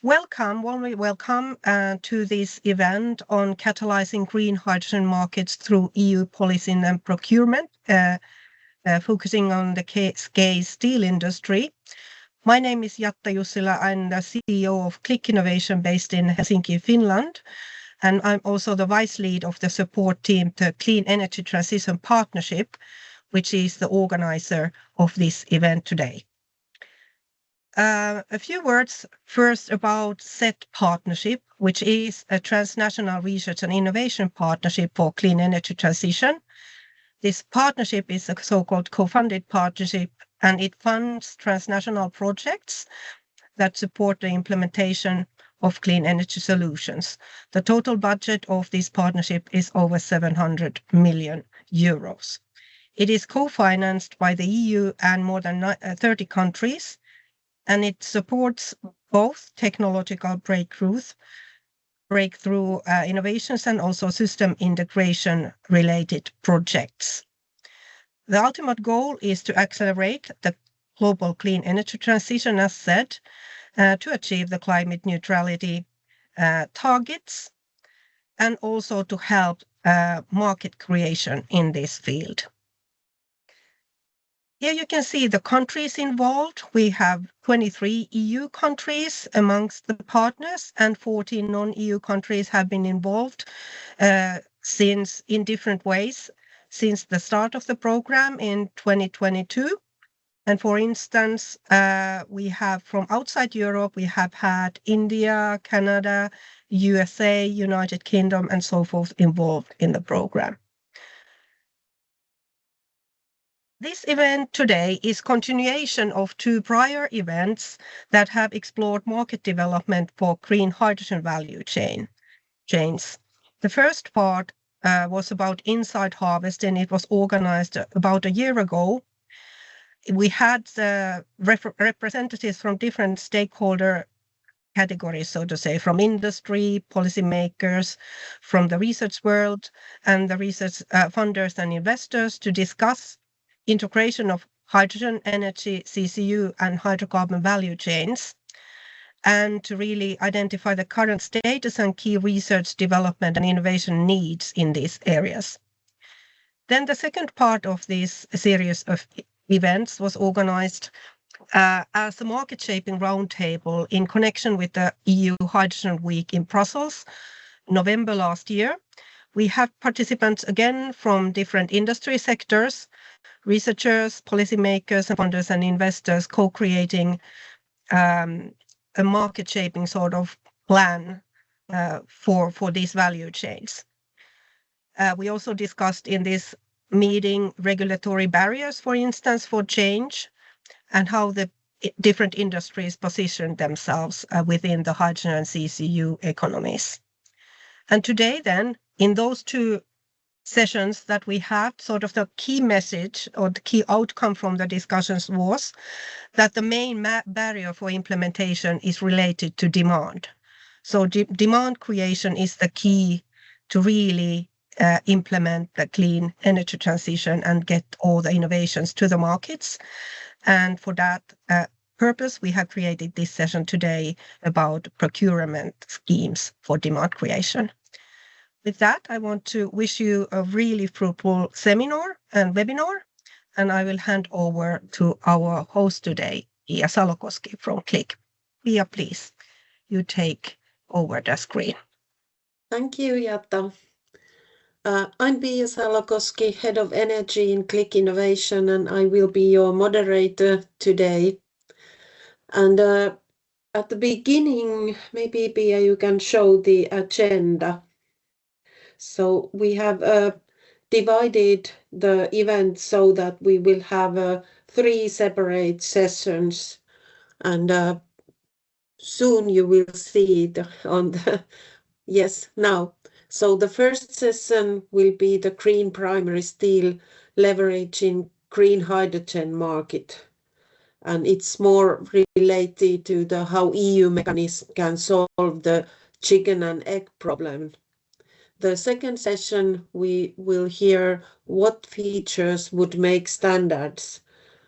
Warmly welcome to this event on catalyzing green hydrogen markets through EU policy and procurement, focusing on the scale steel industry. My name is Jatta Jussila. I'm the CEO of Click Innovation based in Helsinki, Finland. And I'm also the vice lead of the support team to Clean Energy Transition Partnership, which is the organizer of this event today. A few words first about CETPartnership, which is a transnational research and innovation partnership for clean energy transition. This partnership is a so-called co-funded partnership, and it funds transnational projects that support the implementation of clean energy solutions. The total budget of this partnership is over 700 million euros. It is co-financed by the EU and more than 30 countries, and it supports both technological breakthrough innovations and also system integration related projects. The ultimate goal is to accelerate the global clean energy transition, as said, to achieve the climate neutrality targets and also to help market creation in this field. Here you can see the countries involved. We have 23 EU countries amongst the partners, and 14 non-EU countries have been involved in different ways since the start of the program in 2022. And for instance, we have from outside Europe, we have had India, Canada, USA, United Kingdom, and so forth involved in the program. This event today is continuation of two prior events that have explored market development for green hydrogen value chains. The first part was about Inside Harvest, and it was organized about a year ago. We had representatives from different stakeholder categories, so to say, from industry, policymakers, from the research world, and the research funders and investors to discuss integration of hydrogen energy, CCU, and hydrocarbon value chains, and to really identify the current status and key research development and innovation needs in these areas. Then the second part of this series of events was organized as a market shaping roundtable in connection with the EU Hydrogen Week in Brussels, November last year. We have participants again from different industry sectors, researchers, policymakers, and funders and investors co-creating a market shaping sort of plan for these value chains. We also discussed in this meeting regulatory barriers, for instance, for change, and how the different industries position themselves within the hydrogen and CCU economies. And today then, in those two sessions that we have, sort of the key message or the key outcome from the discussions was that the main barrier for implementation is related to demand. So demand creation is the key to really implement the clean energy transition and get all the innovations to the markets. And for that purpose, we have created this session today about procurement schemes for demand creation. With that, I want to wish you a really fruitful seminar and webinar, and I will hand over to our host today, Pia Salokoski from Click. Pia, please, you take over the screen. Thank you, Jatta. I'm Pia Salokoski, Head of Energy in Click Innovation, and I will be your moderator today. And at the beginning, maybe Pia, you can show the agenda. So we have divided the event so that we will have 3 separate sessions, and soon you will see it on the, yes, now. So the first session will be the green primary steel leveraging green hydrogen market. And it's more related to the how EU mechanism can solve the chicken and egg problem. The second session, we will hear what features would make standards.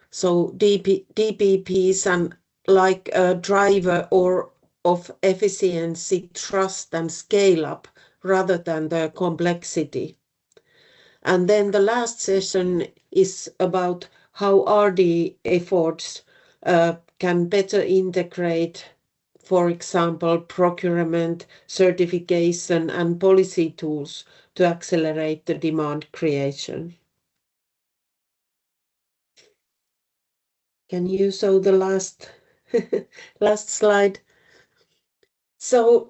So DPPs and like a driver or of efficiency, trust, and scale up rather than the complexity. And then the last session is about how RD efforts can better integrate, for example, procurement, certification, and policy tools to accelerate the demand creation. Can you show the last slide? So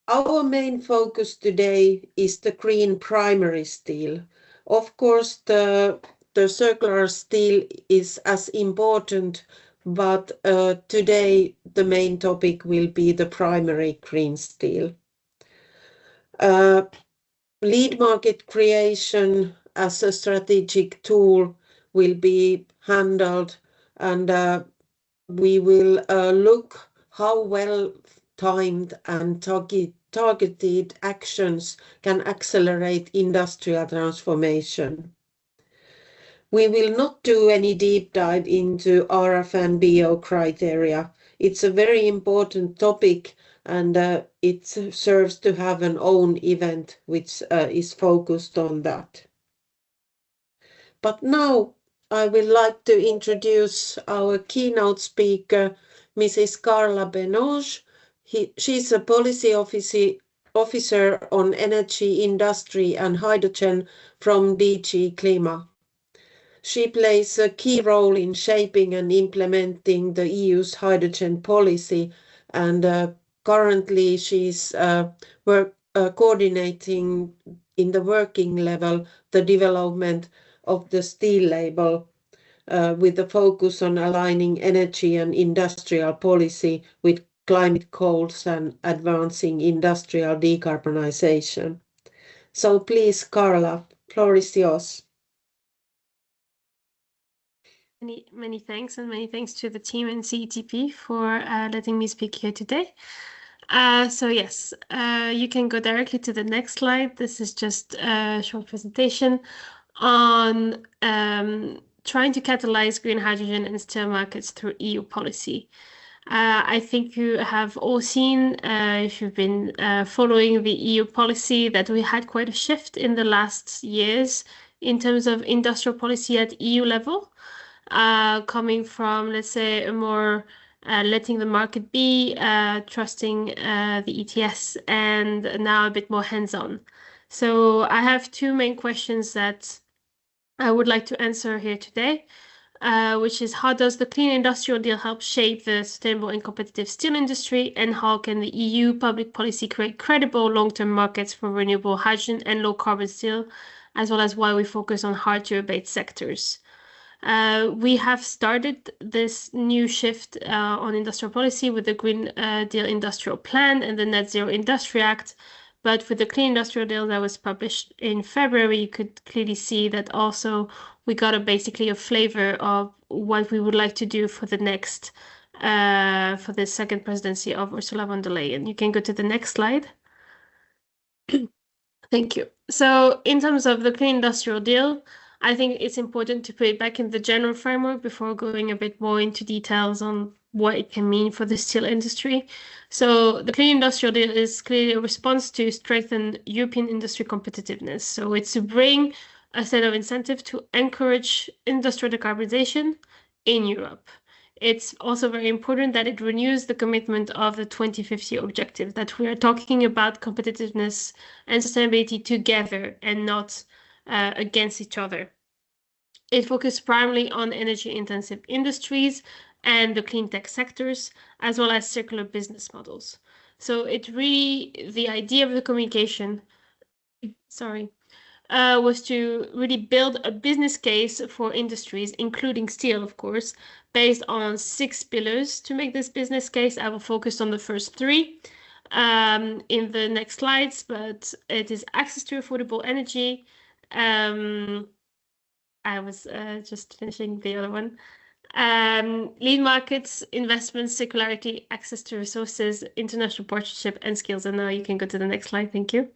our main focus today is the green primary steel. Of course, the circular steel is as important, but today the main topic will be the primary green steel. Lead market creation as a strategic tool will be handled, and we will look how well timed and targeted actions can accelerate industrial transformation. We will not do any deep dive into RF and BO criteria. It's a very important topic, and it serves to have an own event which is focused on that. But now I would like to introduce our keynote speaker, Mrs. Carla Benoj. She's a policy officer on energy, industry, and hydrogen from DG Klima. She plays a key role in shaping and implementing the EU's hydrogen policy, and currently she's coordinating in the working level the development of the steel label with the focus on aligning energy and industrial policy with climate goals and advancing industrial decarbonization. So please, Carla, floor is yours. Many thanks, and many thanks to the team in CETP for letting me speak here today. So yes, you can go directly to the next slide. This is just a short presentation on trying to catalyze green hydrogen and steel markets through EU policy. I think you have all seen, if you've been following the EU policy, that we had quite a shift in the last years in terms of industrial policy at EU level, coming from, let's say, a more letting the market be, trusting the ETS, and now a bit more hands-on. So I have two main questions that I would like to answer here today, which is how does the Clean Industrial Deal help shape the sustainable and competitive steel industry, and how can the EU public policy create credible long-term markets for renewable hydrogen and low-carbon steel, as well as why we focus on hard-to-abate sectors. We have started this new shift on industrial policy with the Green Deal Industrial Plan and the Net Zero Industry Act. But with the Clean Industrial Deal that was published in February, you could clearly see that also we got basically a flavor of what we would like to do for the next, for the second presidency of Ursula von der Leyen. You can go to the next slide. Thank you. So in terms of the Clean Industrial Deal, I think it's important to put it back in the general framework before going a bit more into details on what it can mean for the steel industry. So the Clean Industrial Deal is clearly a response to strengthen European industry competitiveness. So it's to bring a set of incentives to encourage industrial decarbonization in Europe. It's also very important that it renews the commitment of the 2050 objective, that we are talking about competitiveness and sustainability together and not against each other. It focused primarily on energy-intensive industries and the clean tech sectors, as well as circular business models. So it really, the idea of the communication, was to really build a business case for industries, including steel, of course, based on 6 pillars. To make this business case, I will focus on the first 3 in the next slides, but it is access to affordable energy. I was just finishing the other one. Lead markets, investments, circularity, access to resources, international partnership, and skills. And now you can go to the next slide. Thank you.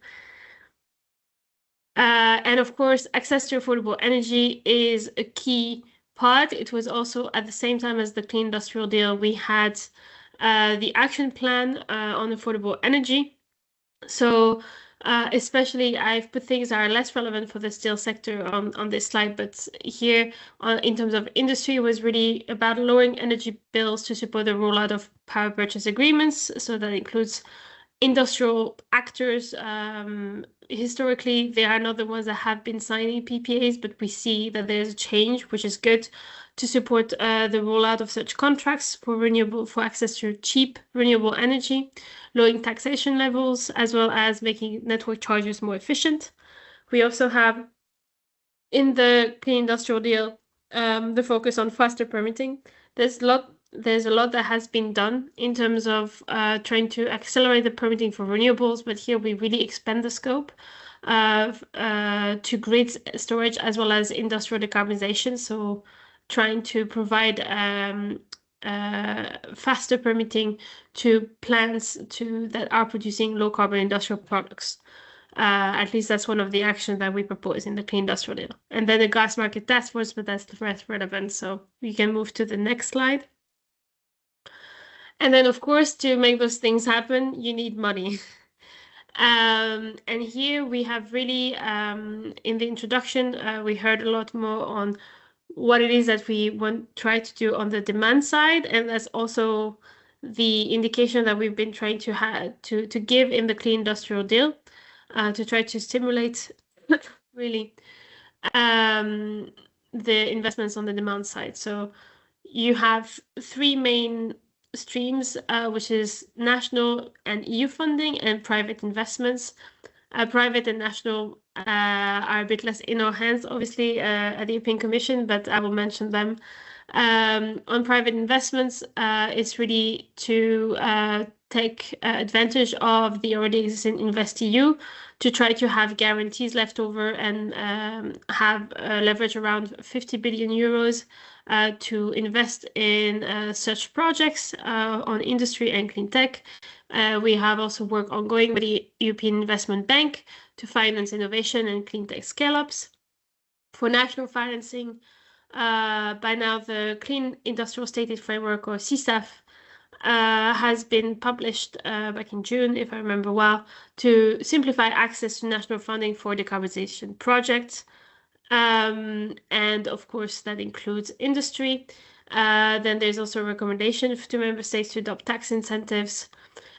And of course, access to affordable energy is a key part. It was also at the same time as the Clean Industrial Deal, we had the action plan on affordable energy. So especially I've put things that are less relevant for the steel sector on this slide, but here in terms of industry was really about lowering energy bills to support the rollout of power purchase agreements. So that includes industrial actors. Historically, they are not the ones that have been signing PPAs, but we see that there's a change, which is good to support the rollout of such contracts for access to cheap renewable energy, lowering taxation levels, as well as making network charges more efficient. We also have in the Clean Industrial Deal the focus on faster permitting. There's a lot that has been done in terms of trying to accelerate the permitting for renewables, but here we really expand the scope to grid storage as well as industrial decarbonization. So trying to provide faster permitting to plants that are producing low carbon industrial products. At least that's one of the actions that we propose in the Clean Industrial Deal. And then the gas market task force, but that's less relevant. So we can move to the next slide. And then, of course, to make those things happen, you need money. And here we have really, in the introduction, we heard a lot more on what it is that we try to do on the demand side. And that's also the indication that we've been trying to give in the Clean Industrial Deal. To try to stimulate really the investments on the demand side. So you have three main streams, which is national and EU funding and private investments. Private and national are a bit less in our hands, obviously, at the European Commission, but I will mention them. On private investments, it's really to take advantage of the already existing InvestEU to try to have guarantees left over and have leverage around 50 billion euros to invest in such projects on industry and clean tech. We have also work ongoing with the European Investment Bank to finance innovation and clean tech scale-ups. For national financing, by now the Clean Industrial Stated Framework, or CSAF, has been published back in June, if I remember well, to simplify access to national funding for decarbonization projects. And of course, that includes industry. Then there's also a recommendation to member states to adopt tax incentives.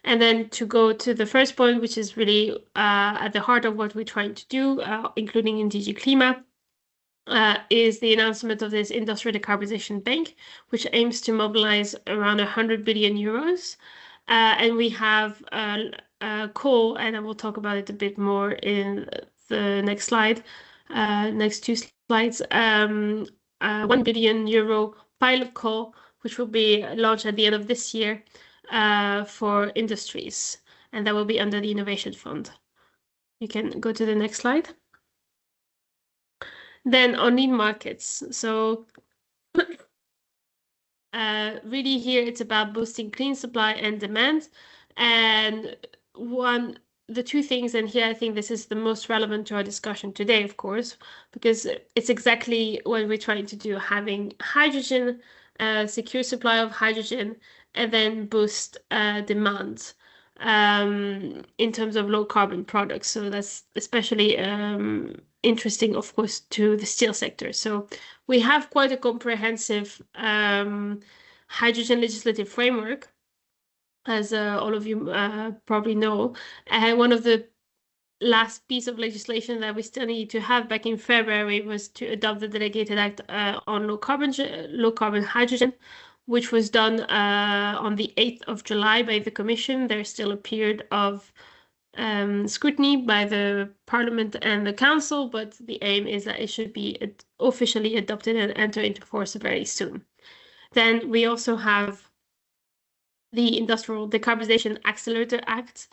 And then to go to the first point, which is really at the heart of what we're trying to do, including in DG Klima, is the announcement of this Industrial Decarbonization Bank, which aims to mobilize around 100 billion euros. And we have coal, and I will talk about it a bit more in the next slide, next two slides, 1 billion euro pilot call, which will be launched at the end of this year for industries, and that will be under the Innovation Fund. You can go to the next slide. Then on lean markets. So really here it's about boosting clean supply and demand. And the two things, and here I think this is the most relevant to our discussion today, of course, because it's exactly what we're trying to do, having hydrogen, secure supply of hydrogen, and then boost demand in terms of low carbon products. So that's especially interesting, of course, to the steel sector. So we have quite a comprehensive hydrogen legislative framework, as all of you probably know. And one of the last piece of legislation that we still need to have back in February was to adopt the delegated act on low carbon hydrogen, which was done on the 8th of July by the Commission. There's still a period of scrutiny by the Parliament and the Council, but the aim is that it should be officially adopted and enter into force very soon. Then we also have the Industrial Decarbonization Accelerator Act.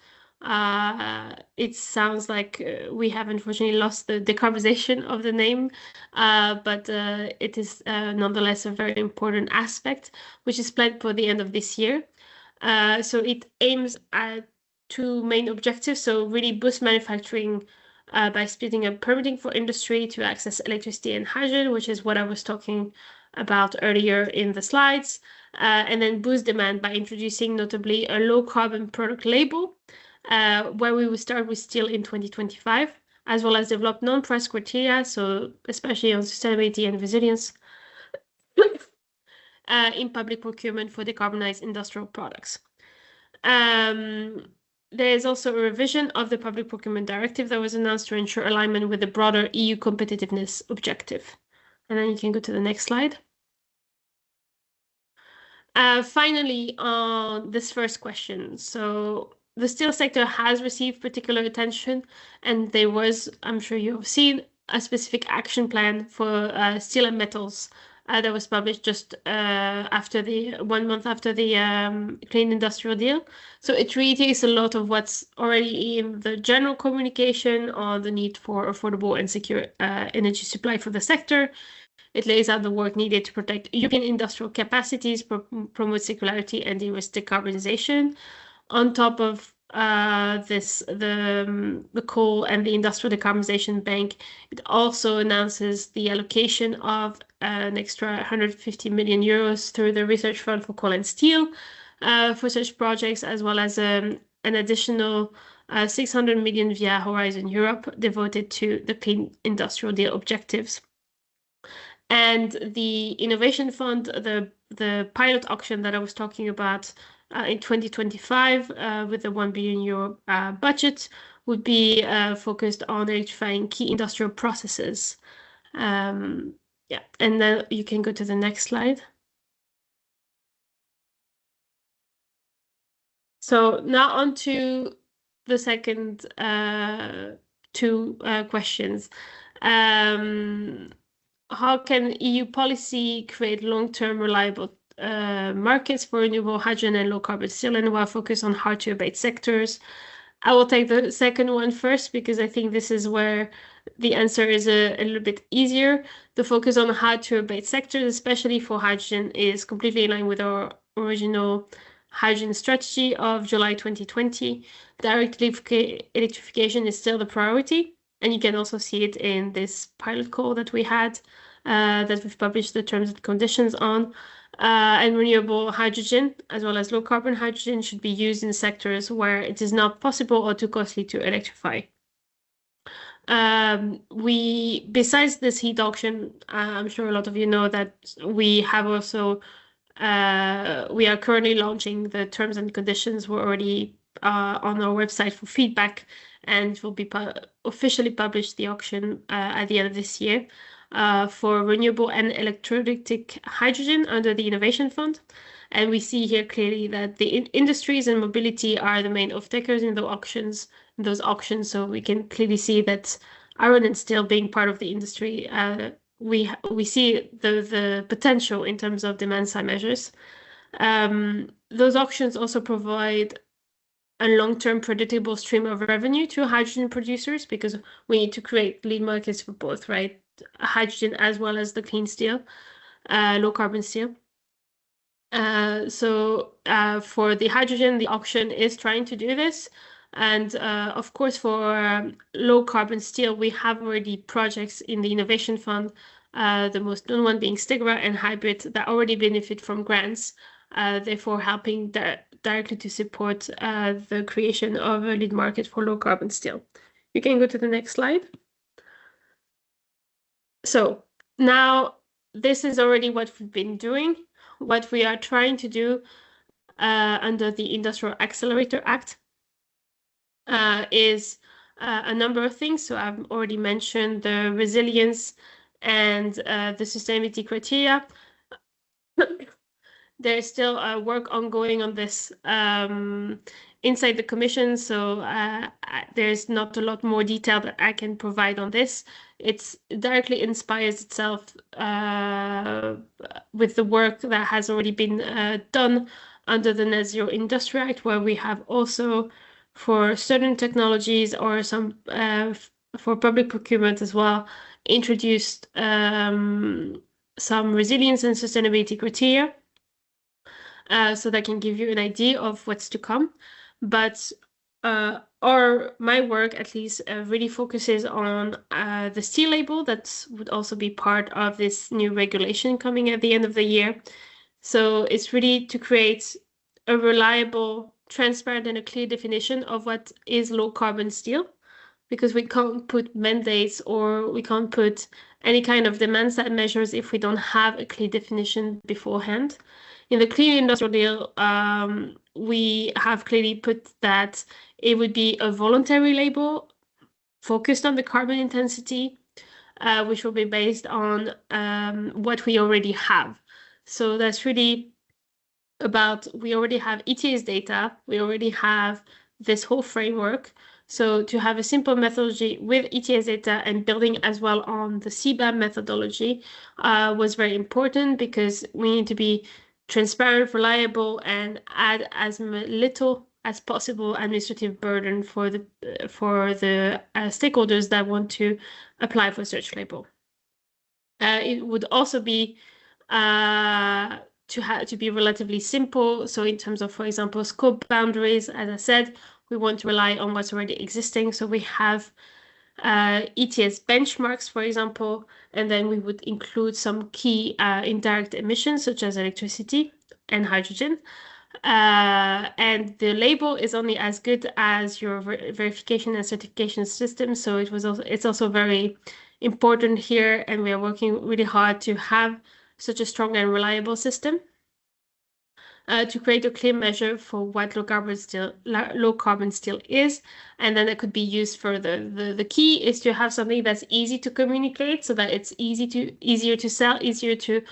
It sounds like we have unfortunately lost the decarbonization of the name, but it is nonetheless a very important aspect, which is planned for the end of this year. So it aims at two main objectives. So really boost manufacturing by speeding up permitting for industry to access electricity and hydrogen, which is what I was talking about earlier in the slides. and then boost demand by introducing notably a low carbon product label, where we will start with steel in 2025, as well as develop non-price criteria, so especially on sustainability and resilience in public procurement for decarbonized industrial products. There is also a revision of the Public Procurement Directive that was announced to ensure alignment with the broader EU competitiveness objective. And then you can go to the next slide. Finally, on this first question. So the steel sector has received particular attention, and there was, I'm sure you have seen, a specific action plan for steel and metals that was published just after 1 month after the Clean Industrial Deal. So it reiterates a lot of what's already in the general communication on the need for affordable and secure energy supply for the sector. It lays out the work needed to protect European industrial capacities, promote circularity, and de-risk decarbonization. On top of this, the coal and the industrial decarbonization bank, it also announces the allocation of an extra 150 million euros through the research fund for coal and steel for such projects, as well as an additional 600 million via Horizon Europe devoted to the Clean Industrial Deal objectives. And the Innovation Fund, the pilot auction that I was talking about in 2025 with the 1 billion euro budget would be focused on electrifying key industrial processes. Yeah, and then you can go to the next slide. So now on to the second two questions. How can EU policy create long-term reliable markets for renewable hydrogen and low-carbon steel, and while focus on hard-to-abate sectors? I will take the second one first, because I think this is where the answer is a little bit easier. The focus on hard-to-abate sectors, especially for hydrogen, is completely in line with our original hydrogen strategy of July 2020. Direct electrification is still the priority. And you can also see it in this pilot call that we had, that we've published the terms and conditions on. And renewable hydrogen, as well as low carbon hydrogen, should be used in sectors where it is not possible or too costly to electrify. Besides this heat auction, I'm sure a lot of you know that we have also, we are currently launching the terms and conditions. We're already on our website for feedback, and will be officially published the auction at the end of this year for renewable and electrolytic hydrogen under the Innovation Fund. And we see here clearly that the industries and mobility are the main off-takers in those auctions. So we can clearly see that iron and steel being part of the industry, we see the potential in terms of demand side measures. Those auctions also provide a long-term predictable stream of revenue to hydrogen producers, because we need to create lead markets for both, right? Hydrogen as well as the clean steel, low carbon steel. So for the hydrogen, the auction is trying to do this. And of course, for low carbon steel, we have already projects in the Innovation Fund, the most known one being Stigra and Hybrid, that already benefit from grants, therefore helping directly to support the creation of a lead market for low carbon steel. You can go to the next slide. So now this is already what we've been doing. What we are trying to do under the Industrial Accelerator Act is a number of things. So I've already mentioned the resilience and the sustainability criteria. There's still work ongoing on this inside the Commission, so there's not a lot more detail that I can provide on this. It directly inspires itself with the work that has already been done under the Net Zero Industry Act, where we have also, for certain technologies or some for public procurement as well, introduced some resilience and sustainability criteria. So that can give you an idea of what's to come. But my work, at least, really focuses on the steel label that would also be part of this new regulation coming at the end of the year. So it's really to create a reliable, transparent, and a clear definition of what is low carbon steel, because we can't put mandates or we can't put any kind of demand side measures if we don't have a clear definition beforehand. In the Clean Industrial Deal, we have clearly put that it would be a voluntary label focused on the carbon intensity, which will be based on what we already have. So that's really about, we already have ETS data, we already have this whole framework. So to have a simple methodology with ETS data and building as well on the CBAM methodology was very important, because we need to be transparent, reliable, and add as little as possible administrative burden for the stakeholders that want to apply for such label. It would also be to be relatively simple. So in terms of, for example, scope boundaries, as I said, we want to rely on what's already existing. So we have ETS benchmarks, for example, and then we would include some key indirect emissions, such as electricity and hydrogen. And the label is only as good as your verification and certification system. So it's also very important here, and we are working really hard to have such a strong and reliable system to create a clear measure for what low carbon steel is, and then it could be used further. The key is to have something that's easy to communicate, so that it's easier to sell, easier to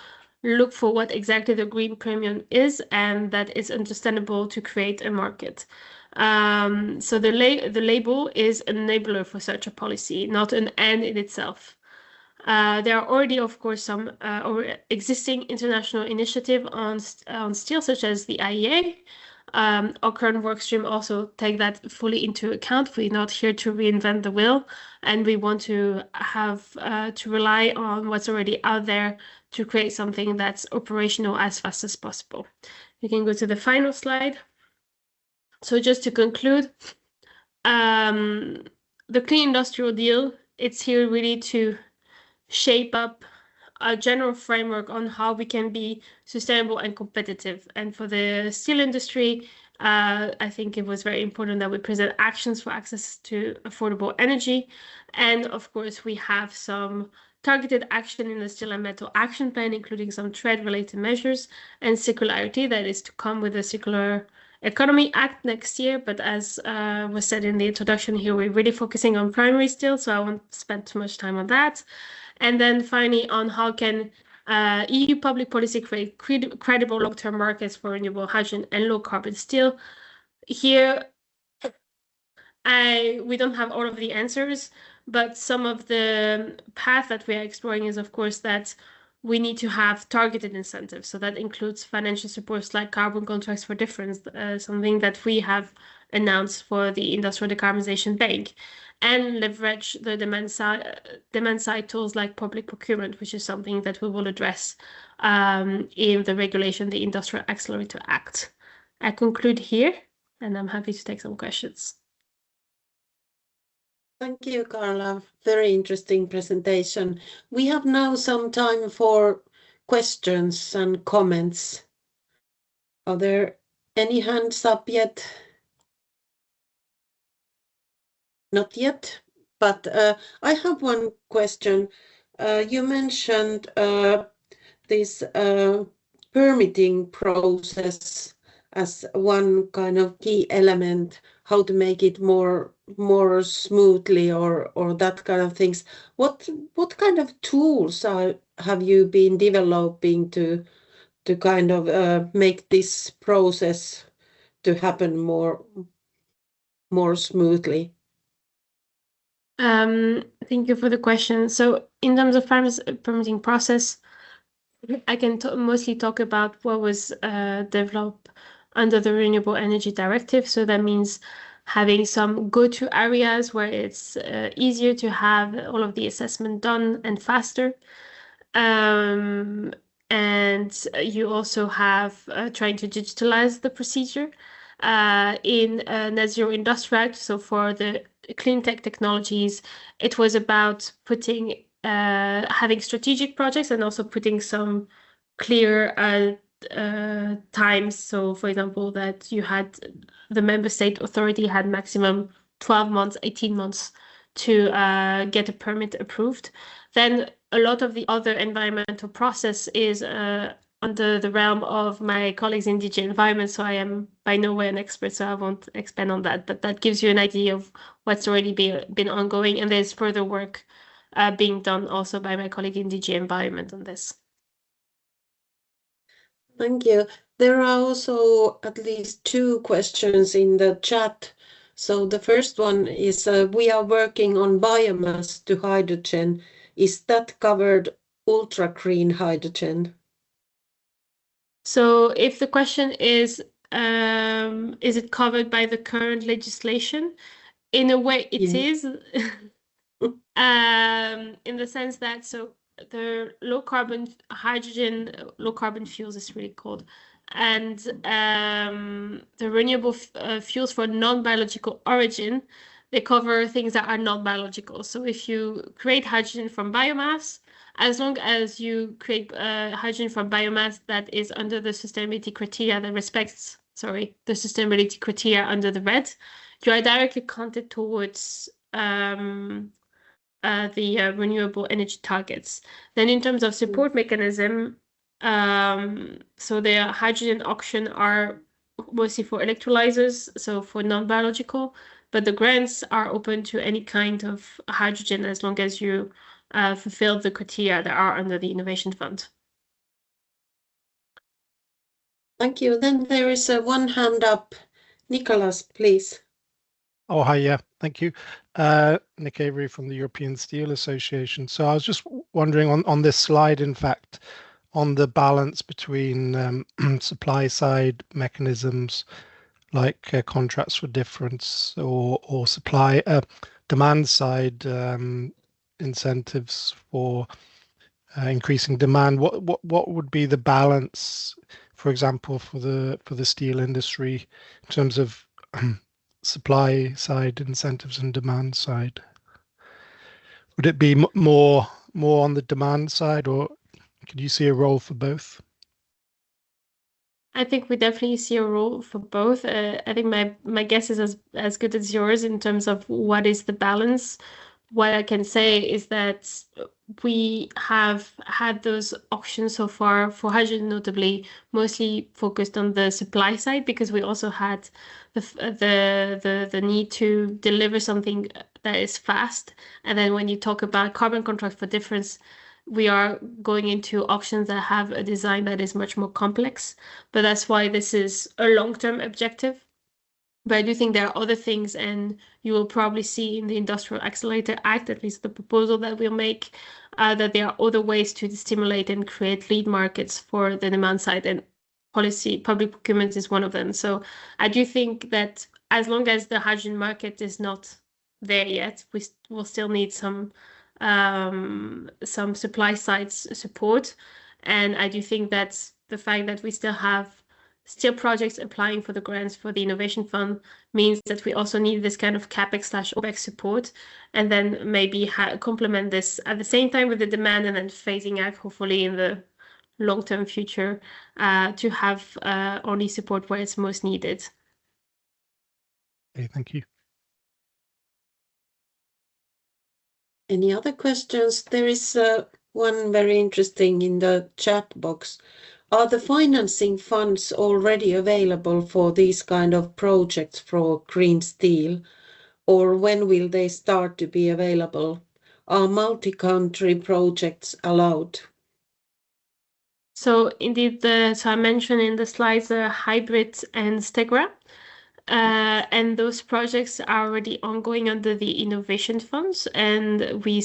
look for what exactly the green premium is, and that is understandable to create a market. So the label is an enabler for such a policy, not an end in itself. There are already, of course, some existing international initiative on steel, such as the IEA. Our current workstream also take that fully into account. We're not here to reinvent the wheel, and we want to have to rely on what's already out there to create something that's operational as fast as possible. You can go to the final slide. So just to conclude, the Clean Industrial Deal, it's here really to shape up a general framework on how we can be sustainable and competitive. And for the steel industry, I think it was very important that we present actions for access to affordable energy. And of course, we have some targeted action in the Steel and Metal Action Plan, including some trade-related measures and circularity that is to come with the Circular Economy Act next year. But as was said in the introduction here, we're really focusing on primary steel, so I won't spend too much time on that. And then finally, on how can EU public policy create credible long-term markets for renewable hydrogen and low-carbon steel. Here, we don't have all of the answers, but some of the path that we are exploring is, of course, that we need to have targeted incentives. So that includes financial supports like carbon contracts for difference, something that we have announced for the Industrial Decarbonization Bank, and leverage the demand side tools like public procurement, which is something that we will address in the regulation, the Industrial Accelerator Act. I conclude here, and I'm happy to take some questions. Thank you, Carla. Very interesting presentation. We have now some time for questions and comments. Are there any hands up yet? Not yet, but I have one question. You mentioned this permitting process as one kind of key element, how to make it more smoothly or that kind of things. What kind of tools have you been developing to kind of make this process to happen more smoothly? Thank you for the question. So in terms of permitting process, I can mostly talk about what was developed under the Renewable Energy Directive. So that means having some go-to areas where it's easier to have all of the assessment done and faster. And you also have trying to digitalize the procedure in Net Zero Industry Act. So for the clean tech technologies, it was about putting having strategic projects and also putting some clear times. So, for example, that you had the member state authority had maximum 12 months, 18 months to get a permit approved. Then a lot of the other environmental process is under the realm of my colleagues in DG Environment, so I am by no way an expert, so I won't expand on that. But that gives you an idea of what's already been ongoing, and there's further work being done also by my colleague in DG Environment on this. Thank you. There are also at least two questions in the chat. So the first one is, we are working on biomass to hydrogen. Is that covered ultra green hydrogen? So if the question is it covered by the current legislation? In a way, it is. In the sense that the low carbon hydrogen, low carbon fuels is really called, and the renewable fuels for non-biological origin, they cover things that are not biological. So if you create hydrogen from biomass, as long as you create hydrogen from biomass that is under the sustainability criteria that respects, the sustainability criteria under the red, you are directly counted towards the renewable energy targets. Then in terms of support mechanism, so the hydrogen auction are mostly for electrolyzers, so for non-biological, but the grants are open to any kind of hydrogen as long as you fulfill the criteria that are under the Innovation Fund. Thank you. Then there is one hand up. Nicholas, please. Oh, hi, yeah, thank you. Nick Avery from the European Steel Association. So I was just wondering on this slide, in fact, on the balance between supply side mechanisms like contracts for difference or supply demand side incentives for increasing demand. What would be the balance, for example, for the steel industry in terms of supply side incentives and demand side? Would it be more on the demand side, or could you see a role for both? I think we definitely see a role for both. I think my guess is as good as yours in terms of what is the balance. What I can say is that we have had those auctions so far for hydrogen, notably mostly focused on the supply side, because we also had the need to deliver something that is fast. And then when you talk about carbon contract for difference, we are going into auctions that have a design that is much more complex. But that's why this is a long-term objective. But I do think there are other things, and you will probably see in the Industrial Accelerator Act, at least the proposal that we'll make, that there are other ways to stimulate and create lead markets for the demand side, and public procurement is one of them. So I do think that as long as the hydrogen market is not there yet, we will still need some supply side support. And I do think that the fact that we still have projects applying for the grants for the Innovation Fund means that we also need this kind of CapEx/OpEx support, and then maybe complement this at the same time with the demand, and then phasing out, hopefully in the long-term future, to have only support where it's most needed. Okay, thank you. Any other questions? There is one very interesting in the chat box. Are the financing funds already available for these kind of projects for green steel, or when will they start to be available? Are multi-country projects allowed? So indeed, so I mentioned in the slides Hybrid and Stegra, and those projects are already ongoing under the Innovation Funds, and we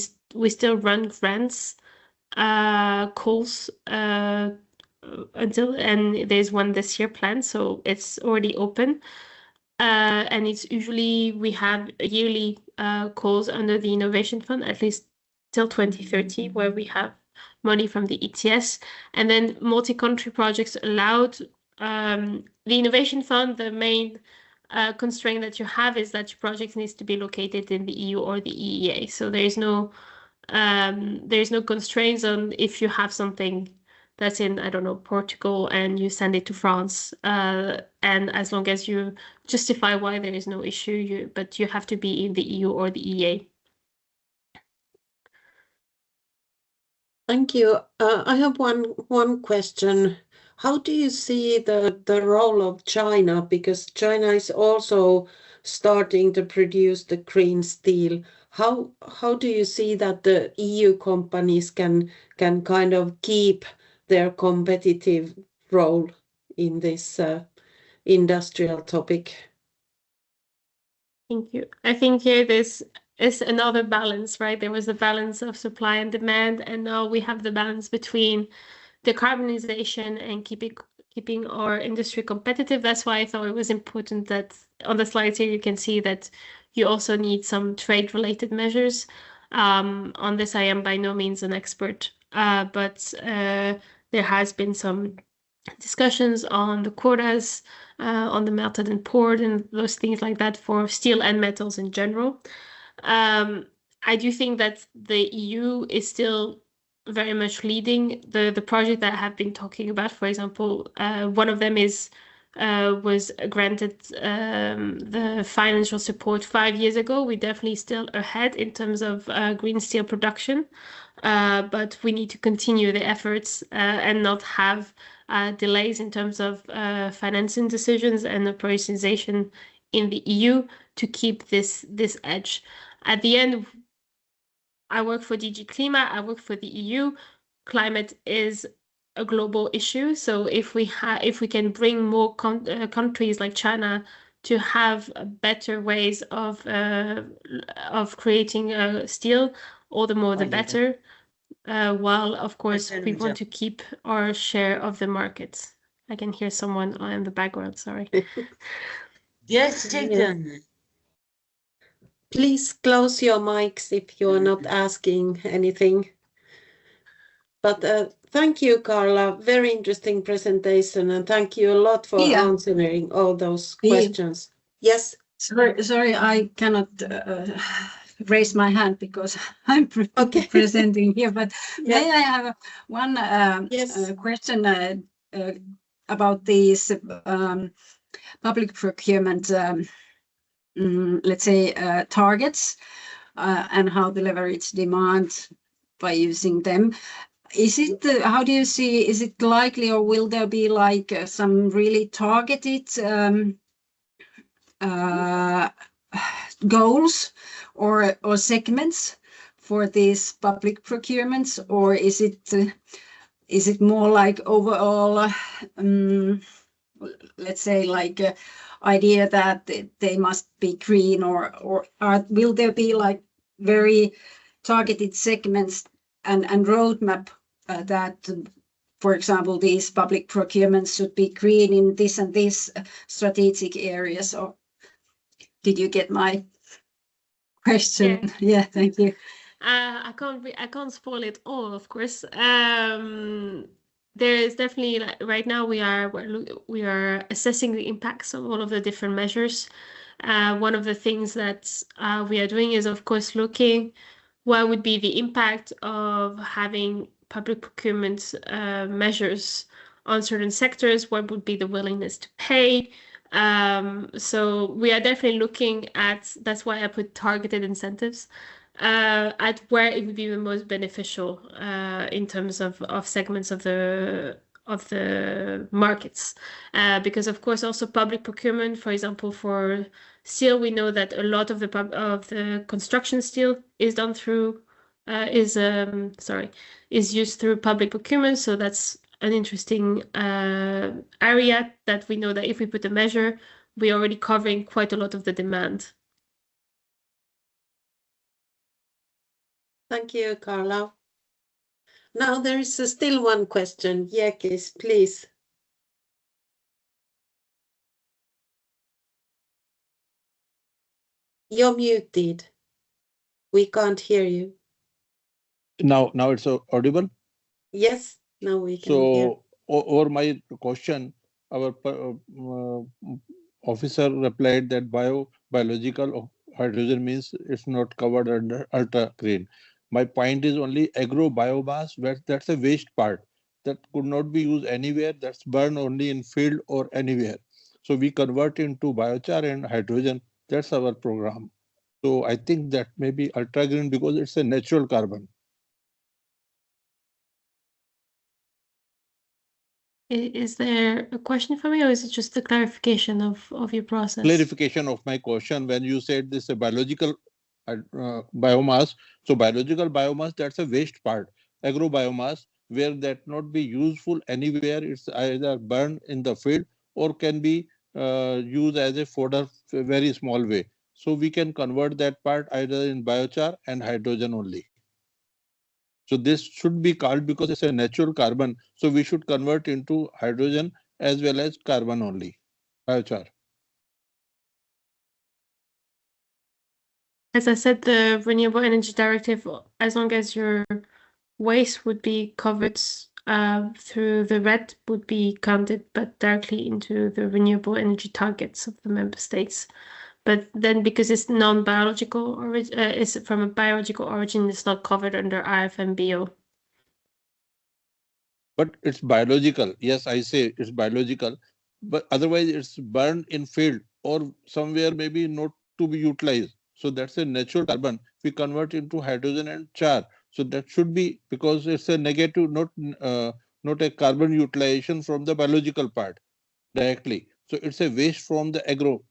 still run grants calls until, and there's one this year planned, so it's already open. And it's usually we have yearly calls under the Innovation Fund, at least till 2030, where we have money from the ETS, and then multi-country projects allowed. The Innovation Fund, the main constraint that you have is that your project needs to be located in the EU or the EEA. So there's no constraints on if you have something that's in, I don't know, Portugal, and you send it to France. And as long as you justify why there is no issue, but you have to be in the EU or the EA. Thank you. I have one question. How do you see the role of China? Because China is also starting to produce the green steel. How do you see that the EU companies can kind of keep their competitive role in this industrial topic? Thank you. I think here this is another balance, right? There was a balance of supply and demand, and now we have the balance between decarbonization and keeping our industry competitive. That's why I thought it was important that on the slides here you can see that you also need some trade-related measures. On this, I am by no means an expert, but there has been some discussions on the quotas, on the melted and poured, and those things like that for steel and metals in general. I do think that the EU is still very much leading the project that I have been talking about. For example, one of them was granted the financial support 5 years ago. We're definitely still ahead in terms of green steel production, but we need to continue the efforts and not have delays in terms of financing decisions and operationalization in the EU to keep this edge. At the end, I work for DG Klima, I work for the EU. Climate is a global issue. So if we can bring more countries like China to have better ways of creating steel, all the more the better. While of course we want to keep our share of the market. I can hear someone in the background. Sorry. Yes, take them. Please close your mics if you are not asking anything. But thank you, Carla. Very interesting presentation, and thank you a lot for answering all those questions. Yes. Sorry, I cannot raise my hand because I'm presenting here. But may I have one question about these public procurement, let's say, targets and how to leverage demand by using them. Is it, how do you see, is it likely or will there be like some really targeted goals or segments for these public procurements, or is it more like overall, let's say, like idea that they must be green, or will there be like very targeted segments and roadmap that, for example, these public procurements should be green in this and this strategic areas? Or did you get my question? Yeah, thank you. I can't spoil it all, of course. There is definitely, like, right now we are assessing the impacts of all of the different measures. One of the things that we are doing is, of course, looking what would be the impact of having public procurement measures on certain sectors. What would be the willingness to pay? So we are definitely looking at, that's why I put targeted incentives, at where it would be the most beneficial in terms of segments of the markets, because of course also public procurement, for example, for steel, we know that a lot of the construction steel is done through is used through public procurement. So that's an interesting area that we know that if we put a measure, we're already covering quite a lot of the demand. Thank you, Carla. Now there is still one question. Jekis, please. You're muted. We can't hear you. Now it's audible? Yes, now we can hear. Over my question, our officer replied that biological hydrogen means it's not covered under ultra green. My point is only agro biomass, where that's a waste part. that could not be used anywhere, that's burned only in field or anywhere. So we convert into biochar and hydrogen. That's our program. So I think that may be ultra green because it's a natural carbon. Is there a question for me, or is it just the clarification of your process? Clarification of my question. When you said this a biological biomass, so biological biomass, that's a waste part. Agro biomass, where that not be useful anywhere, it's either burned in the field or can be used as a fodder, a very small way. So we can convert that part either in biochar and hydrogen only. So this should be called, because it's a natural carbon, so we should convert into hydrogen as well as carbon only, biochar. As I said, the Renewable Energy Directive, as long as your waste would be covered through the RED, would be counted but directly into the renewable energy targets of the member states. But then, because it's non-biological origin, it's from a biological origin, it's not covered under IFMBO. But it's biological. Yes, I say it's biological, but otherwise it's burned in field or somewhere maybe not to be utilized. So that's a natural carbon. We convert into hydrogen and char. So that should be, because it's a negative, not a carbon utilization from the biological part directly. So it's a waste from the agro.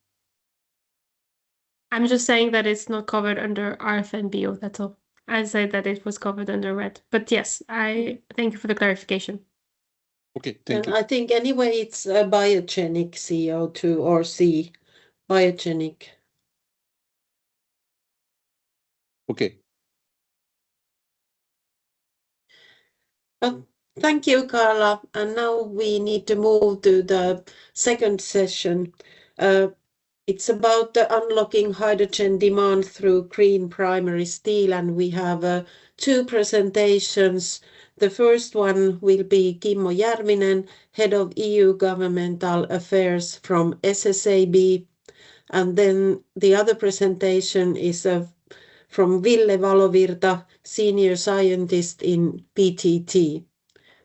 I'm just saying that it's not covered under RFNBO, that's all. I said that it was covered under RED. But yes, I thank you for the clarification. Okay, thank you. I think anyway it's a biogenic CO2 or C, biogenic. Okay. Thank you, Carla. And now we need to move to the second session. It's about the unlocking hydrogen demand through green primary steel, and we have 2 presentations. The first one will be Kimmo Järvinen, Head of EU Governmental Affairs from SSAB, and then the other presentation is from Ville Valovirta, Senior Scientist in PTT.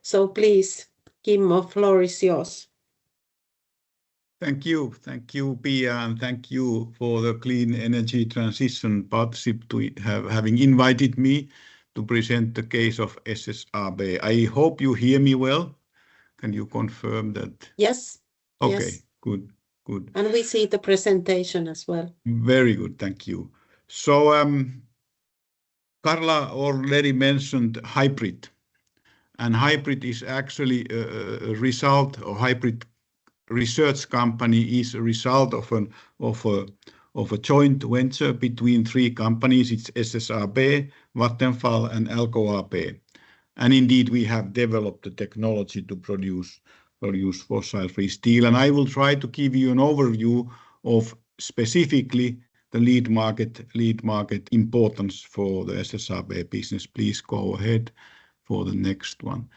So please, Kimmo, floor is yours. Thank you, Pia, and thank you for the Clean Energy Transition Partnership to having invited me to present the case of SSAB. I hope you hear me well. Can you confirm that? Yes. Okay, yes. Good. And we see the presentation as well. Very good, thank you. So Carla already mentioned hybrid, and hybrid is actually a result, or hybrid research company is a result of a joint venture between 3 companies. It's SSAB, Vattenfall, and LKAB. And indeed, we have developed the technology to produce fossil-free steel. And I will try to give you an overview of specifically the lead market importance for the SSAB business. Please go ahead for the next one.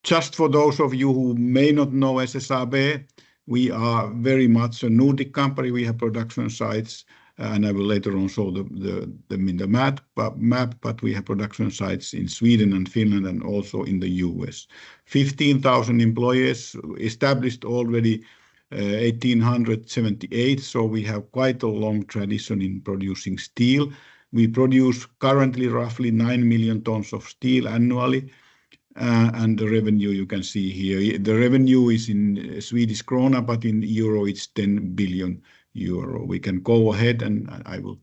Just for those of you who may not know SSAB, we are very much a Nordic company. We have production sites, and I will later on show the map, but we have production sites in Sweden and Finland and also in the US. 15,000 employees, established already 1878, so we have quite a long tradition in producing steel. We produce currently roughly 9 million tons of steel annually. And the revenue you can see here. The revenue is in Swedish krona, but in euro it's 10 billion euro. We can go ahead, and I will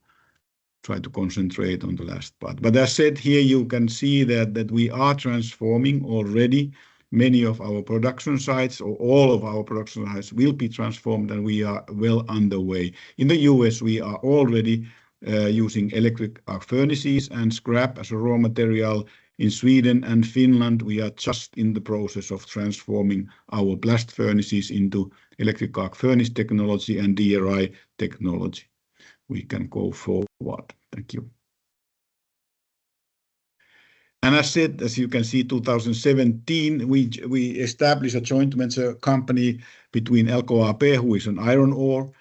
try to concentrate on the last part. But as said, here you can see that we are transforming already. Many of our production sites, or all of our production sites, will be transformed, and we are well underway. In the US, we are already using electric arc furnaces and scrap as a raw material. In Sweden and Finland, we are just in the process of transforming our blast furnaces into electric arc furnace technology and DRI technology. We can go forward. Thank you. And as said, as you can see, 2017, we established a joint venture company between LKAB, who is an iron ore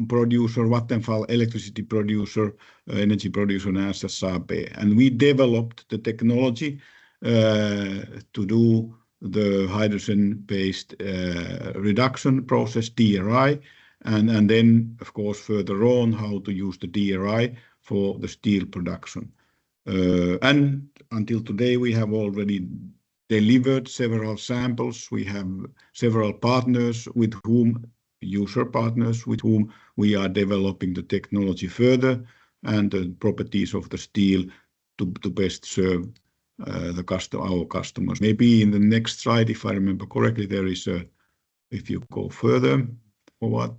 producer, Vattenfall electricity producer, energy producer, and SSAB. And we developed the technology to do the hydrogen-based reduction process, DRI, and then, of course, further on, how to use the DRI for the steel production. And until today, we have already delivered several samples. We have several partners with whom, user partners, with whom we are developing the technology further and the properties of the steel to best serve our customers. Maybe in the next slide, if I remember correctly, there is a, if you go further forward.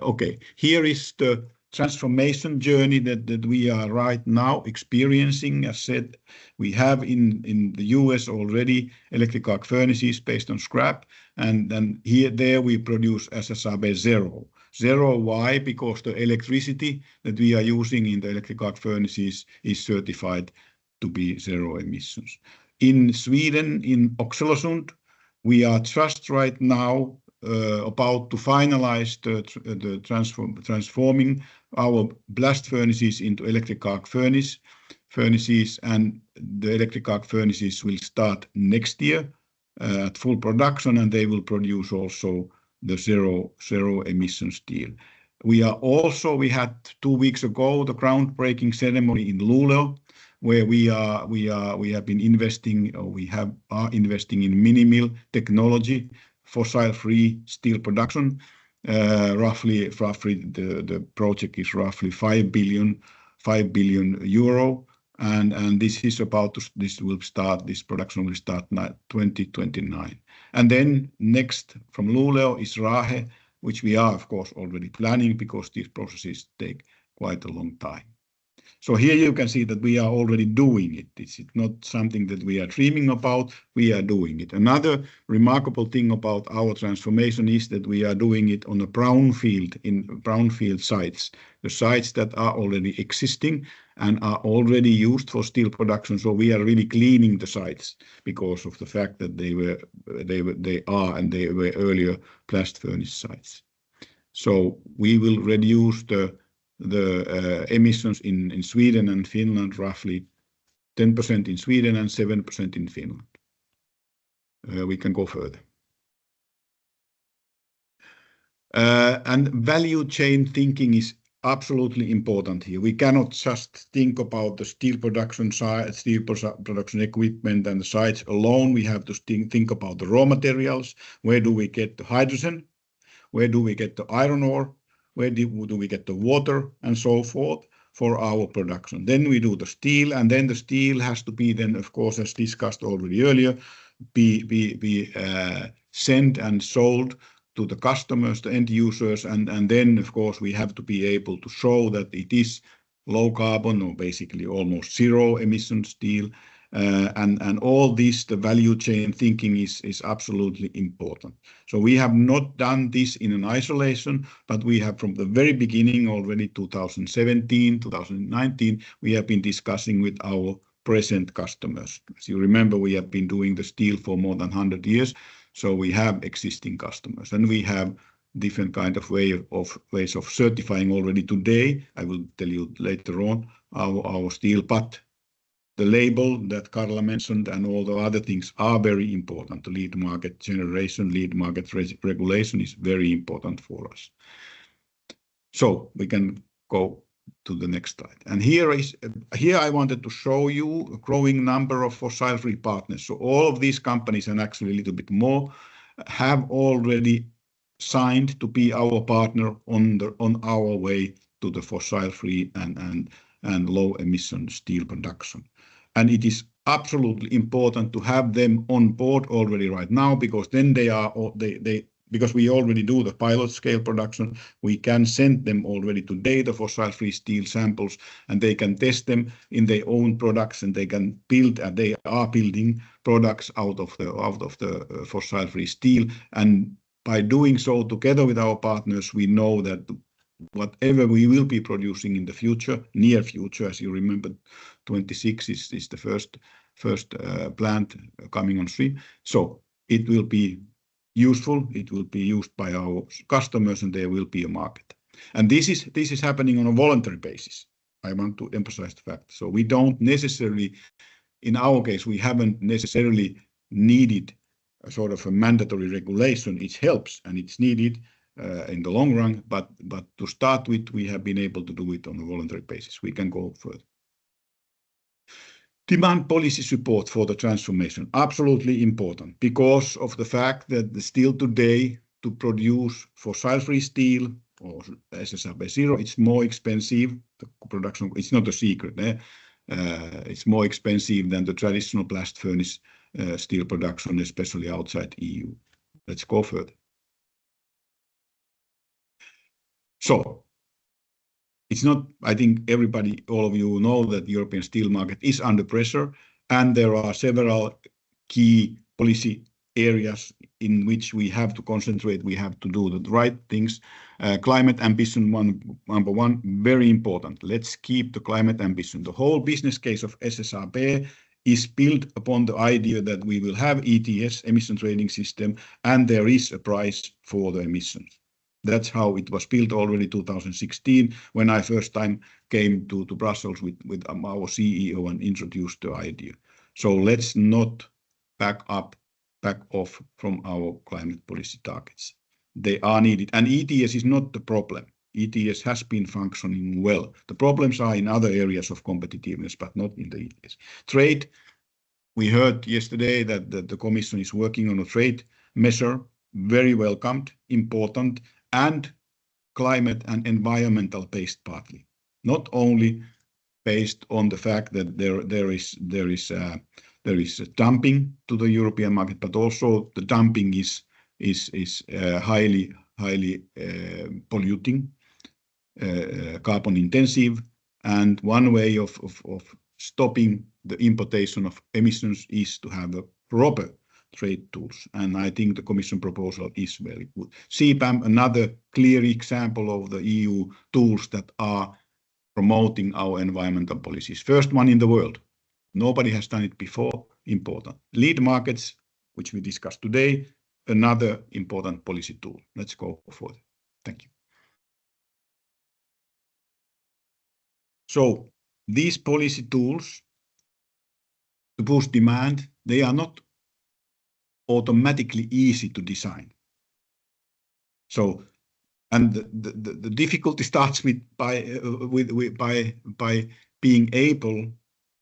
Okay, here is the transformation journey that we are right now experiencing. As said, we have in the US already electric arc furnaces based on scrap, and then there we produce SSAB zero. Zero, why? Because the electricity that we are using in the electric arc furnaces is certified to be zero emissions. In Sweden, in Oxelösund, we are just right now about to finalize the transforming our blast furnaces into electric arc furnaces, and the electric arc furnaces will start next year at full production, and they will produce also the zero emission steel. We had 2 weeks ago the groundbreaking ceremony in Luleå, where we have been investing, or are investing in mini mill technology, fossil-free steel production. Roughly the project is roughly 5 billion euro, and this production will start 2029. And then next from Luleå is Raahe, which we are of course already planning because these processes take quite a long time. So here you can see that we are already doing it. It's not something that we are dreaming about, we are doing it. Another remarkable thing about our transformation is that we are doing it on a brownfield sites, the sites that are already existing and are already used for steel production. So we are really cleaning the sites because of the fact that they were earlier blast furnace sites. So we will reduce the emissions in Sweden and Finland, roughly 10% in Sweden and 7% in Finland. We can go further. And value chain thinking is absolutely important here. We cannot just think about the steel production side, steel production equipment and the sites alone. We have to think about the raw materials. Where do we get the hydrogen? Where do we get the iron ore? Where do we get the water and so forth for our production? Then we do the steel, and then the steel has to be then, of course, as discussed already earlier, be sent and sold to the customers, the end users, and then, of course, we have to be able to show that it is low carbon or basically almost zero emission steel. And all this, the value chain thinking is absolutely important. So we have not done this in an isolation, but we have from the very beginning, already 2017, 2019, we have been discussing with our present customers. As you remember, we have been doing the steel for more than 100 years. So we have existing customers, and we have different kind of ways of certifying already today. I will tell you later on our steel, but the label that Karla mentioned and all the other things are very important. The lead market generation, lead market regulation is very important for us. So we can go to the next slide. And here I wanted to show you a growing number of fossil-free partners. So all of these companies, and actually a little bit more, have already signed to be our partner on our way to the fossil-free and low-emission steel production. And it is absolutely important to have them on board already right now, because then because we already do the pilot scale production, we can send them already today the fossil-free steel samples, and they can test them in their own products, and they can build, and they are building products out of the fossil-free steel. And by doing so together with our partners, we know that whatever we will be producing in the future, near future, as you remember, 26 is the first plant coming on stream. So it will be useful, it will be used by our customers, and there will be a market. And this is happening on a voluntary basis. I want to emphasize the fact. So we don't necessarily, in our case, we haven't necessarily needed sort of a mandatory regulation. It helps and it's needed in the long run, but to start with, we have been able to do it on a voluntary basis. We can go further. Demand policy support for the transformation, absolutely important because of the fact that the steel today to produce fossil-free steel or SSRB zero, it's more expensive. The production, it's not a secret. It's more expensive than the traditional blast furnace steel production, especially outside EU. Let's go further. So it's not, I think everybody, all of you know that the European steel market is under pressure, and there are several key policy areas in which we have to concentrate. We have to do the right things. Climate ambition, number one, very important. Let's keep the climate ambition. The whole business case of SSRB is built upon the idea that we will have ETS, emission trading system, and there is a price for the emissions. That's how it was built already 2016, when I first time came to Brussels with our CEO and introduced the idea. So let's not back off from our climate policy targets. They are needed, and ETS is not the problem. ETS has been functioning well. The problems are in other areas of competitiveness, but not in the ETS. Trade, we heard yesterday that the Commission is working on a trade measure, very welcomed, important, and climate and environmental based partly, not only based on the fact that there is dumping to the European market, but also the dumping is highly polluting, carbon intensive, and one way of stopping the importation of emissions is to have a proper trade tools, and I think the Commission proposal is very good. CBAM, another clear example of the EU tools that are promoting our environmental policies. First one in the world. Nobody has done it before. Important. Lead markets, which we discussed today, another important policy tool. Let's go further. Thank you. So these policy tools to boost demand, they are not automatically easy to design. So, and the difficulty starts by being able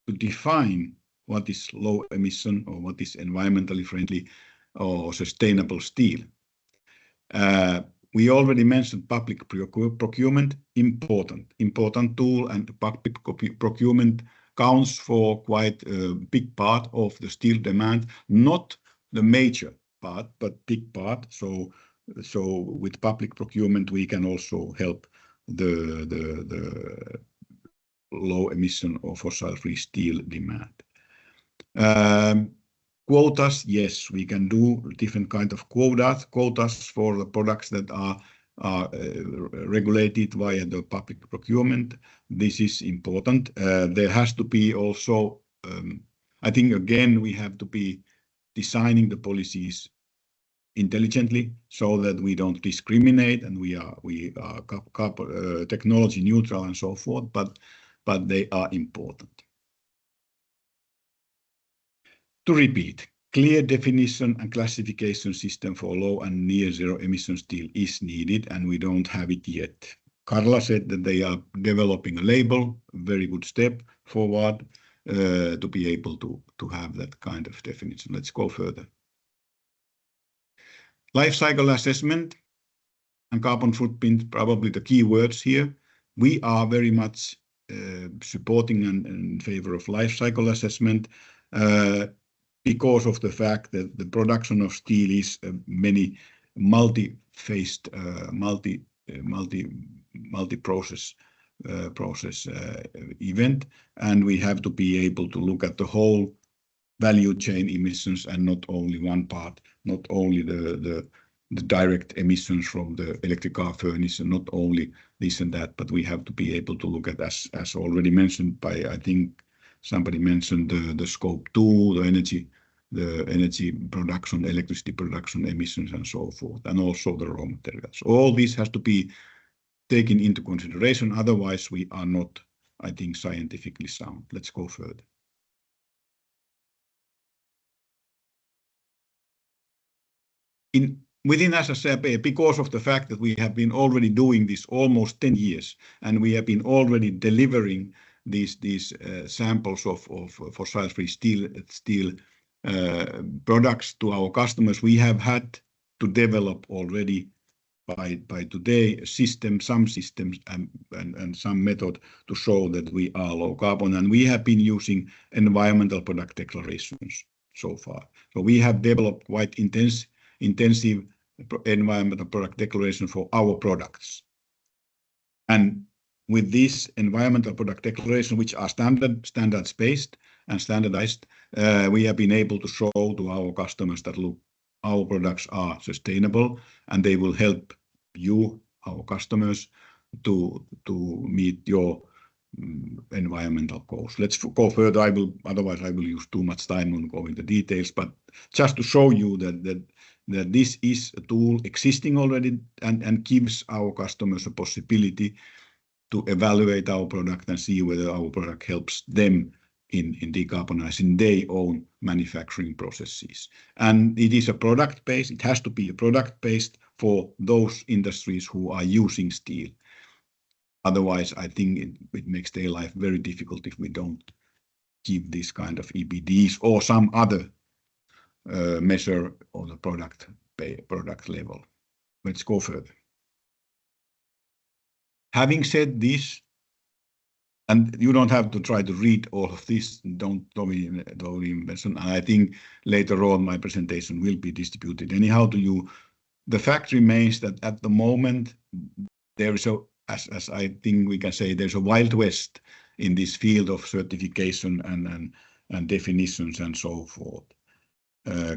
to define what is low emission or what is environmentally friendly or sustainable steel. We already mentioned public procurement, important tool, and public procurement counts for quite a big part of the steel demand, not the major part, but big part. So with public procurement, we can also help the low emission or fossil-free steel demand. Quotas, yes, we can do different kind of quotas for the products that are regulated via the public procurement. This is important. There has to be also, I think again, we have to be designing the policies intelligently so that we don't discriminate and we are technology neutral and so forth, but they are important. To repeat, clear definition and classification system for low and near zero emission steel is needed, and we don't have it yet. Carla said that they are developing a label, a very good step forward to be able to have that kind of definition. Let's go further. Life cycle assessment and carbon footprint, probably the key words here. We are very much supporting and in favor of life cycle assessment because of the fact that the production of steel is many multi-phased, multi-process event, and we have to be able to look at the whole value chain emissions and not only one part, not only the direct emissions from the electric car furnace and not only this and that, but we have to be able to look at, as already mentioned by, I think somebody mentioned the scope 2, the energy production, electricity production emissions and so forth, and also the raw materials. All this has to be taken into consideration, otherwise we are not, I think, scientifically sound. Let's go further. within SSAB, because of the fact that we have been already doing this almost 10 years, and we have been already delivering these samples of fossil-free steel products to our customers, we have had to develop already by today some systems and some method to show that we are low carbon, and we have been using environmental product declarations so far. So we have developed quite intensive environmental product declaration for our products. And with this environmental product declaration, which are standards-based and standardized, we have been able to show to our customers that, look, our products are sustainable and they will help you, our customers, to meet your environmental goals. Let's go further. Otherwise I will use too much time on going into details, but just to show you that this is a tool existing already and gives our customers a possibility to evaluate our product and see whether our product helps them in decarbonizing their own manufacturing processes. And it is a product-based, it has to be a product-based for those industries who are using steel. Otherwise, I think it makes their life very difficult if we don't give this kind of EPDs or some other measure on the product level. Let's go further. Having said this, and you don't have to try to read all of this, don't mention. I think later on my presentation will be distributed anyhow to you. The fact remains that at the moment there is as I think we can say, there's a wild west in this field of certification and definitions and so forth.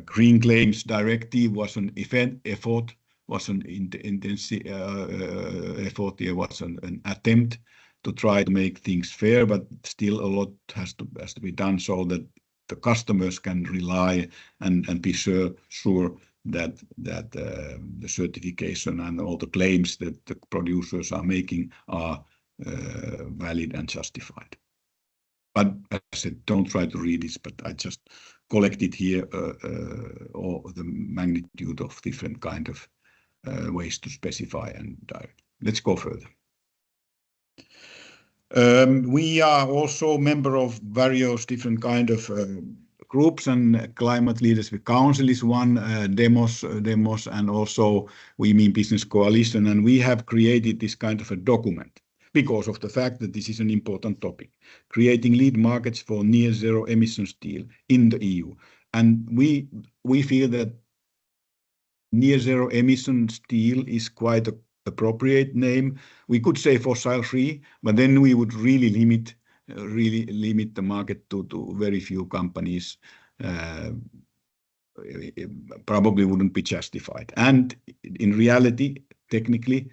Green Claims Directive was an effort, was an intensive effort. There was an attempt to try to make things fair, but still a lot has to be done so that the customers can rely and be sure that the certification and all the claims that the producers are making are valid and justified. But as I said, don't try to read this, but I just collected here all the magnitude of different kind of ways to specify and direct. Let's go further. We are also member of various different kind of groups, and Climate Leadership Council is one, Demos, and also We Mean Business Coalition, and we have created this kind of a document because of the fact that this is an important topic, creating lead markets for near zero emission steel in the EU. And we feel that near zero emission steel is quite an appropriate name. We could say fossil free, but then we would really limit the market to very few companies. Probably wouldn't be justified. And in reality, technically,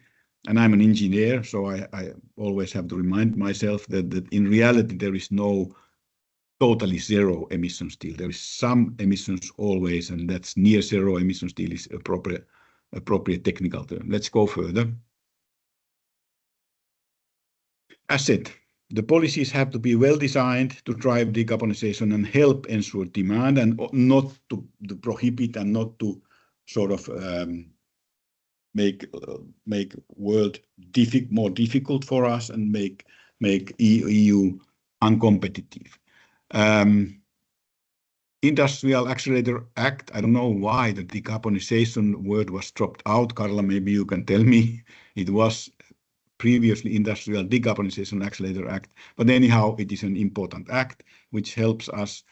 and I'm an engineer, so I always have to remind myself that in reality there is no totally zero emission steel. There is some emissions always, and that's near zero emission steel is appropriate technical term. Let's go further. As said, the policies have to be well designed to drive decarbonization and help ensure demand, and not to prohibit and not to sort of make world more difficult for us and make EU uncompetitive. Industrial Accelerator Act, I don't know why the decarbonization word was dropped out. Carla, maybe you can tell me. It was previously Industrial Decarbonization Accelerator Act, but anyhow, it is an important act which helps us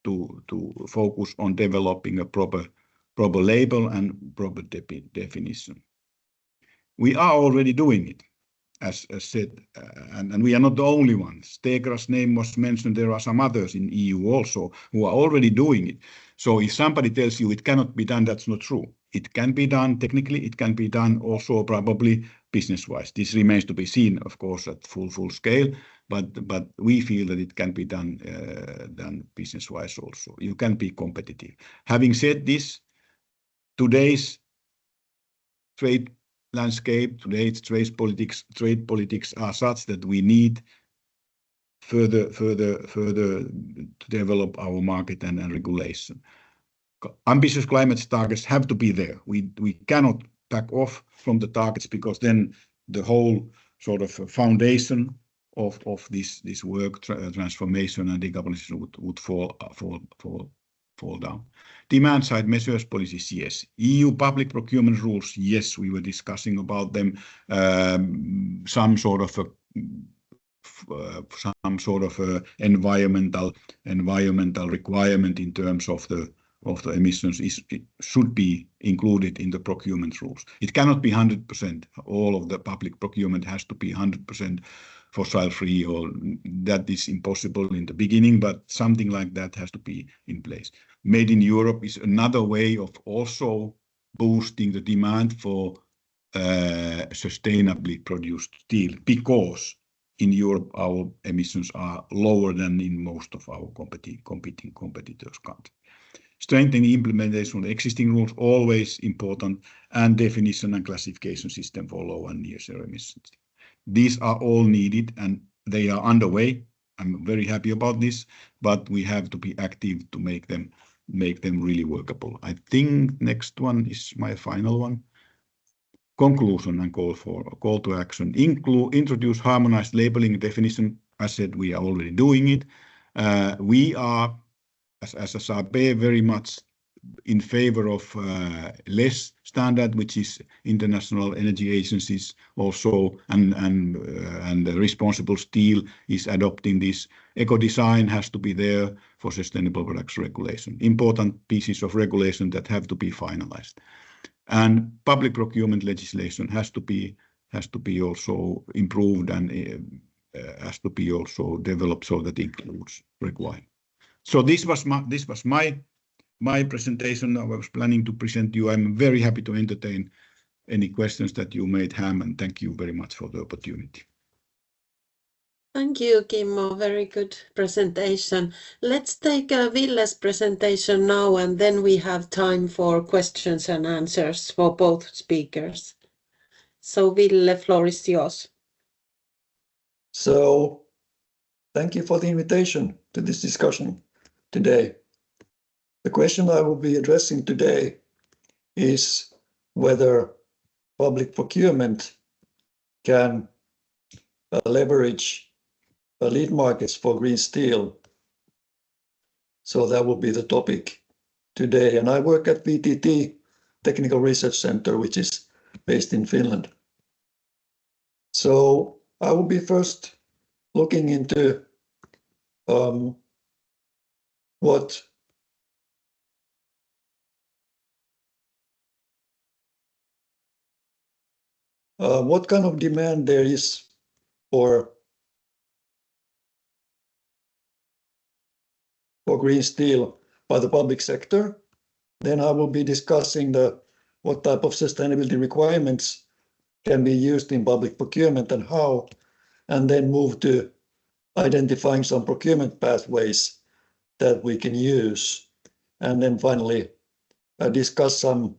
to focus on developing a proper label and proper definition. We are already doing it, as said, and we are not the only ones. Stegra's name was mentioned. There are some others in EU also who are already doing it. So if somebody tells you it cannot be done, that's not true. It can be done technically. It can be done also probably business-wise. This remains to be seen, of course, at full scale. But we feel that it can be done business-wise also. You can be competitive. Having said this, today's trade landscape, today's trade politics are such that we need further to develop our market and regulation. ambitious climate targets have to be there. We cannot back off from the targets, because then the whole sort of foundation of this work, transformation and decarbonization would fall down. Demand side measures policies, yes. EU public procurement rules, yes, we were discussing about them. Some sort of environmental requirement in terms of the emissions should be included in the procurement rules. It cannot be 100%. All of the public procurement has to be 100% fossil free, or that is impossible in the beginning, but something like that has to be in place. Made in Europe is another way of also boosting the demand for sustainably produced steel, because in Europe our emissions are lower than in most of our competing competitors' countries. Strengthening implementation of the existing rules, always important, and definition and classification system for low and near zero emissions. These are all needed and they are underway. I'm very happy about this, but we have to be active to make them really workable. I think next one is my final one. Conclusion and call to action. Introduce harmonized labeling definition. I said we are already doing it. We are, as SSRB, very much in favor of less standard, which is international energy agencies also, and responsible steel is adopting this. Eco design has to be there for sustainable products regulation. Important pieces of regulation that have to be finalized. And public procurement legislation has to be also improved and has to be also developed so that it includes requirements. So this was my presentation. I was planning to present you. I'm very happy to entertain any questions that you may have, and thank you very much for the opportunity. Thank you, Kimmo. Very good presentation. Let's take Ville's presentation now, and then we have time for questions and answers for both speakers. So Ville, floor is yours. So thank you for the invitation to this discussion today. The question I will be addressing today is whether public procurement can leverage lead markets for green steel. So that will be the topic today. And I work at VTT Technical Research Center, which is based in Finland. So I will be first looking into what kind of demand there is for green steel by the public sector. Then I will be discussing what type of sustainability requirements can be used in public procurement and how, and then move to identifying some procurement pathways that we can use. And then finally discuss some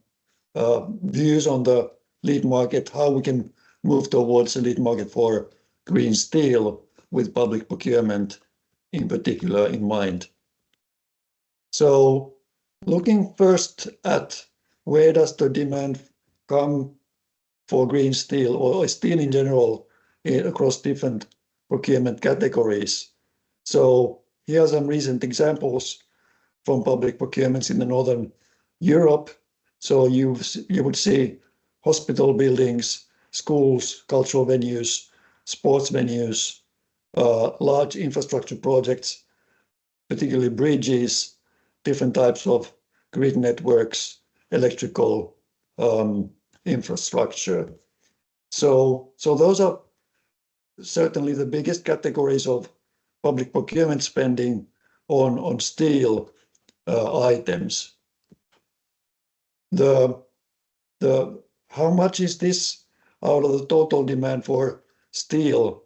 views on the lead market, how we can move towards a lead market for green steel with public procurement in particular in mind. So looking first at where does the demand come for green steel or steel in general across different procurement categories. So here are some recent examples from public procurements in the Northern Europe. So you would see hospital buildings, schools, cultural venues, sports venues, large infrastructure projects, particularly bridges, different types of grid networks, electrical infrastructure. So those are certainly the biggest categories of public procurement spending on steel items. How much is this out of the total demand for steel?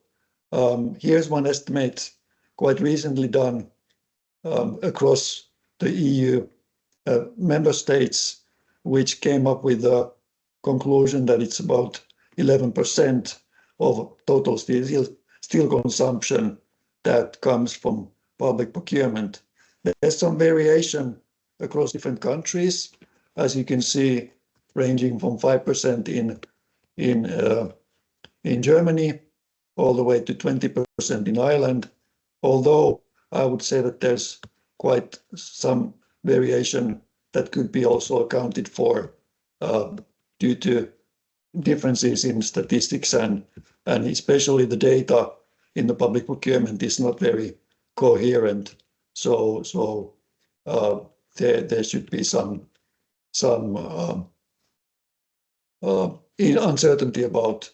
Here's one estimate quite recently done across the EU member states, which came up with the conclusion that it's about 11% of total steel consumption that comes from public procurement. There's some variation across different countries, as you can see, ranging from 5% in Germany all the way to 20% in Ireland, although I would say that there's quite some variation that could be also accounted for due to differences in statistics and especially the data in the public procurement is not very coherent. So there should be some uncertainty about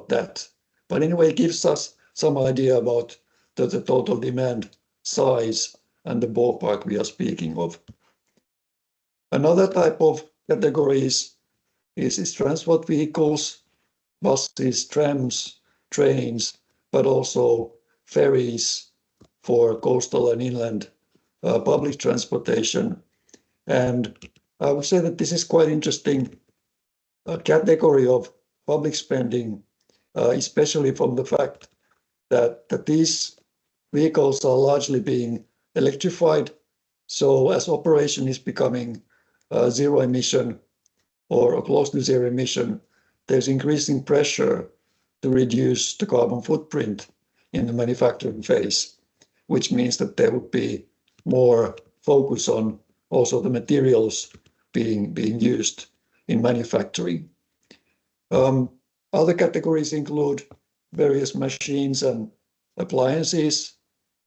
that. But anyway, it gives us some idea about the total demand size and the ballpark we are speaking of. Another type of categories is transport vehicles, buses, trams, trains, but also ferries for coastal and inland public transportation. And I would say that this is quite interesting category of public spending, especially from the fact that these vehicles are largely being electrified. So as operation is becoming zero emission or close to zero emission, there's increasing pressure to reduce the carbon footprint in the manufacturing phase, which means that there would be more focus on also the materials being used in manufacturing. Other categories include various machines and appliances.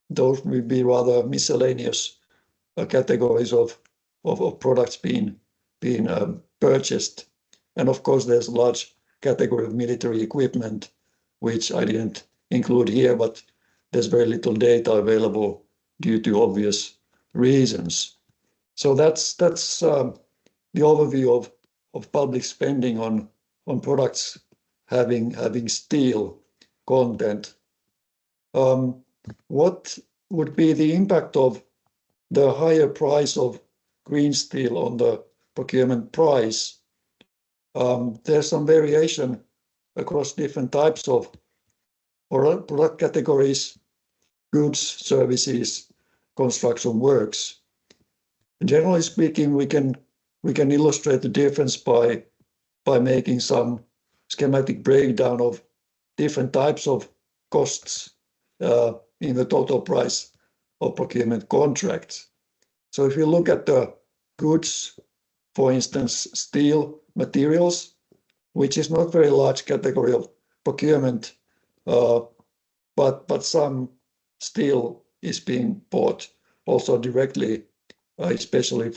Those would be rather miscellaneous categories of products being purchased. And of course, there's a large category of military equipment, which I didn't include here, but there's very little data available due to obvious reasons. So that's the overview of public spending on products having steel content. What would be the impact of the higher price of green steel on the procurement price? There's some variation across different types of product categories, goods, services, construction works. Generally speaking, we can illustrate the difference by making some schematic breakdown of different types of costs in the total price of procurement contracts. So if you look at the goods, for instance, steel materials, which is not very large category of procurement, but some steel is being bought also directly, especially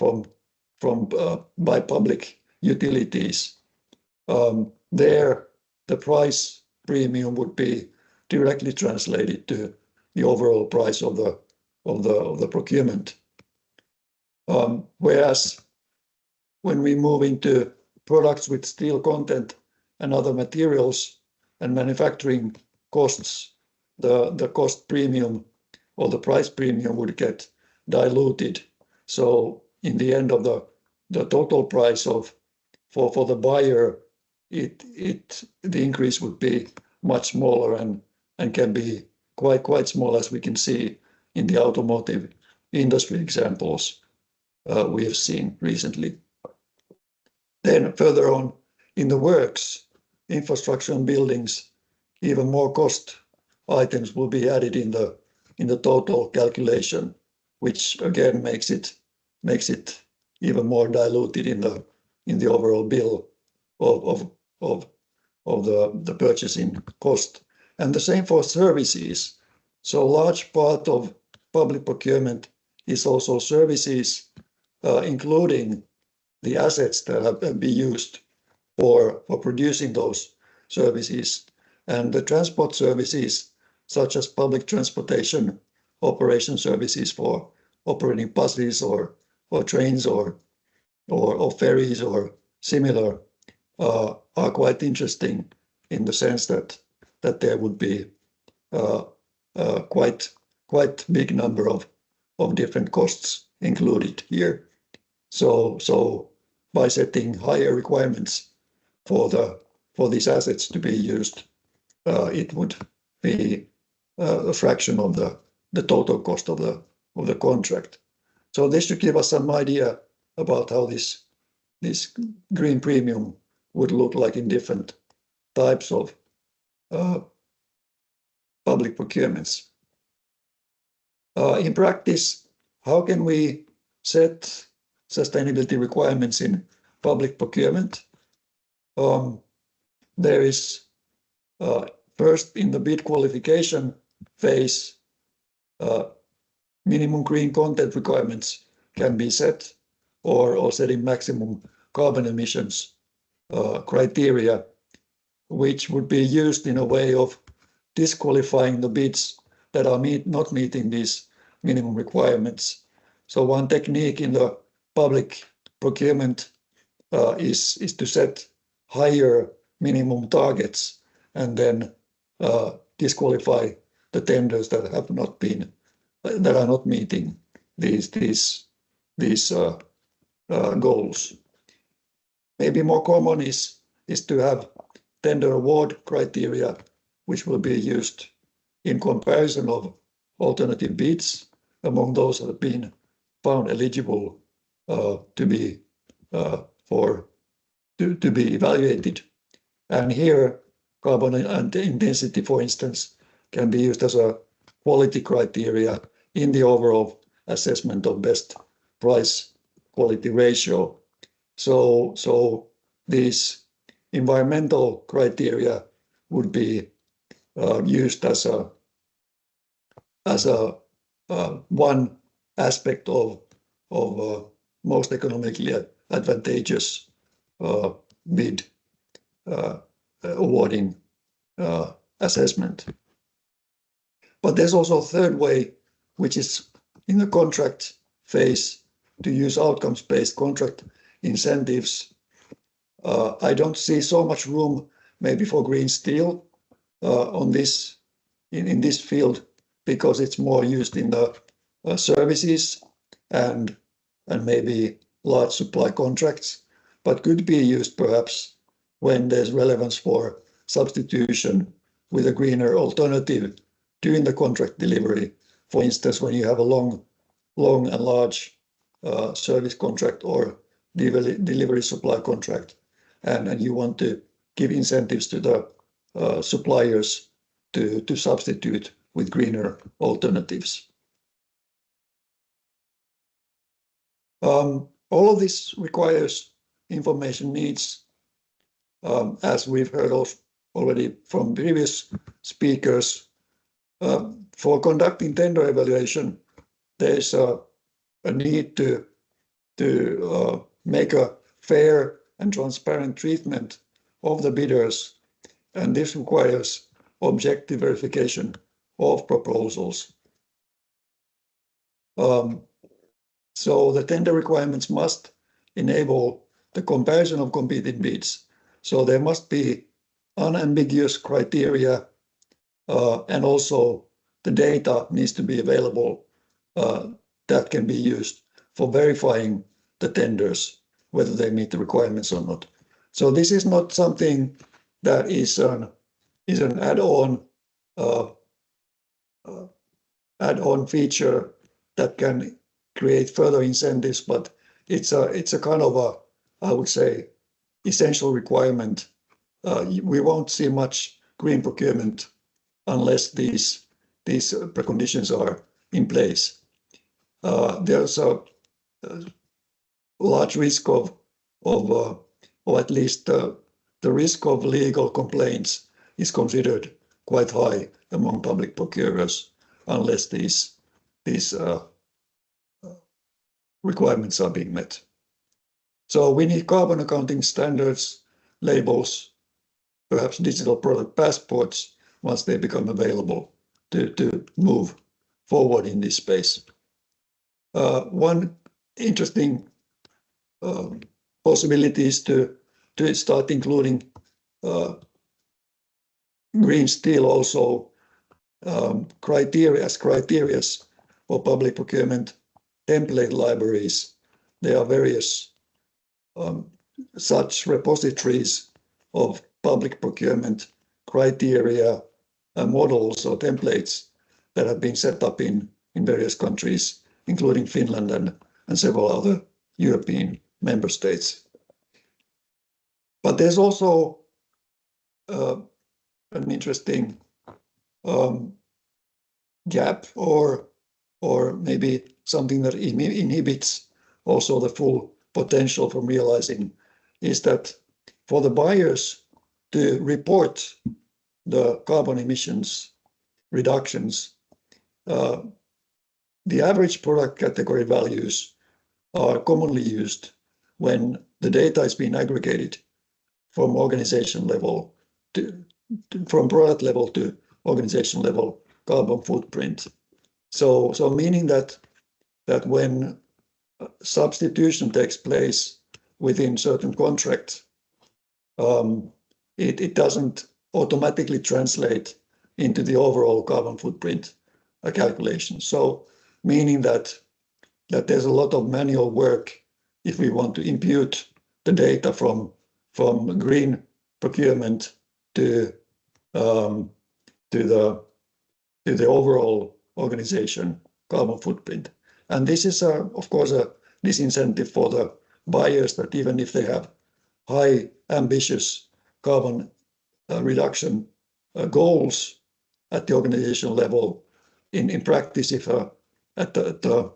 by public utilities. There, the price premium would be directly translated to the overall price of the procurement. Whereas when we move into products with steel content and other materials and manufacturing costs, the cost premium or the price premium would get diluted. So in the end of the total price for the buyer, the increase would be much smaller and can be quite small, as we can see in the automotive industry examples we have seen recently. Then further on in the works, infrastructure and buildings, even more cost items will be added in the total calculation, which again makes it even more diluted in the overall bill of the purchasing cost. And the same for services. So a large part of public procurement is also services, including the assets that have been used for producing those services. And the transport services, such as public transportation operation services for operating buses or trains or ferries or similar, are quite interesting in the sense that there would be quite big number of different costs included here. So by setting higher requirements for these assets to be used, it would be a fraction of the total cost of the contract. So this should give us some idea about how this green premium would look like in different types of public procurements. In practice, how can we set sustainability requirements in public procurement? There is first in the bid qualification phase, minimum green content requirements can be set, or setting maximum carbon emissions criteria, which would be used in a way of disqualifying the bids that are not meeting these minimum requirements. So one technique in the public procurement is to set higher minimum targets and then disqualify the tenders that are not meeting these goals. Maybe more common is to have tender award criteria, which will be used in comparison of alternative bids among those that have been found eligible to be evaluated. And here, carbon intensity, for instance, can be used as a quality criteria in the overall assessment of best price quality ratio. So these environmental criteria would be used as one aspect of most economically advantageous bid awarding assessment. But there's also a third way, which is in the contract phase, to use outcomes-based contract incentives. I don't see so much room maybe for green steel in this field, because it's more used in the services and maybe large supply contracts, but could be used perhaps when there's relevance for substitution with a greener alternative during the contract delivery. For instance, when you have a long and large service contract or delivery supply contract, and you want to give incentives to the suppliers to substitute with greener alternatives. All of this requires information needs, as we've heard already from previous speakers. For conducting tender evaluation, there's a need to make a fair and transparent treatment of the bidders, and this requires objective verification of proposals. So the tender requirements must enable the comparison of competing bids. So there must be unambiguous criteria, and also the data needs to be available that can be used for verifying the tenders, whether they meet the requirements or not. So this is not something that is an add-on feature that can create further incentives, but it's a kind of I would say, essential requirement. We won't see much green procurement unless these preconditions are in place. There's a large risk of or at least the risk of legal complaints is considered quite high among public procurers unless these requirements are being met. So we need carbon accounting standards, labels, perhaps digital product passports once they become available to move forward in this space. One interesting possibility is to start including green steel also criteria for public procurement template libraries. There are various such repositories of public procurement criteria, models or templates that have been set up in various countries including Finland and several other European member states. But there's also an interesting gap or maybe something that inhibits also the full potential from realizing is that for the buyers to report the carbon emissions reductions, the average product category values are commonly used when the data is being aggregated from organization level from product level to organization level carbon footprint. So meaning that when substitution takes place within certain contracts, it doesn't automatically translate into the overall carbon footprint calculation. So meaning that there's a lot of manual work if we want to impute the data from green procurement to the overall organization carbon footprint. And this is, of course, a disincentive for the buyers that even if they have high ambitious carbon reduction goals at the organizational level, in practice, if at the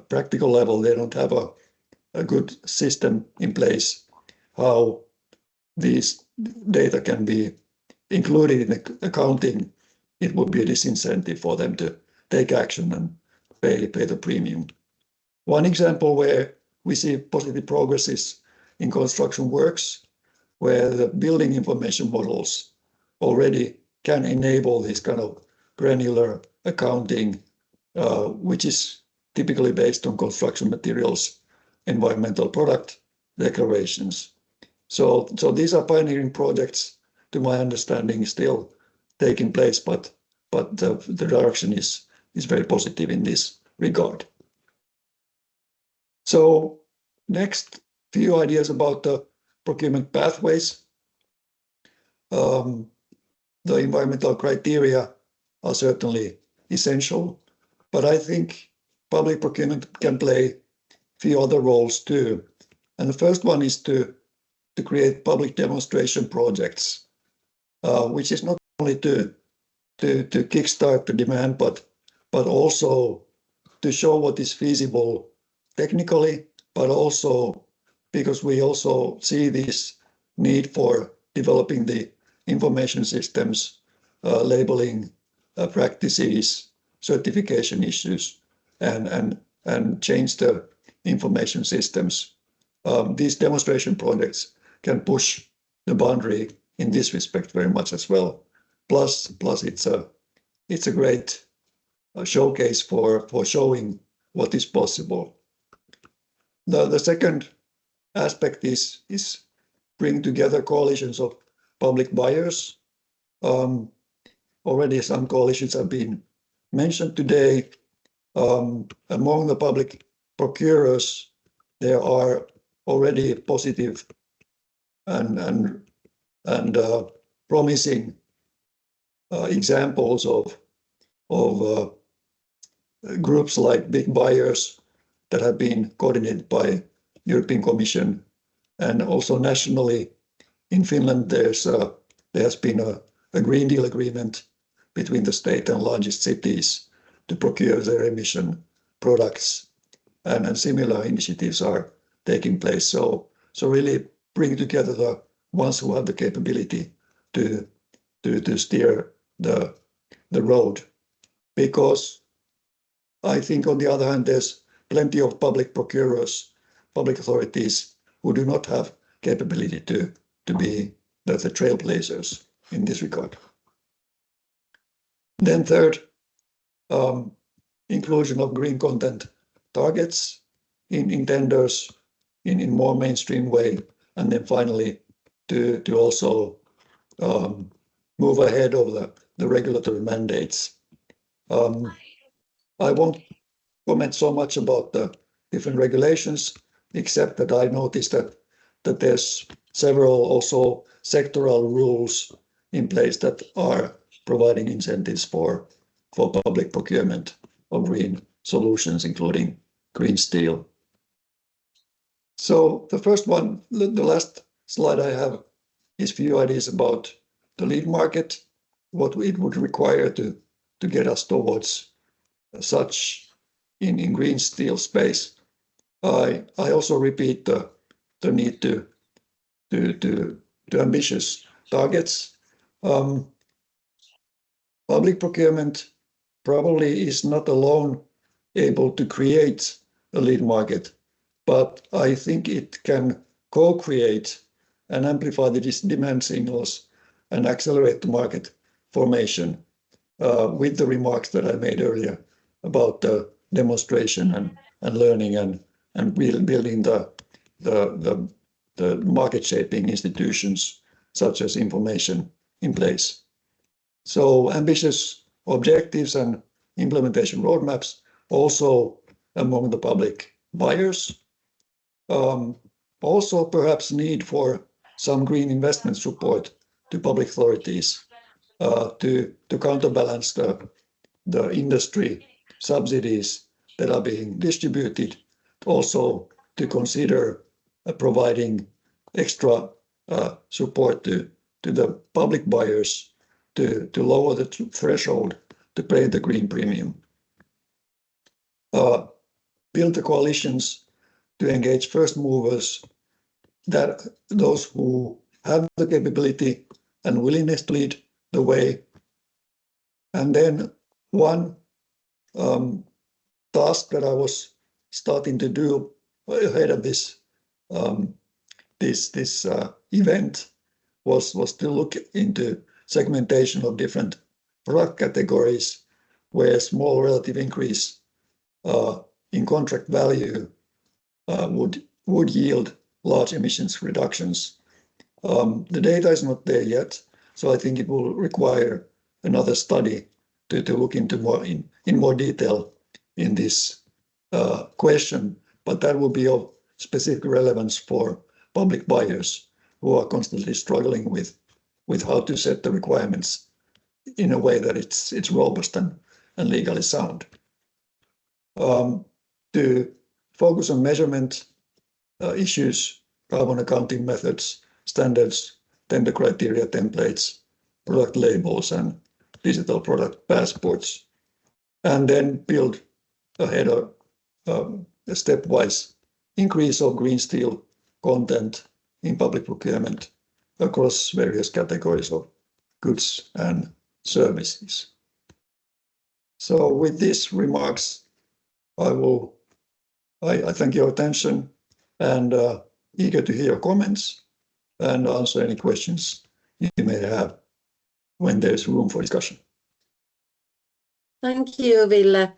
practical level they don't have a good system in place how these data can be included in the accounting, it would be a disincentive for them to take action and pay the premium. One example where we see positive progress is in construction works, where the building information models already can enable this kind of granular accounting, which is typically based on construction materials, environmental product declarations. So these are pioneering projects, to my understanding, still taking place, but the direction is very positive in this regard. So next, few ideas about the procurement pathways. The environmental criteria are certainly essential, but I think public procurement can play a few other roles too. And the first one is to create public demonstration projects, which is not only to kickstart the demand, but also to show what is feasible technically, but also because we also see this need for developing the information systems, labeling practices, certification issues, and change the information systems. These demonstration projects can push the boundary in this respect very much as well. Plus it's a great showcase for showing what is possible. The second aspect is bring together coalitions of public buyers. Already some coalitions have been mentioned today. Among the public procurers, there are already positive and promising examples of groups like big buyers that have been coordinated by European Commission, and also nationally in Finland there has been a Green Deal agreement between the state and largest cities to procure their emission products, and similar initiatives are taking place. So really bring together the ones who have the capability to steer the road, because I think on the other hand there's plenty of public procurers, public authorities who do not have capability to be the trailblazers in this regard. Then third, inclusion of green content targets in tenders in more mainstream way, and then finally to also move ahead of the regulatory mandates. I won't comment so much about the different regulations, except that I noticed that there's several also sectoral rules in place that are providing incentives for public procurement of green solutions, including green steel. So the first one, the last slide I have, is a few ideas about the lead market, what it would require to get us towards such in green steel space. I also repeat the need to ambitious targets. Public procurement probably is not alone able to create a lead market, but I think it can co-create and amplify the demand signals and accelerate the market formation with the remarks that I made earlier about the demonstration and learning and building the market shaping institutions such as information in place. So ambitious objectives and implementation roadmaps also among the public buyers. Also perhaps need for some green investment support to public authorities to counterbalance the industry subsidies that are being distributed, also to consider providing extra support to the public buyers to lower the threshold to pay the green premium. Build the coalitions to engage first movers, that those who have the capability and willingness to lead the way. And then one task that I was starting to do ahead of this event was to look into segmentation of different product categories where small relative increase in contract value would yield large emissions reductions. The data is not there yet, so I think it will require another study to look into in more detail in this question, but that will be of specific relevance for public buyers who are constantly struggling with how to set the requirements in a way that it's robust and legally sound. To focus on measurement issues, carbon accounting methods, standards, tender criteria templates, product labels, and digital product passports, and then build ahead of a stepwise increase of green steel content in public procurement across various categories of goods and services. So with these remarks, I thank your attention and eager to hear your comments and answer any questions you may have when there's room for discussion. Thank you, Ville.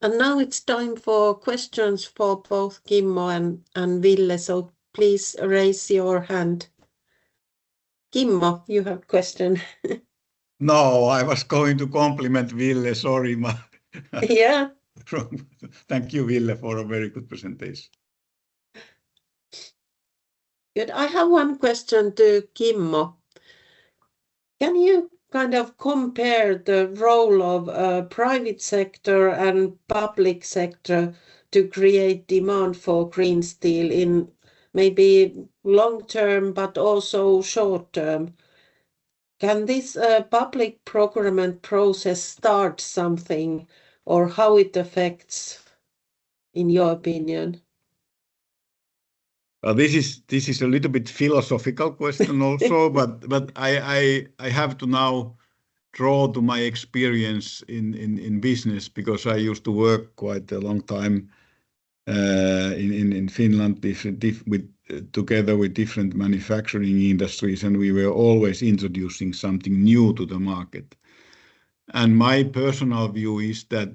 And now it's time for questions for both Kimmo and Ville, so please raise your hand. Kimmo, you have a question. No, I was going to compliment Ville, sorry. Yeah. Thank you, Ville, for a very good presentation. Good. I have one question to Kimmo. Can you kind of compare the role of private sector and public sector to create demand for green steel in maybe long term, but also short term? Can this public procurement process start something, or how it affects, in your opinion? This is a little bit philosophical question also, but I have to now draw to my experience in business, because I used to work quite a long time in Finland together with different manufacturing industries, and we were always introducing something new to the market. And my personal view is that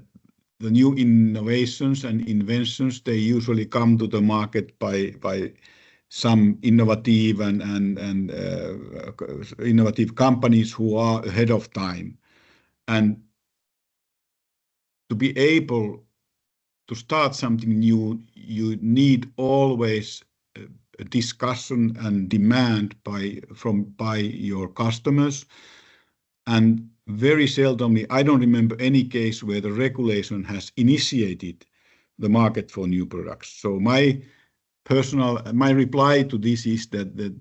the new innovations and inventions, they usually come to the market by some innovative and innovative companies who are ahead of time. And to be able to start something new, you need always a discussion and demand by your customers. And very seldomly, I don't remember any case where the regulation has initiated the market for new products. So my reply to this is that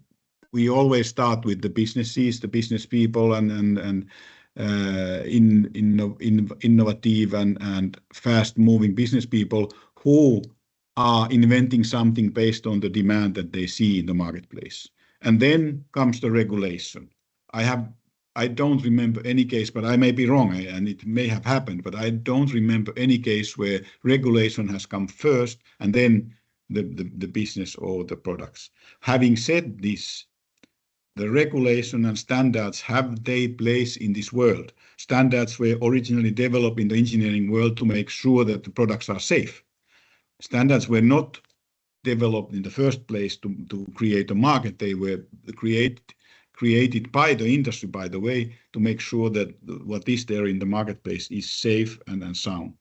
we always start with the businesses, the business people, and innovative and fast-moving business people who are inventing something based on the demand that they see in the marketplace. And then comes the regulation. I don't remember any case, but I may be wrong, and it may have happened, but I don't remember any case where regulation has come first and then the business or the products. Having said this, the regulation and standards have their place in this world. Standards were originally developed in the engineering world to make sure that the products are safe. Standards were not developed in the first place to create a market. They were created by the industry, by the way, to make sure that what is there in the marketplace is safe and sound.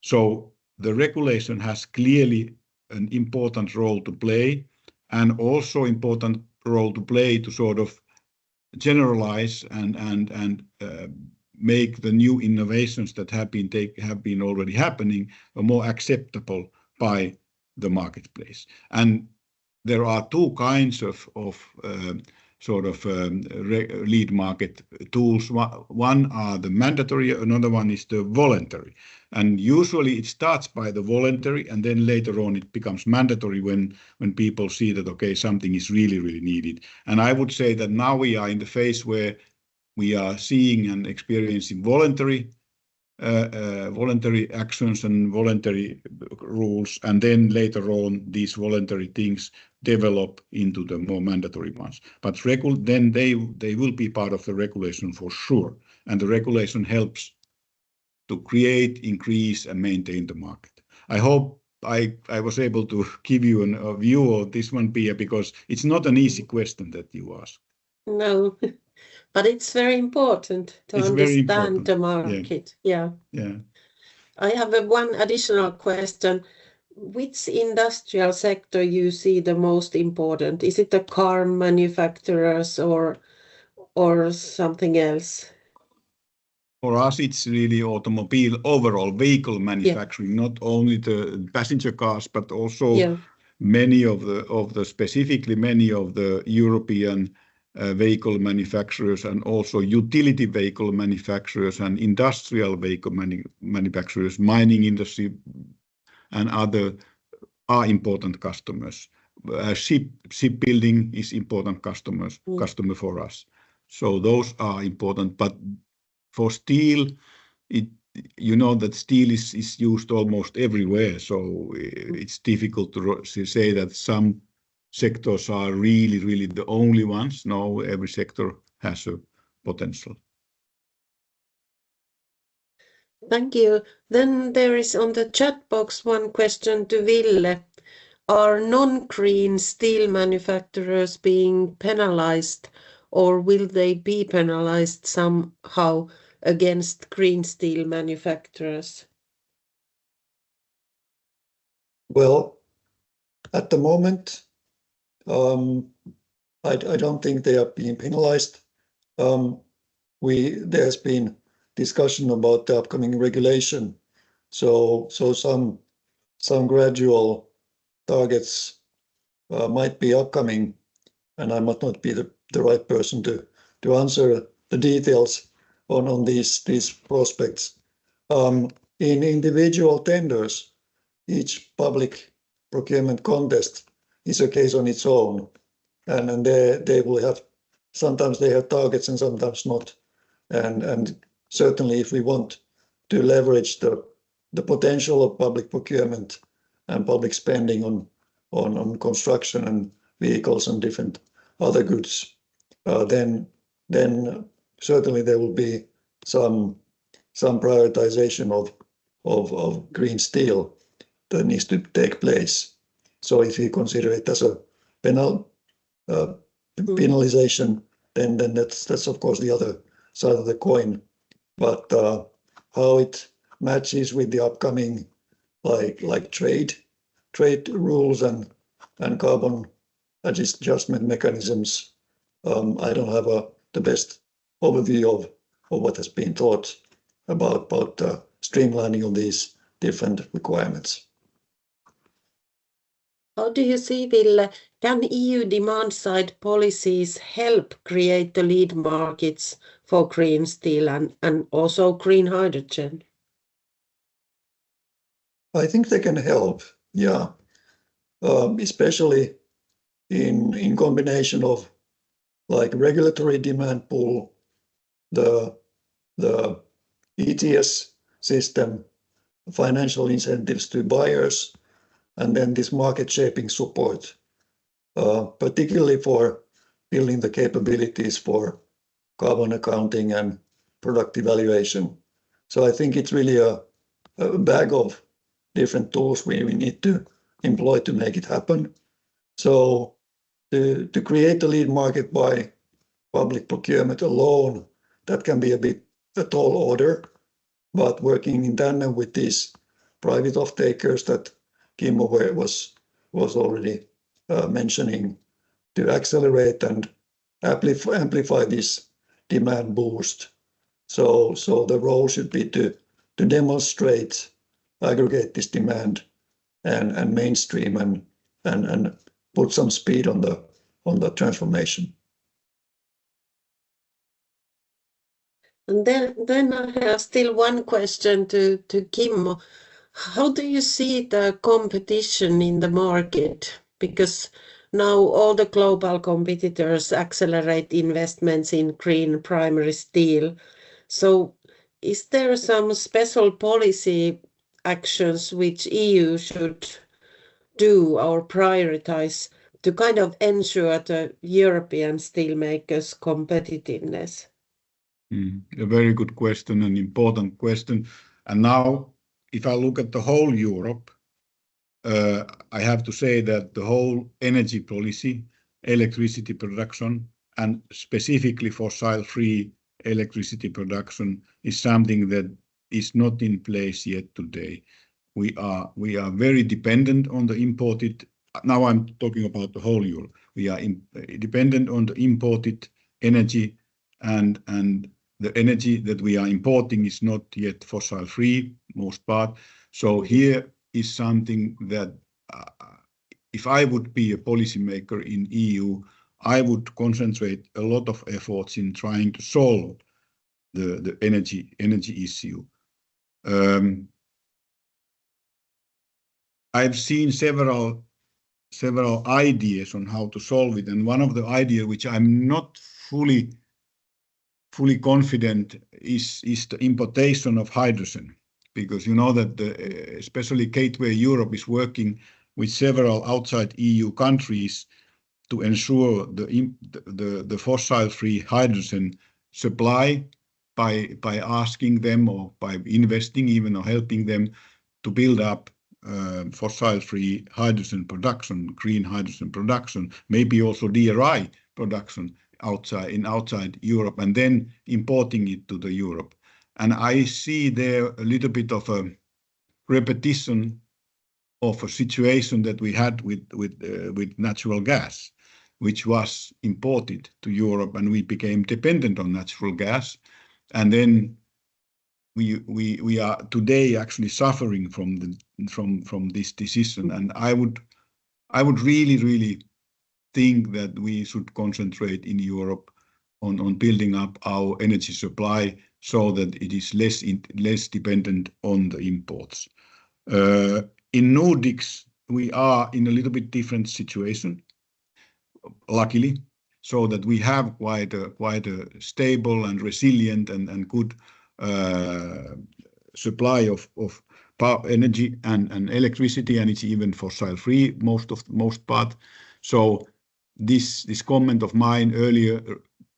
So the regulation has clearly an important role to play, and also important role to play to sort of generalize and make the new innovations that have been already happening more acceptable by the marketplace. And there are two kinds of lead market tools. One are the mandatory, another one is the voluntary. And usually it starts by the voluntary, and then later on it becomes mandatory when people see that, okay, something is really, really needed. And I would say that now we are in the phase where we are seeing and experiencing voluntary actions and voluntary rules, and then later on these voluntary things develop into the more mandatory ones. But then they will be part of the regulation for sure, and the regulation helps to create, increase, and maintain the market. I hope I was able to give you a view of this one, Pia, because it's not an easy question that you ask. No. But it's very important to understand the market. Yeah. I have one additional question. Which industrial sector you see the most important? Is it the car manufacturers or something else? For us, it's really automobile, overall vehicle manufacturing, not only the passenger cars, but also many of the specifically many of the European vehicle manufacturers, and also utility vehicle manufacturers and industrial vehicle manufacturers, mining industry and other are important customers. Shipbuilding is important customer for us. So those are important, but for steel, you know that steel is used almost everywhere, so it's difficult to say that some sectors are really the only ones. No, every sector has a potential. Thank you. Then there is on the chat box one question to Ville. Are non-green steel manufacturers being penalized, or will they be penalized somehow against green steel manufacturers? Well, at the moment, I don't think they are being penalized. There's been discussion about the upcoming regulation, so some gradual targets might be upcoming, and I might not be the right person to answer the details on these prospects. In individual tenders, each public procurement contest is a case on its own, and they will have, sometimes they have targets and sometimes not. And certainly if we want to leverage the potential of public procurement and public spending on construction and vehicles and different other goods, then certainly there will be some prioritization of green steel that needs to take place. So if you consider it as a penalization, then that's of course the other side of the coin. But how it matches with the upcoming like trade rules and carbon adjustment mechanisms, I don't have the best overview what has been thought about streamlining of these different requirements. How do you see, Ville, can EU demand-side policies help create the lead markets for green steel and also green hydrogen? I think they can help, yeah, especially in combination of like regulatory demand pool, the ETS system, financial incentives to buyers, and then this market shaping support, particularly for building the capabilities for carbon accounting and product evaluation. So I think it's really a bag of different tools we need to employ to make it happen. So to create a lead market by public procurement alone, that can be a bit a tall order, but working in tandem with these private off-takers that Kimmo was already mentioning, to accelerate and amplify this demand boost. So the role should be to demonstrate, aggregate this demand and mainstream and put some speed on the transformation. And then I have still one question to Kimmo. How do you see the competition in the market? Because now all the global competitors accelerate investments in green primary steel. So is there some special policy actions which EU should do or prioritize to kind of ensure the European steelmakers' competitiveness? A very good question, an important question. And now, if I look at the whole Europe, I have to say that the whole energy policy, electricity production, and specifically fossil-free electricity production is something that is not in place yet today. We are very dependent on the imported. Now I'm talking about the whole Europe. We are dependent on the imported energy, and the energy that we are importing is not yet fossil-free, most part. So here is something that if I would be a policymaker in EU, I would concentrate a lot of efforts in trying to solve the energy issue. I've seen several ideas on how to solve it, and one of the ideas which I'm not fully confident is the importation of hydrogen, because you know that especially Gateway Europe is working with several outside EU countries to ensure the fossil-free hydrogen supply by asking them or by investing even or helping them to build up fossil-free hydrogen production, green hydrogen production, maybe also DRI production outside Europe, and then importing it to the Europe. And I see there a little bit of a repetition of a situation that we had with natural gas, which was imported to Europe, and we became dependent on natural gas, and then we are today actually suffering from this decision. And I would really think that we should concentrate in Europe on building up our energy supply so that it is less dependent on the imports. In Nordics, we are in a little bit different situation, luckily, so that we have quite a stable and resilient and good supply of power, energy and electricity, and it's even fossil-free most part. So this comment of mine earlier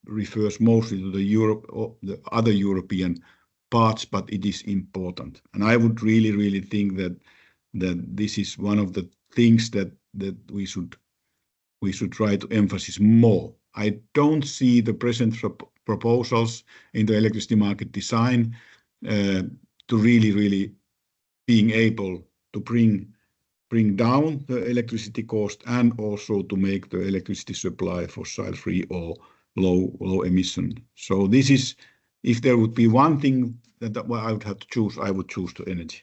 refers mostly to the Europe or the other European parts, but it is important. And I would really think that this is one of the things that we should try to emphasize more. I don't see the present proposals in the electricity market design to really being able to bring down the electricity cost and also to make the electricity supply fossil-free or low emission. So this if there would be one thing that I would have to choose, I would choose the energy.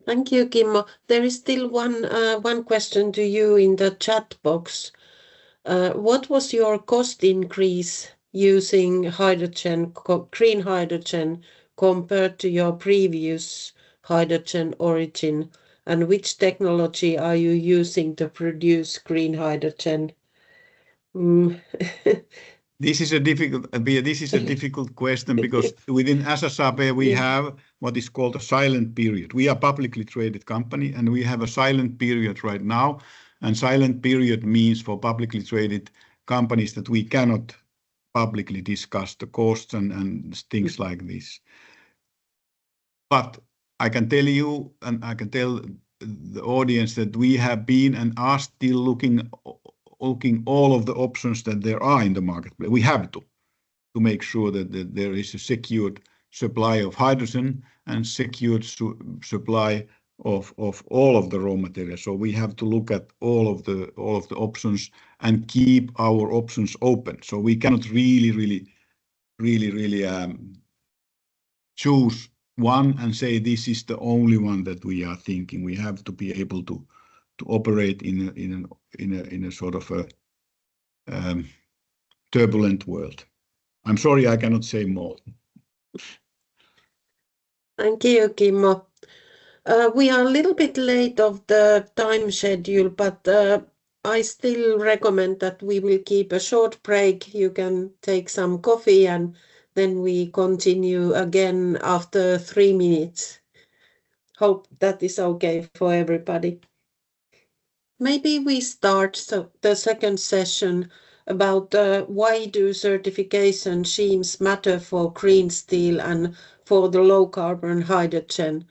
Thank you, Kimmo. There is still one question to you in the chat box. What was your cost increase using hydrogen, green hydrogen, compared to your previous hydrogen origin? And which technology are you using to produce green hydrogen? This is a difficult question because within SSAB we have what is called a silent period. We are a publicly traded company and we have a silent period right now. And silent period means for publicly traded companies that we cannot publicly discuss the costs and things like this. But I can tell you, and I can tell the audience, that we have been and are still looking all of the options that there are in the marketplace. We have to make sure that there is a secured supply of hydrogen and secured supply of all of the raw materials. So we have to look at all of the options and keep our options open. So we cannot really choose one and say this is the only one that we are thinking. We have to be able to operate in a sort of a turbulent world. I'm sorry, I cannot say more. Thank you, Kimmo. We are a little bit late of the time schedule, but I still recommend that we will keep a short break. You can take some coffee and then we continue again after 3 minutes. Hope that is okay for everybody. Maybe we start the second session about why do certification schemes matter for green steel and for the low carbon hydrogen.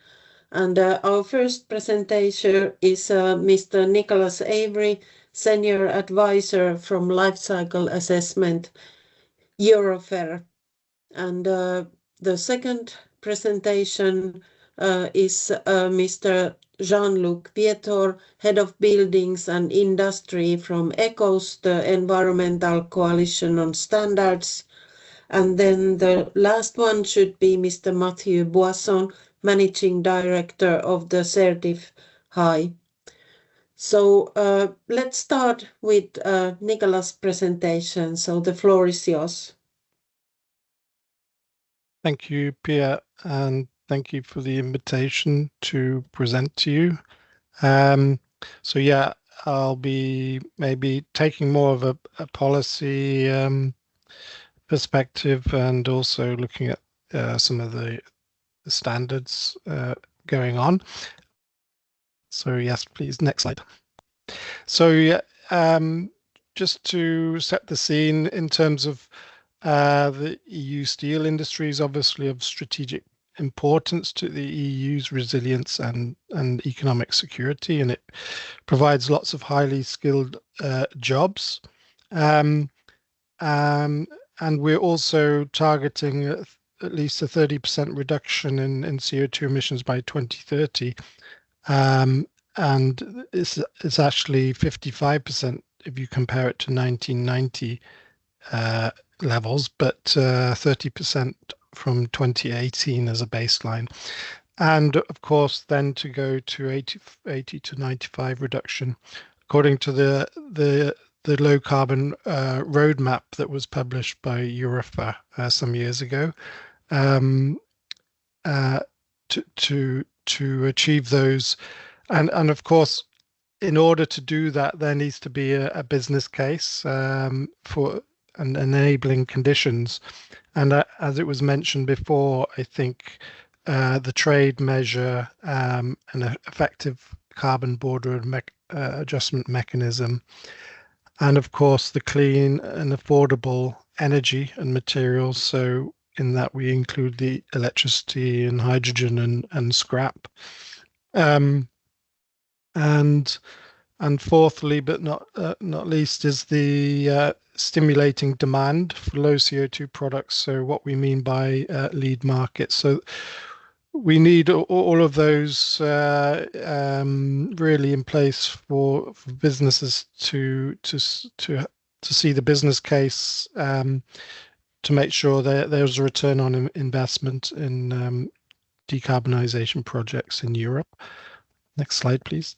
And our first presenter is Mr. Nicholas Avery, Senior Advisor from Lifecycle Assessment, Eurofer. And the second presentation is Mr. Jean-Luc Vietor, Head of Buildings and Industry from ECOS, the Environmental Coalition on Standards. And then the last one should be Mr. Mathieu Boisson, Managing Director of the Certif High. So let's start with Nicholas' presentation. So the floor is yours. Thank you, Pia, and thank you for the invitation to present to you. So yeah, I'll be maybe taking more of a policy perspective and also looking at some of the standards going on. So yes, please, next slide. So yeah, just to set the scene in terms of the EU steel industry is obviously of strategic importance to the EU's resilience and economic security, and it provides lots of highly skilled jobs. And we're also targeting at least a 30% reduction in CO2 emissions by 2030. And it's actually 55% if you compare it to 1990 levels, but 30% from 2018 as a baseline. And of course, then to go to 80 to 95 reduction, according to the low carbon roadmap that was published by Eurofer some years ago, to achieve those. And of course, in order to do that, there needs to be a business case for and enabling conditions. And as it was mentioned before, I think the trade measure, an effective carbon border adjustment mechanism, and of course the clean and affordable energy and materials. So in that we include the electricity and hydrogen and scrap. And fourthly, but not least, is the stimulating demand for low CO2 products. So what we mean by lead markets. So we need all of those really in place for businesses to see the business case to make sure that there's a return on investment in decarbonisation projects in Europe. Next slide, please.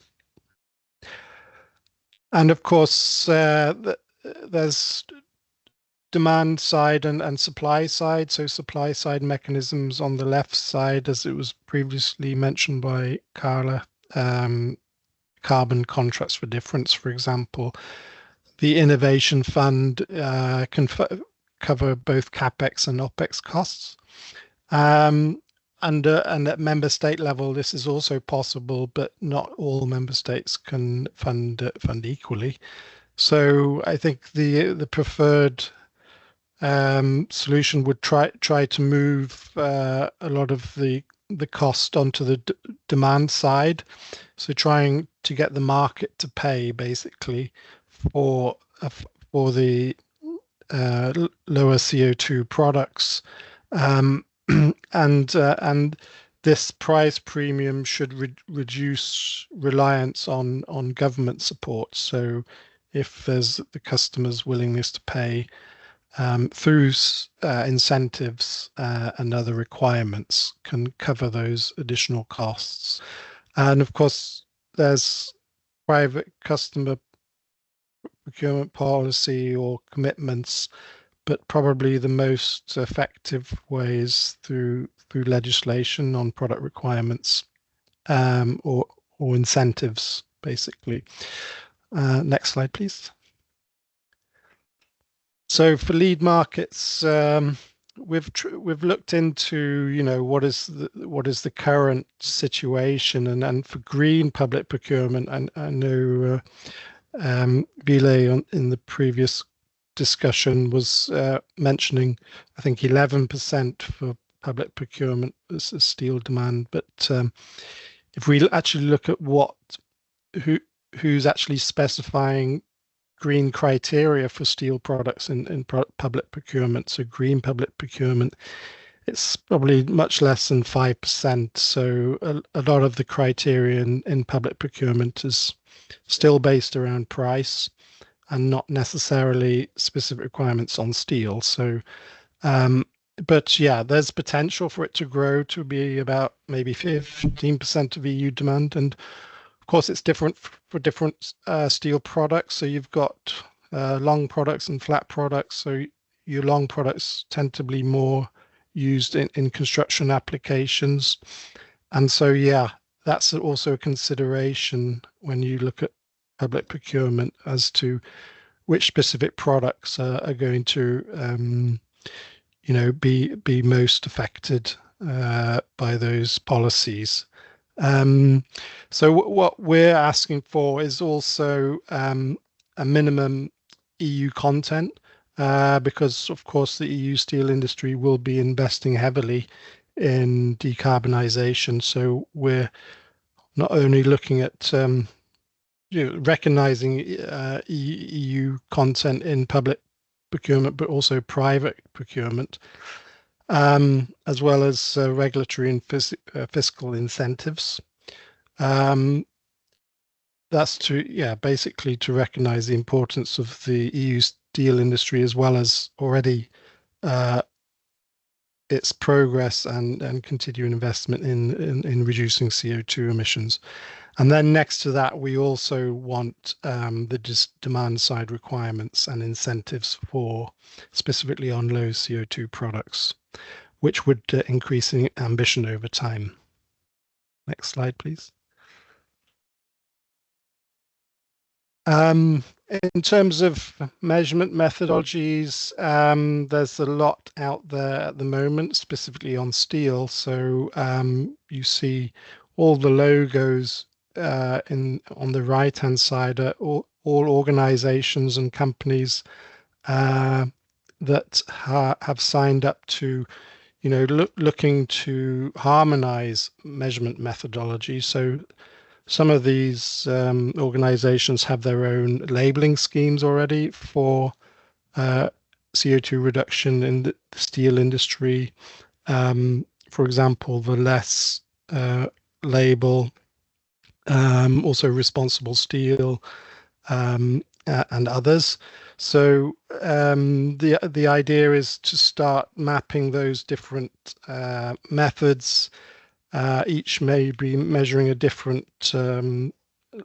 And of course, there's demand side and supply side. So supply side mechanisms on the left side, as it was previously mentioned by Carla, carbon contracts for difference, for example. The Innovation Fund can cover both CapEx and OpEx costs. And at member state level, this is also possible, but not all member states can fund equally. So I think the preferred solution would try to move a lot of the cost onto the demand side. So trying to get the market to pay basically for the lower CO2 products, and this price premium should reduce reliance on government support. So if there's the customer's willingness to pay through incentives and other requirements can cover those additional costs. And of course, there's private customer procurement policy or commitments, but probably the most effective way is through legislation on product requirements or incentives, basically. Next slide, please. So for lead markets, we've looked into what is the current situation, and for green public procurement, and I know Ville in the previous discussion was mentioning, I think 11% for public procurement as a steel demand, but if we actually look at who's actually specifying green criteria for steel products in public procurement, so green public procurement, it's probably much less than 5%. So a lot of the criteria in public procurement is still based around price and not necessarily specific requirements on steel. So, but yeah, there's potential for it to grow to be about maybe 15% of EU demand. And of course, it's different for different steel products. So you've got long products and flat products. So your long products tend to be more used in construction applications. And so, yeah, that's also a consideration when you look at public procurement as to which specific products are going to, be most affected by those policies. So what we're asking for is also a minimum EU content, because of course the EU steel industry will be investing heavily in decarbonisation. So we're not only looking at recognizing EU content in public procurement, but also private procurement, as well as regulatory and fiscal incentives. That's basically to recognize the importance of the EU steel industry, as well as already its progress and continuing investment in reducing CO2 emissions. And then next to that, we also want the demand side requirements and incentives for specifically on low CO2 products, which would increase in ambition over time. Next slide, please. In terms of measurement methodologies, there's a lot out there at the moment, specifically on steel. So you see all the logos on the right-hand side are all organizations and companies that have signed up to, looking to harmonize measurement methodology. So some of these organizations have their own labeling schemes already for CO2 reduction in the steel industry. For example, the LESS label, also responsible steel, and others. So the idea is to start mapping those different methods. Each may be measuring a different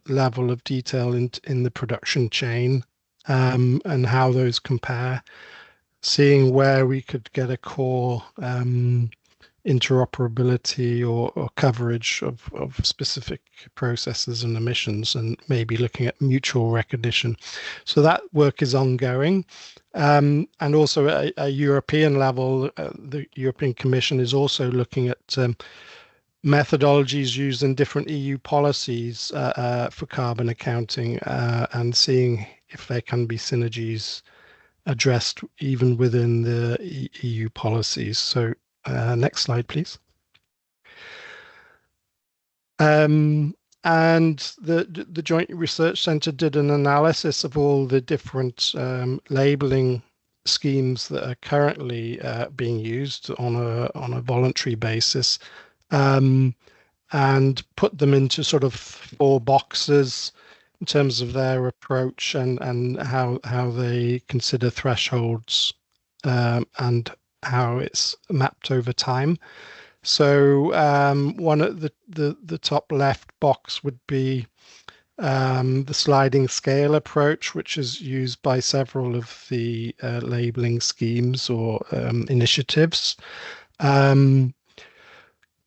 level of detail in the production chain, and how those compare, seeing where we could get a core interoperability or coverage of specific processes and emissions, and maybe looking at mutual recognition. So that work is ongoing. And also at a European level, the European Commission is also looking at methodologies used in different EU policies for carbon accounting, and seeing if there can be synergies addressed even within the EU policies. So next slide, please. And the Joint Research Centre did an analysis of all the different labelling schemes that are currently being used on a voluntary basis, and put them into sort of 4 boxes in terms of their approach and how they consider thresholds, and how it's mapped over time. So one at the top left box would be the sliding scale approach, which is used by several of the labeling schemes or initiatives.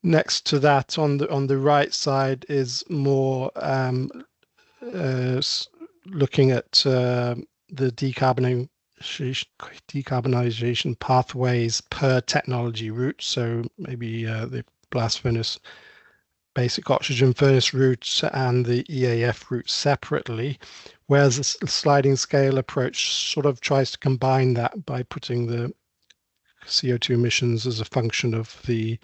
Next to that, on the right side, is more looking at the decarbonization pathways per technology route. So maybe the blast furnace, basic oxygen furnace routes, and the EAF route separately, whereas the sliding scale approach sort of tries to combine that by putting the CO2 emissions as a function of the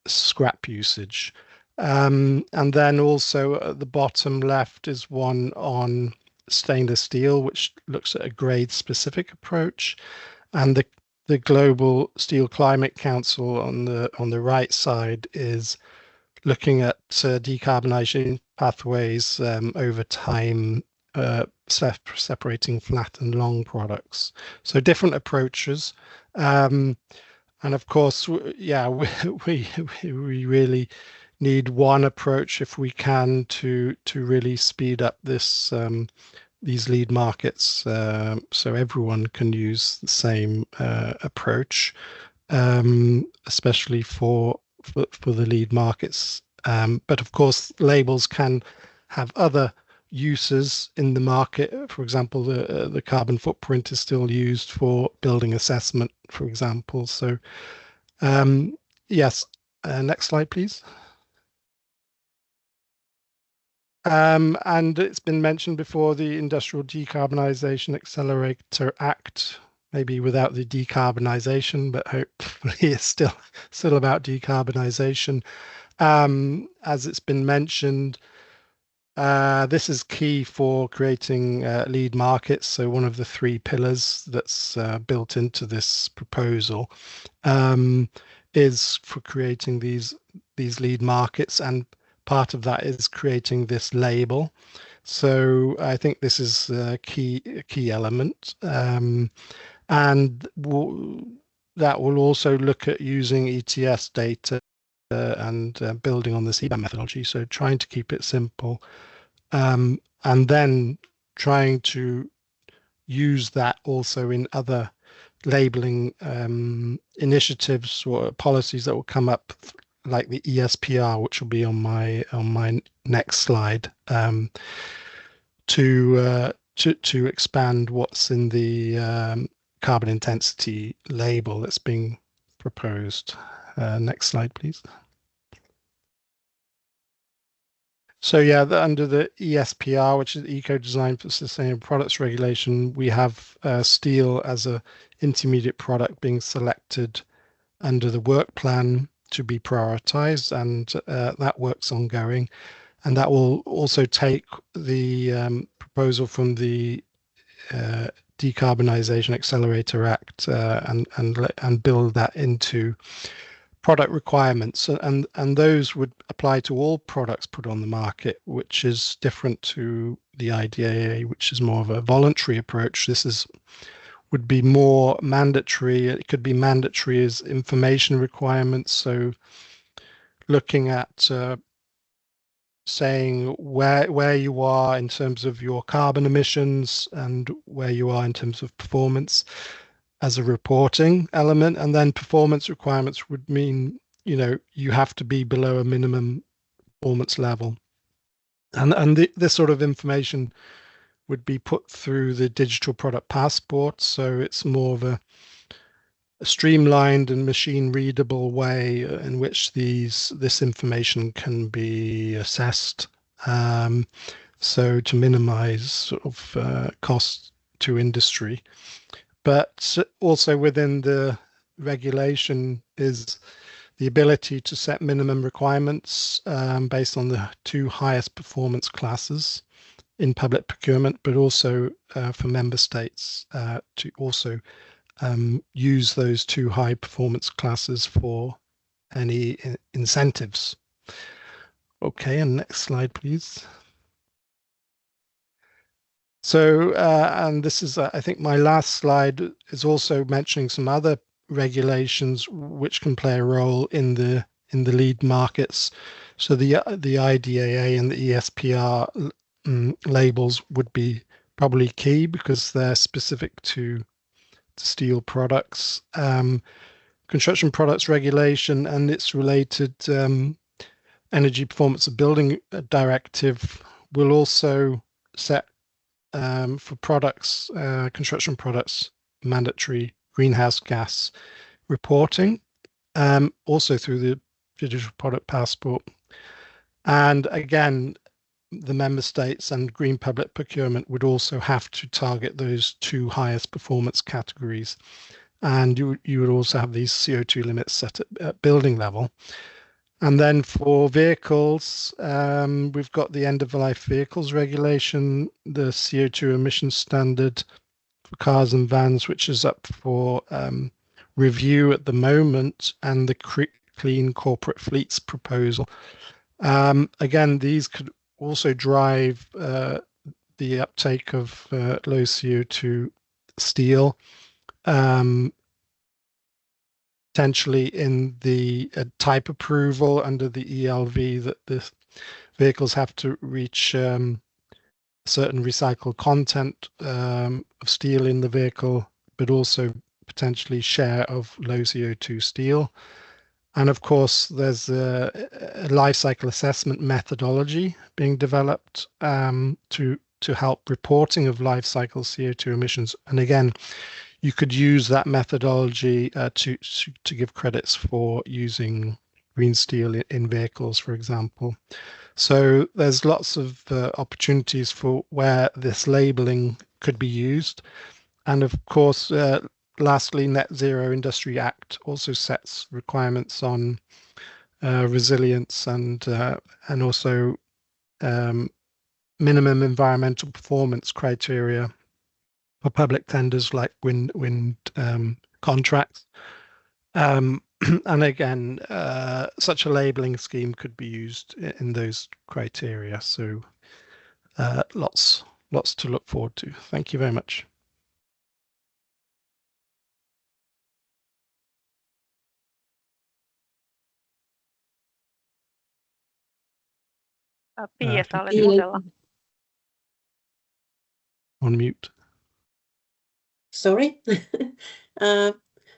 scrap usage. And then also at the bottom left is one on stainless steel, which looks at a grade specific approach, and the Global Steel Climate Council on the right side is looking at decarbonization pathways over time, separating flat and long products. So different approaches. And of course, yeah, we really need one approach if we can to really speed up this these lead markets, so everyone can use the same approach, especially for the lead markets. But of course, labels can have other uses in the market. For example, the carbon footprint is still used for building assessment, for example. So yes, next slide, please. And it's been mentioned before, the Industrial Decarbonisation Accelerator Act, maybe without the decarbonisation, but hopefully it's still about decarbonisation. As it's been mentioned, this is key for creating lead markets. So one of the 3 pillars that's built into this proposal is for creating these lead markets, and part of that is creating this label. So I think this is a key element, and that will also look at using ETS data and building on the CBAM methodology. So trying to keep it simple, and then trying to use that also in other labeling initiatives or policies that will come up, like the ESPR, which will be on my next slide, to expand what's in the carbon intensity label that's being proposed. Next slide, please. So yeah, under the ESPR, which is Eco Design for Sustainable Products Regulation, we have steel as a intermediate product being selected under the work plan to be prioritized, and that work's ongoing. And that will also take the proposal from the Decarbonisation Accelerator Act and build that into product requirements, and those would apply to all products put on the market, which is different to the IDAA, which is more of a voluntary approach. This would be more mandatory. It could be mandatory as information requirements. So looking at saying where you are in terms of your carbon emissions and where you are in terms of performance as a reporting element. And then performance requirements would mean, you have to be below a minimum performance level. And this sort of information would be put through the digital product passport. So it's more of a streamlined and machine readable way in which this information can be assessed, so to minimize sort of costs to industry. But also within the regulation is the ability to set minimum requirements based on the 2 highest performance classes in public procurement, but also for member states to also use those 2 high performance classes for any incentives. Okay, and next slide, please. So, and this is, I think my last slide is also mentioning some other regulations which can play a role in the lead markets. So the IDAA and the ESPR labels would be probably key because they're specific to steel products. Construction products regulation and its related energy performance of building directive will also set for products, construction products, mandatory greenhouse gas reporting, also through the digital product passport. And again, the member states and green public procurement would also have to target those 2 highest performance categories. And you would also have these CO2 limits set at building level. And then for vehicles, we've got the end-of-life vehicles regulation, the CO2 emission standard for cars and vans, which is up for review at the moment, and the Clean Corporate Fleets proposal. Again, these could also drive the uptake of low CO2 steel, potentially in the type approval under the ELV that the vehicles have to reach certain recycled content of steel in the vehicle, but also potentially share of low CO2 steel. And of course, there's a life cycle assessment methodology being developed to help reporting of life cycle CO2 emissions. And again, you could use that methodology to give credits for using green steel in vehicles, for example. So there's lots of opportunities for where this labeling could be used. And of course, lastly, Net Zero Industry Act also sets requirements on resilience and also minimum environmental performance criteria for public tenders like wind contracts. And again, such a labeling scheme could be used in those criteria. So lots to look forward to. Thank you very much. Pia, sä olet mutella. On mute. Sorry.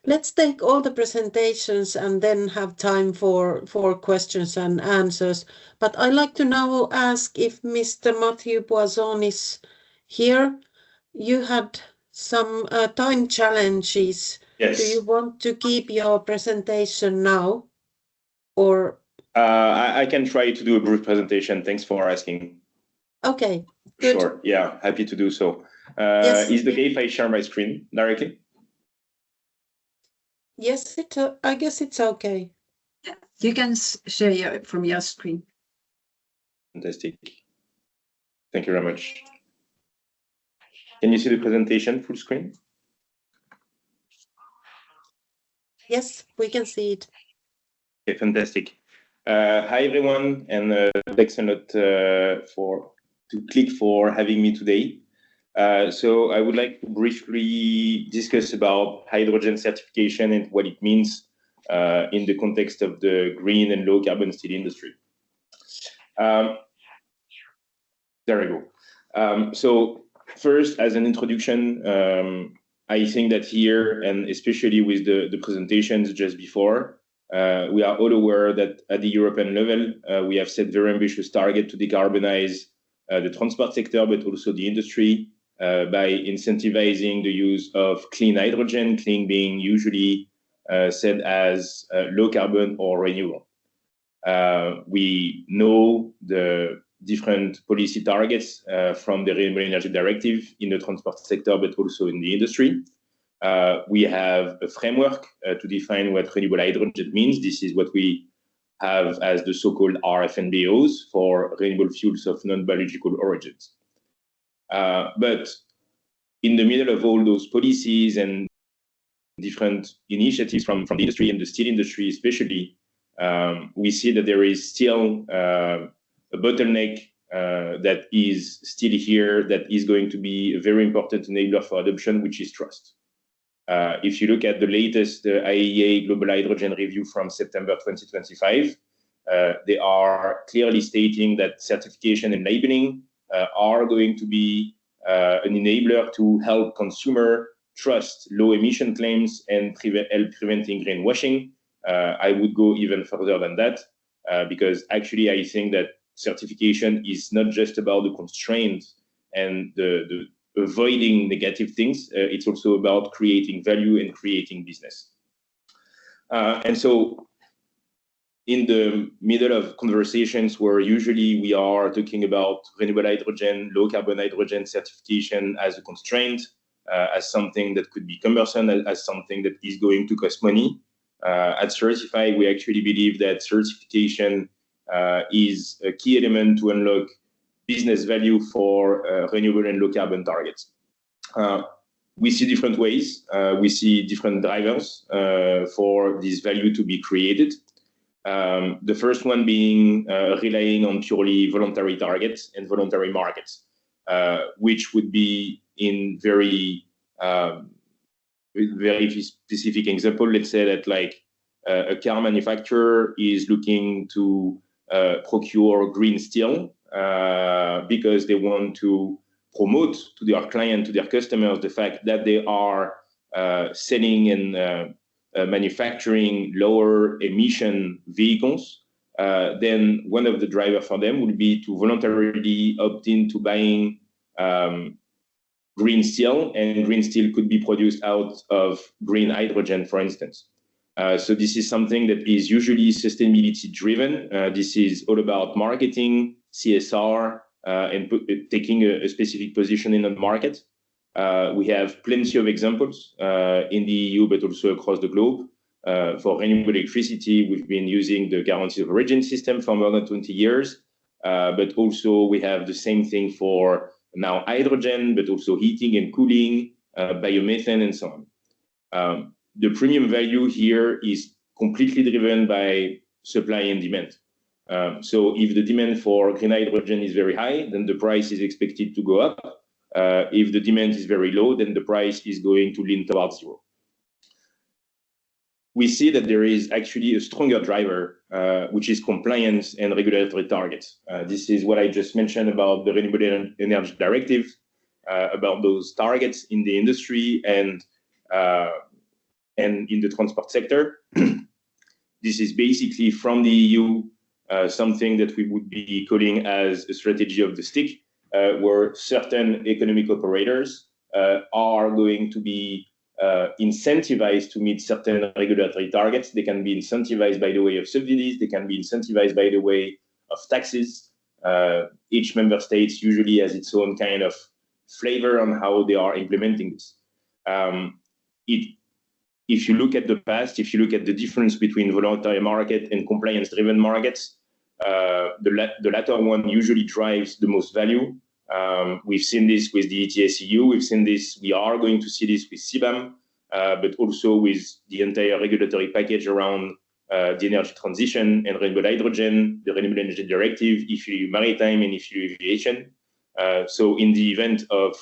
Let's take all the presentations and then have time for questions and answers. But I'd like to now ask if Mr. Matthew Poisson is here. You had some time challenges. Yes. Do you want to keep your presentation now? Or I can try to do a brief presentation. Thanks for asking. Okay, good. Sure. Yeah, happy to do so. Yes. Is it okay if I share my screen directly? Yes, I guess it's okay. Yeah, you can share from your screen. Fantastic. Thank you very much. Can you see the presentation full screen? Yes, we can see it. Okay, fantastic. Hi everyone, and thanks a lot to Click for having me today. So I would like to briefly discuss about hydrogen certification and what it means in the context of the green and low carbon steel industry. There we go. So first, as an introduction, I think that here, and especially with the presentations just before, we are all aware that at the European level, we have set very ambitious target to decarbonize the transport sector, but also the industry by incentivizing the use of clean hydrogen, clean being usually said as low carbon or renewable. We know the different policy targets from the Renewable Energy Directive in the transport sector, but also in the industry. We have a framework to define what renewable hydrogen means. This is what we have as the so-called RFNBOs for renewable fuels of non-biological origins. But in the middle of all those policies and different initiatives from the industry and the steel industry especially, we see that there is still a bottleneck that is still here that is going to be a very important enabler for adoption, which is trust. If you look at the latest IEA Global Hydrogen Review from September 2025, they are clearly stating that certification and labeling are going to be an enabler to help consumer trust low emission claims and help preventing greenwashing. I would go even further than that because actually I think that certification is not just about the constraints and the avoiding negative things. It's also about creating value and creating business. And so in the middle of conversations where usually we are talking about renewable hydrogen, low carbon hydrogen certification as a constraint, as something that could be cumbersome, as something that is going to cost money. At Certify, we actually believe that certification is a key element to unlock business value for renewable and low carbon targets. We see different ways. We see different drivers for this value to be created. The first one being relying on purely voluntary targets and voluntary markets, which would be in very specific example. Let's say that like a car manufacturer is looking to procure green steel because they want to promote to their client, to their customers, the fact that they are selling and manufacturing lower emission vehicles. Then one of the drivers for them would be to voluntarily opt into buying green steel, and green steel could be produced out of green hydrogen, for instance. So this is something that is usually sustainability driven. This is all about marketing, CSR, and taking a specific position in the market. We have plenty of examples in the EU, but also across the globe. For renewable electricity, we've been using the guarantee of origin system for more than 20 years. But also we have the same thing for now hydrogen, but also heating and cooling, biomethane, and so on. The premium value here is completely driven by supply and demand. So if the demand for green hydrogen is very high, then the price is expected to go up. If the demand is very low, then the price is going to lean towards zero. We see that there is actually a stronger driver, which is compliance and regulatory targets. This is what I just mentioned about the Renewable Energy Directive, about those targets in the industry and in the transport sector. This is basically from the EU, something that we would be calling as a strategy of the stick, where certain economic operators are going to be incentivized to meet certain regulatory targets. They can be incentivized by the way of subsidies. They can be incentivized by the way of taxes. Each member state usually has its own kind of flavor on how they are implementing this. If you look at the past, if you look at the difference between voluntary market and compliance-driven markets, the latter one usually drives the most value. We've seen this with the ETS-EU. We've seen this. We are going to see this with CBAM, but also with the entire regulatory package around the energy transition and renewable hydrogen, the renewable energy directive, e-fuel maritime, and e-fuel aviation. So in the event of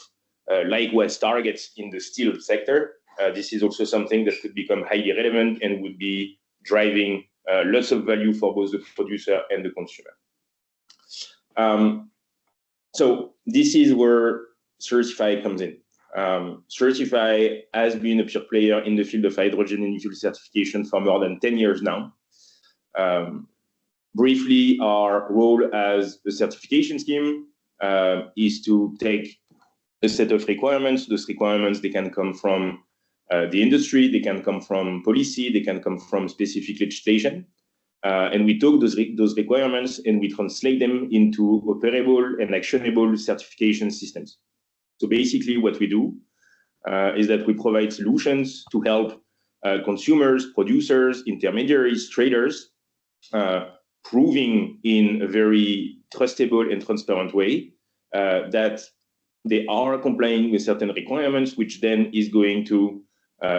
likewise targets in the steel sector, this is also something that could become highly relevant and would be driving lots of value for both the producer and the consumer. So this is where Certify comes in. Certify has been a pure player in the field of hydrogen and fuel certification for more than 10 years now. Briefly, our role as a certification scheme is to take a set of requirements. Those requirements, they can come from the industry, they can come from policy, they can come from specific legislation. And we took those requirements and we translate them into operable and actionable certification systems. So basically what we do is that we provide solutions to help consumers, producers, intermediaries, traders, proving in a very trustable and transparent way that they are complying with certain requirements, which then is going to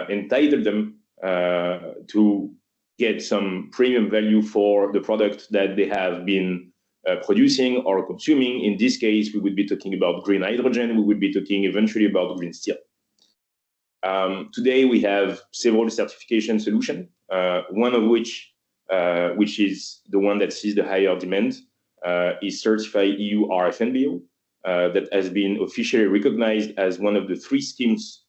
entitle them to get some premium value for the product that they have been producing or consuming. In this case, we would be talking about green hydrogen. We would be talking eventually about green steel. Today, we have several certification solutions, one of which is the one that sees the higher demand, is Certify EU RFNBO, that has been officially recognized as one of the 3 schemes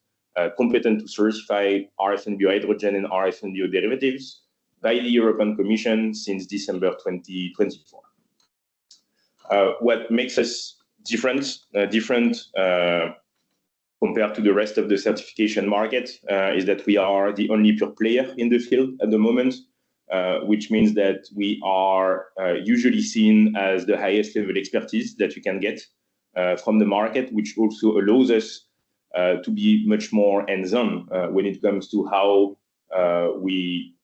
competent to certify RFNBO hydrogen and RFNBO derivatives by the European Commission since December 2024. What makes us different compared to the rest of the certification market is that we are the only pure player in the field at the moment, which means that we are usually seen as the highest level expertise that you can get from the market, which also allows us to be much more hands-on when it comes to how we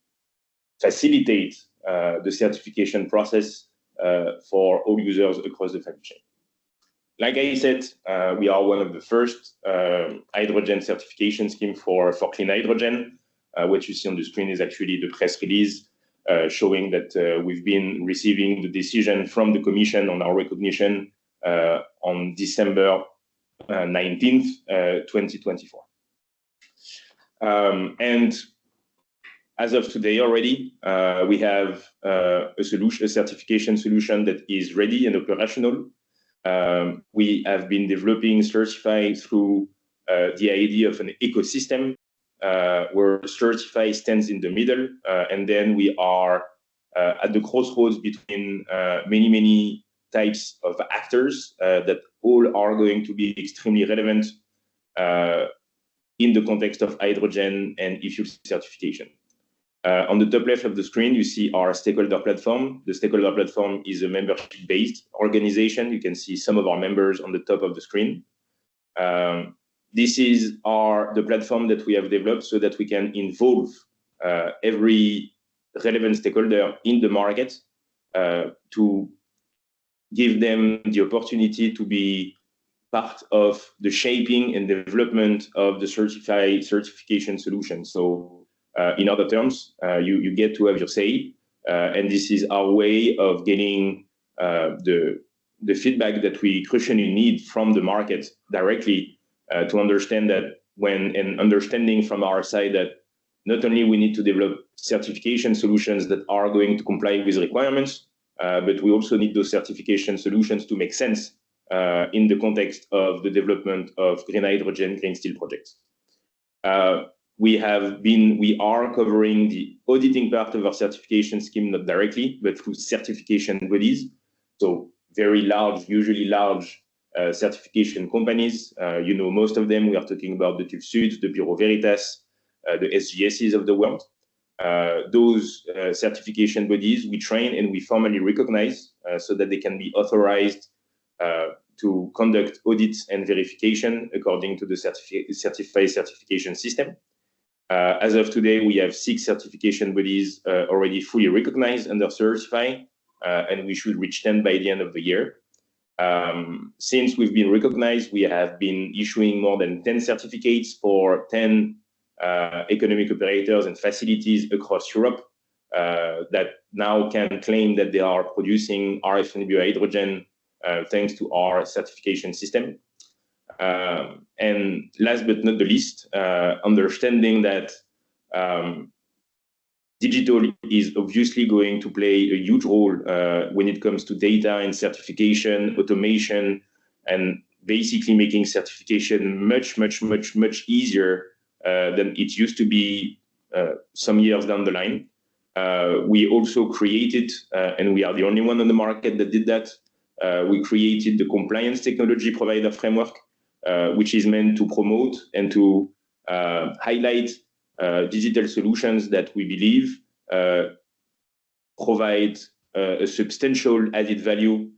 facilitate the certification process for all users across the value chain. Like I said, we are one of the first hydrogen certification scheme for clean hydrogen. What you see on the screen is actually the press release showing that we've been receiving the decision from the Commission on our recognition on December 19th, 2024. And as of today already, we have a certification solution that is ready and operational. We have been developing Certify through the idea of an ecosystem where Certify stands in the middle, and then we are at the crossroads between many types of actors that all are going to be extremely relevant in the context of hydrogen and e-fuel certification. On the top left of the screen, you see our stakeholder platform. The stakeholder platform is a membership-based organization. You can see some of our members on the top of the screen. This is the platform that we have developed so that we can involve every relevant stakeholder in the market to give them the opportunity to be part of the shaping and development of the certification solution. So in other terms, you get to have your say, and this is our way of getting the feedback that we crucially need from the market directly to understand that understanding from our side that not only we need to develop certification solutions that are going to comply with requirements, but we also need those certification solutions to make sense in the context of the development of green hydrogen, green steel projects. We are covering the auditing part of our certification scheme, not directly, but through certification bodies. So very large, usually large certification companies. You know, most of them, we are talking about the TÜV Süd, the Bureau Veritas, the SGSs of the world. Those certification bodies we train and we formally recognize so that they can be authorized to conduct audits and verification according to the certified certification system. As of today, we have 6 certification bodies already fully recognized under Certify, and we should reach 10 by the end of the year. Since we've been recognized, we have been issuing more than 10 certificates for 10 economic operators and facilities across Europe, that now can claim that they are producing RF&BO hydrogen thanks to our certification system. And last but not the least, understanding that digital is obviously going to play a huge role when it comes to data and certification, automation, and basically making certification much easier than it used to be some years down the line. We also created, and we are the only one on the market that did that, we created the Compliance Technology Provider Framework, which is meant to promote and to highlight digital solutions that we believe provide a substantial added value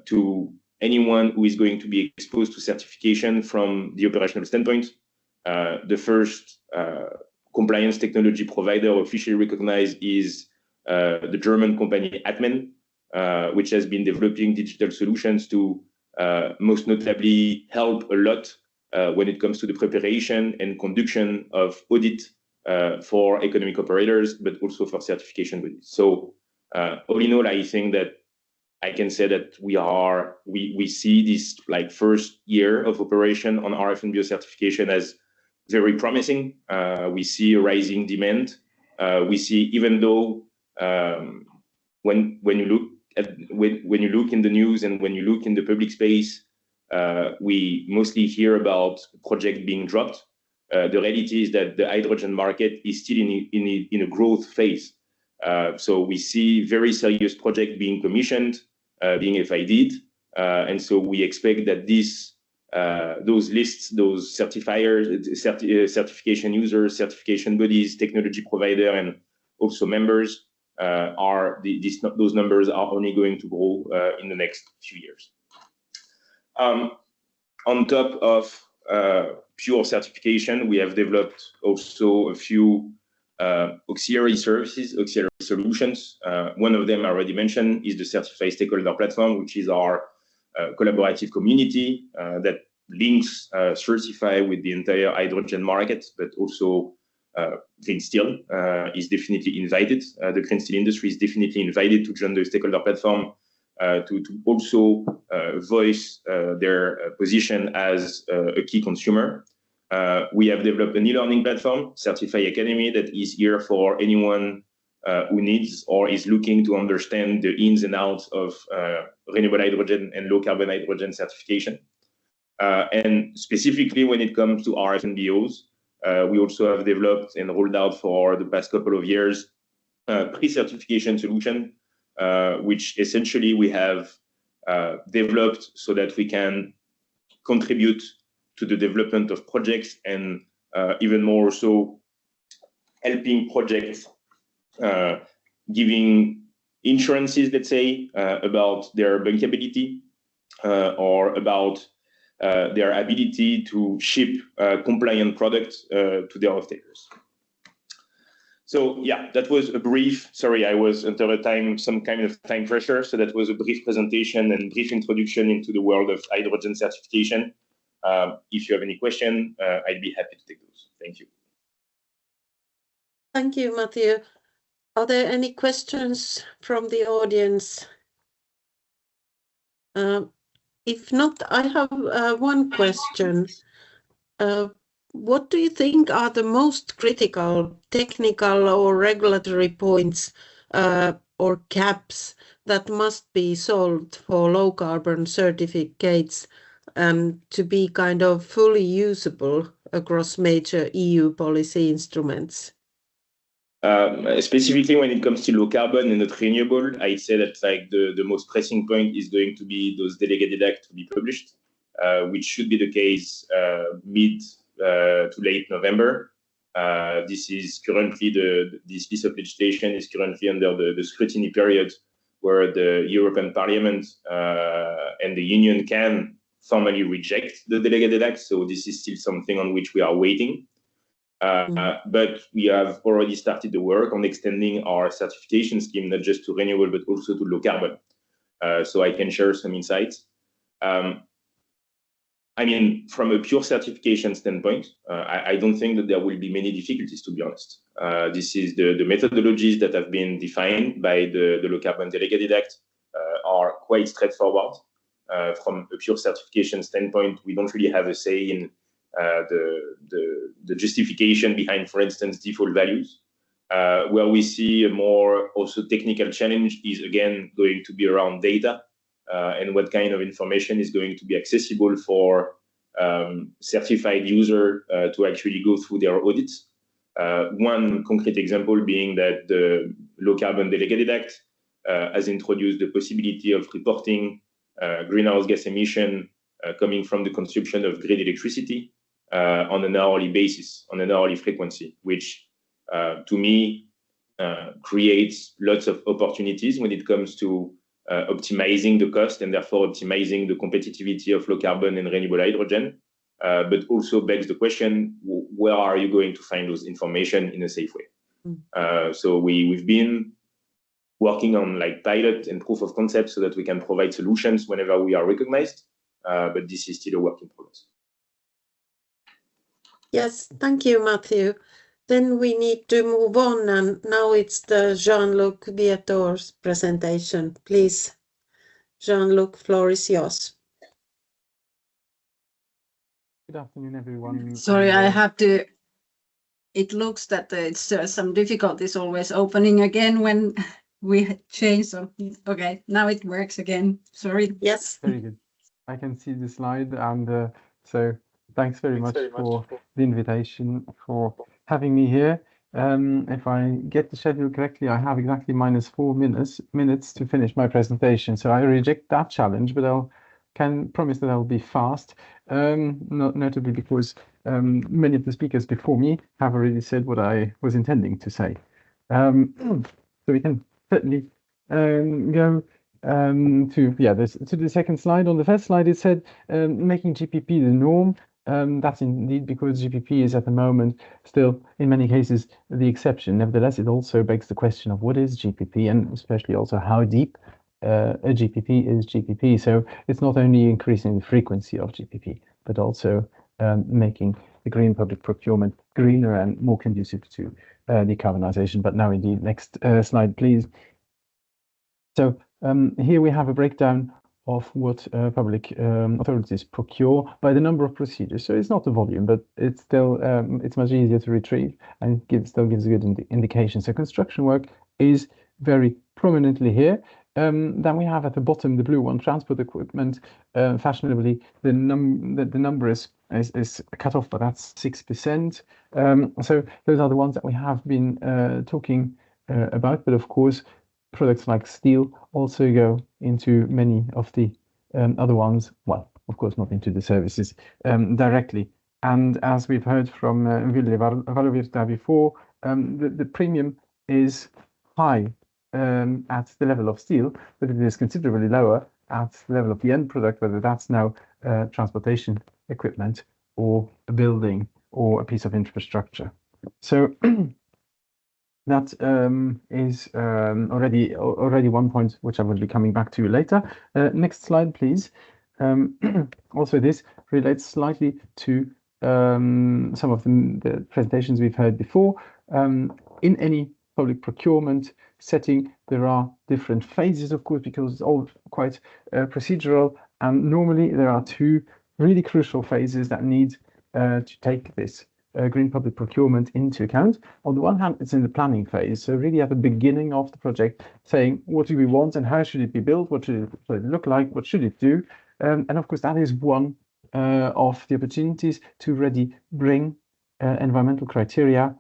to anyone who is going to be exposed to certification from the operational standpoint. The first compliance technology provider officially recognized is the German company Atmen, which has been developing digital solutions to most notably help a lot when it comes to the preparation and conduction of audit for economic operators, but also for certification bodies. So all in all, I think that I can say that we see this like first year of operation on RF&BO certification as very promising. We see a rising demand. We see, even though when you look in the news and when you look in the public space, we mostly hear about projects being dropped. The reality is that the hydrogen market is still in a growth phase. So we see very serious projects being commissioned, being FID'd, and so we expect that those lists, those certifiers, certification users, certification bodies, technology provider, and also members those numbers are only going to grow in the next few years. On top of pure certification, we have developed also a few auxiliary services, auxiliary solutions. One of them I already mentioned is the Certified Stakeholder Platform, which is our collaborative community that links Certify with the entire hydrogen market, but also Green Steel is definitely invited. The green steel industry is definitely invited to join the stakeholder platform to also voice their position as a key consumer. We have developed an e-learning platform, Certify Academy, that is here for anyone who needs or is looking to understand the ins and outs of renewable hydrogen and low carbon hydrogen certification. And specifically when it comes to RF&BOs, we also have developed and rolled out for the past couple of years pre-certification solution, which essentially we have developed so that we can contribute to the development of projects and even more so helping projects, giving insurances, let's say, about their bankability or about their ability to ship compliant products to their off-takers. So yeah, that was a brief, sorry, I was under some kind of time pressure. So that was a brief presentation and brief introduction into the world of hydrogen certification. If you have any question, I'd be happy to take those. Thank you. Thank you, Matthew. Are there any questions from the audience? If not, I have one question. What do you think are the most critical technical or regulatory points or gaps that must be solved for low carbon certificates to be kind of fully usable across major EU policy instruments? Specifically when it comes to low carbon and not renewable, I'd say that like the most pressing point is going to be those delegated acts to be published, which should be the case mid to late November. This is currently this piece of legislation is currently under the scrutiny period where the European Parliament and the Union can formally reject the delegated act. So this is still something on which we are waiting. But we have already started the work on extending our certification scheme, not just to renewable, but also to low carbon. So I can share some insights. I mean, from a pure certification standpoint, I don't think that there will be many difficulties, to be honest. This is the methodologies that have been defined by the Low Carbon Delegated Act are quite straightforward. From a pure certification standpoint, we don't really have a say in the justification behind, for instance, default values. Where we see a more also technical challenge is again going to be around data and what kind of information is going to be accessible for certified user to actually go through their audits. One concrete example being that the Low Carbon Delegated Act has introduced the possibility of reporting greenhouse gas emission coming from the consumption of grid electricity on an hourly basis, on an hourly frequency, which to me creates lots of opportunities when it comes to optimizing the cost and therefore optimizing the competitivity of low carbon and renewable hydrogen, but also begs the question, where are you going to find those information in a safe way? So we've been working on like pilot and proof of concept so that we can provide solutions whenever we are recognized, but this is still a work in progress. Yes, thank you, Matthew. Then we need to move on, and now it's the Jean-Luc Vietor's presentation. Please, Jean-Luc, floor is yours. Good afternoon, everyone. Sorry, I have to. It looks that it's some difficulties always opening again when we change. So, okay, now it works again. Sorry. Yes. Very good. I can see the slide, and so thanks very much for the invitation, for having me here. If I get the schedule correctly, I have exactly -4 minutes to finish my presentation. So I reject that challenge, but I can promise that I'll be fast, notably because many of the speakers before me have already said what I was intending to say. So we can certainly go to the second slide. On the first slide, it said making GPP the norm. That's indeed because GPP is at the moment still, in many cases, the exception. Nevertheless, it also begs the question of what is GPP, and especially also how deep a GPP is GPP. So it's not only increasing the frequency of GPP, but also making the green public procurement greener and more conducive to decarbonization. But now, indeed, next slide, please. So here we have a breakdown of what public authorities procure by the number of procedures. So it's not the volume, but it's still it's much easier to retrieve and still gives a good indication. So construction work is very prominently here. Then we have at the bottom the blue one, transport equipment. Fashionably, the number is cut off, but that's 6%. So those are the ones that we have been talking about. But of course, products like steel also go into many of the other ones. Well, of course, not into the services directly. And as we've heard from Vilde Valovirta before, the premium is high at the level of steel, but it is considerably lower at the level of the end product, whether that's now transportation equipment or a building or a piece of infrastructure. So that is already one point which I will be coming back to later. Next slide, please. Also, this relates slightly to some of the presentations we've heard before. In any public procurement setting, there are different phases, of course, because it's all quite procedural. And normally there are two really crucial phases that need to take this green public procurement into account. On the one hand, it's in the planning phase. So really at the beginning of the project, saying what do we want and how should it be built? What should it look like? What should it do? And of course, that is one of the opportunities to really bring environmental criteria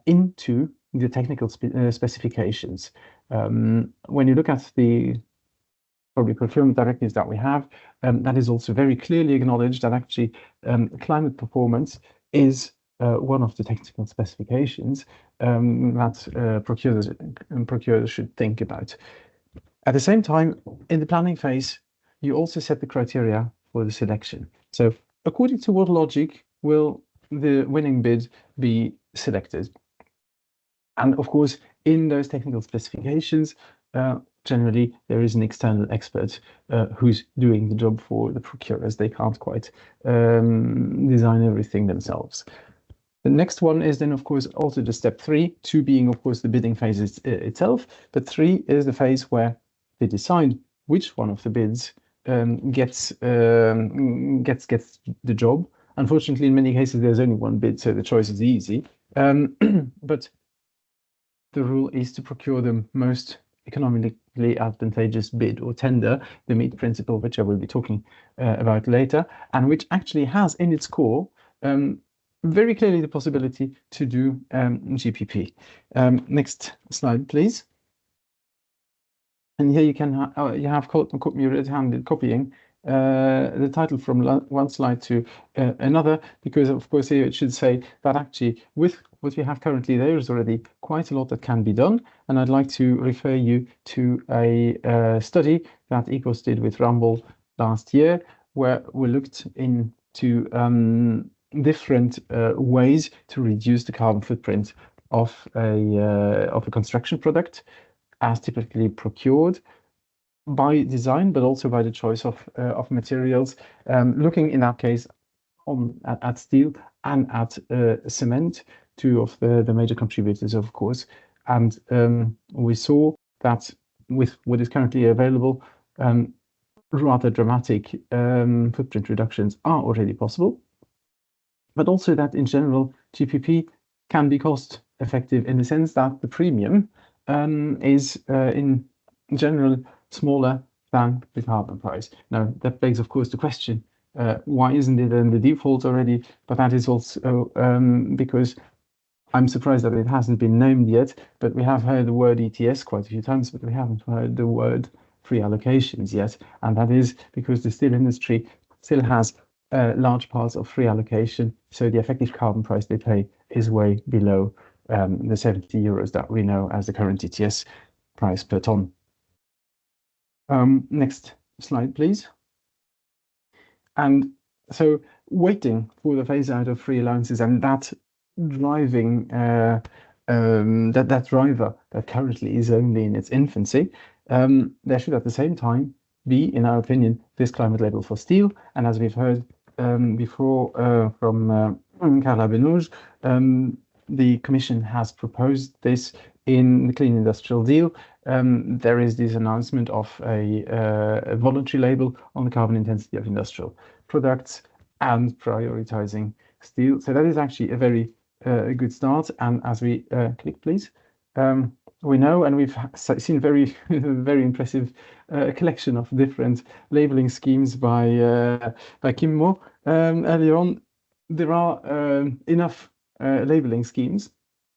into the technical specifications. When you look at the public procurement directives that we have, that is also very clearly acknowledged that actually climate performance is one of the technical specifications that procurers should think about. At the same time, in the planning phase, you also set the criteria for the selection. So according to what logic will the winning bid be selected? And of course, in those technical specifications, generally there is an external expert who's doing the job for the procurers. They can't quite design everything themselves. The next one is then, of course, also the step 3, 2 being, of course, the bidding phase itself, but 3 is the phase where they decide which one of the bids gets the job. Unfortunately, in many cases, there's only one bid, so the choice is easy. But the rule is to procure the most economically advantageous bid or tender, the MEET principle, which I will be talking about later, and which actually has in its core very clearly the possibility to do GPP. Next slide, please. And here you can you have your red-handed copying the title from one slide to another, because of course here it should say that actually with what we have currently there is already quite a lot that can be done, and I'd like to refer you to a study that ECOS did with Rumble last year, where we looked into different ways to reduce the carbon footprint of a construction product as typically procured by design, but also by the choice of materials, looking in that case at steel and at cement, two of the major contributors, of course. And we saw that with what is currently available, rather dramatic footprint reductions are already possible, but also that in general, GPP can be cost effective in the sense that the premium is in general smaller than the carbon price. Now, that begs, of course, the question, why isn't it in the default already? But that is also because I'm surprised that it hasn't been named yet, but we have heard the word ETS quite a few times, but we haven't heard the word free allocations yet. And that is because the steel industry still has large parts of free allocation. So the effective carbon price they pay is way below the 70 euros that we know as the current ETS price per ton. Next slide, please. And so waiting for the phase out of free allowances and that driving that driver that currently is only in its infancy, there should at the same time be, in our opinion, this climate label for steel. And as we've heard before from Carla Benouge, the Commission has proposed this in the Clean Industrial Deal. There is this announcement of a voluntary label on the carbon intensity of industrial products and prioritizing steel. So that is actually a very good start. And as we click, please, we know, and we've seen very, very impressive collection of different labeling schemes by Kimmo earlier on. There are enough labeling schemes,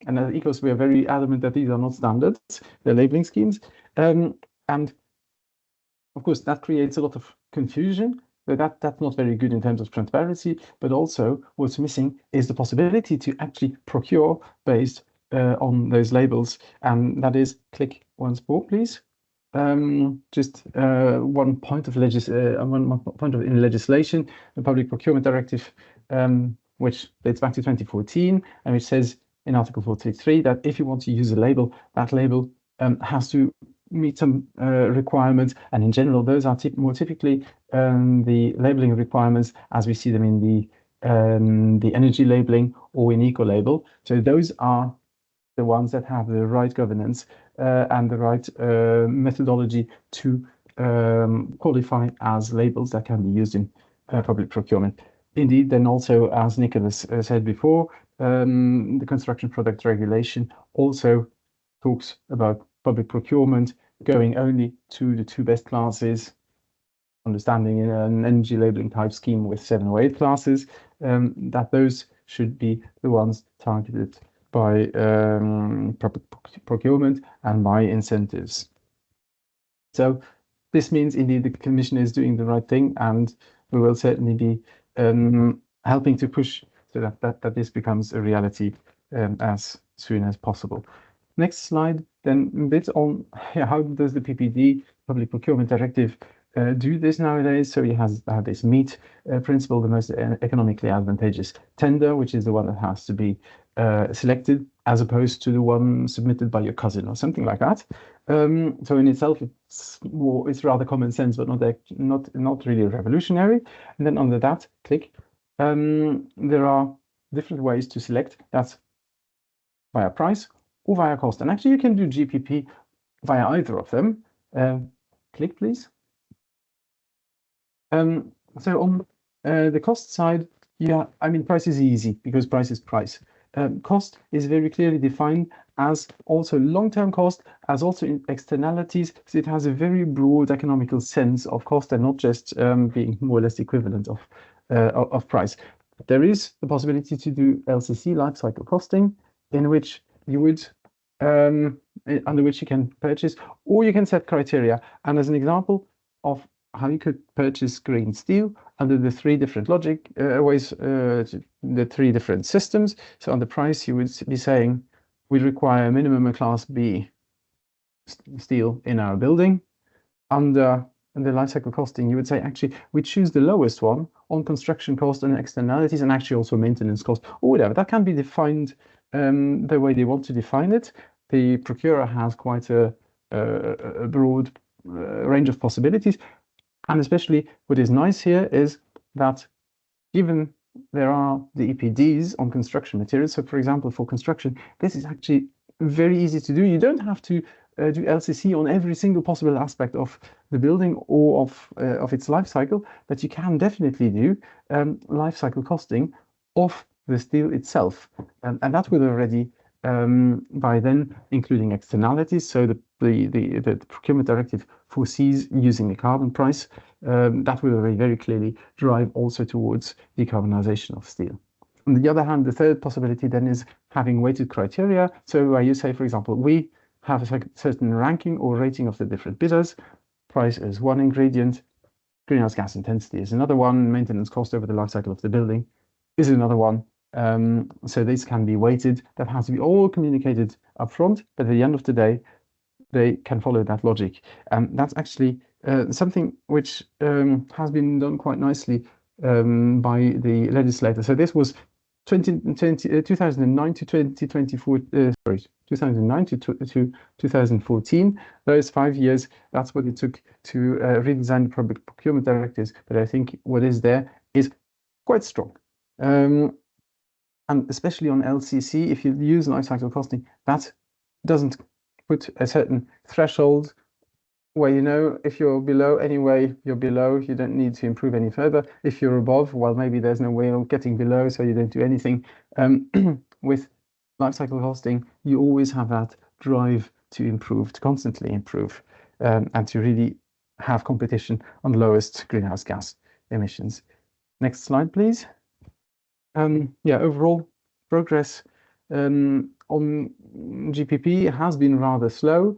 and at ECOS we are very adamant that these are not standards, they're labeling schemes, and of course that creates a lot of confusion. But that's not very good in terms of transparency, but also what's missing is the possibility to actually procure based on those labels, and that is click once more, please. Just one point of in legislation, the Public Procurement Directive, which dates back to 2014, and which says in Article 43 that if you want to use a label, that label has to meet some requirements, and in general, those are more typically the labeling requirements as we see them in the energy labeling or in eco-label. So those are the ones that have the right governance and the right methodology to qualify as labels that can be used in public procurement. Indeed, then also, as Nicholas said before, the construction product regulation also talks about public procurement going only to the 2 best classes, understanding in an energy labeling type scheme with 7 or 8 classes, that those should be the ones targeted by public procurement and by incentives. So this means indeed the Commission is doing the right thing, and we will certainly be helping to push so that this becomes a reality as soon as possible. Next slide, then a bit on how does the PPD, Public Procurement Directive, do this nowadays. So it has this MEET principle, the most economically advantageous tender, which is the one that has to be selected, as opposed to the one submitted by your cousin or something like that. So in itself, it's rather common sense, but not really revolutionary. And then under that, click. There are different ways to select. That's via price or via cost. And actually, you can do GPP via either of them. Click, please. So on the cost side, yeah, I mean, price is easy because price is price. Cost is very clearly defined as also long-term cost, as also in externalities. So it has a very broad economical sense of cost and not just being more or less equivalent of price. There is the possibility to do LCC, life cycle costing, in which you would under which you can purchase, or you can set criteria. And as an example of how you could purchase green steel under the three different logic ways, the three different systems. So on the price, you would be saying, we require minimum a class B steel in our building. Under the life cycle costing, you would say, actually, we choose the lowest one on construction cost and externalities, and actually also maintenance cost, or whatever. That can be defined the way they want to define it. The procurer has quite a broad range of possibilities. And especially what is nice here is that given there are the EPDs on construction materials, so for example, for construction, this is actually very easy to do. You don't have to do LCC on every single possible aspect of the building or of its life cycle, but you can definitely do life cycle costing of the steel itself. And that will already, by then, including externalities, so the procurement directive foresees using a carbon price, that will already very clearly drive also towards decarbonization of steel. On the other hand, the third possibility then is having weighted criteria. So where you say, for example, we have a certain ranking or rating of the different bidders. Price is one ingredient, greenhouse gas intensity is another one, maintenance cost over the life cycle of the building is another one. So these can be weighted. That has to be all communicated upfront, but at the end of the day, they can follow that logic. That's actually something which has been done quite nicely by the legislator. So this was 2009 to 2024, 2009 to 2014. Those 5 years, that's what it took to redesign the public procurement directives. But I think what is there is quite strong. And especially on LCC, if you use life cycle costing, that doesn't put a certain threshold where, you know, if you're below anyway, you're below, you don't need to improve any further. If you're above, well, maybe there's no way of getting below, so you don't do anything. With life cycle costing, you always have that drive to improve, to constantly improve, and to really have competition on lowest greenhouse gas emissions. Next slide, please. Yeah, overall progress on GPP has been rather slow.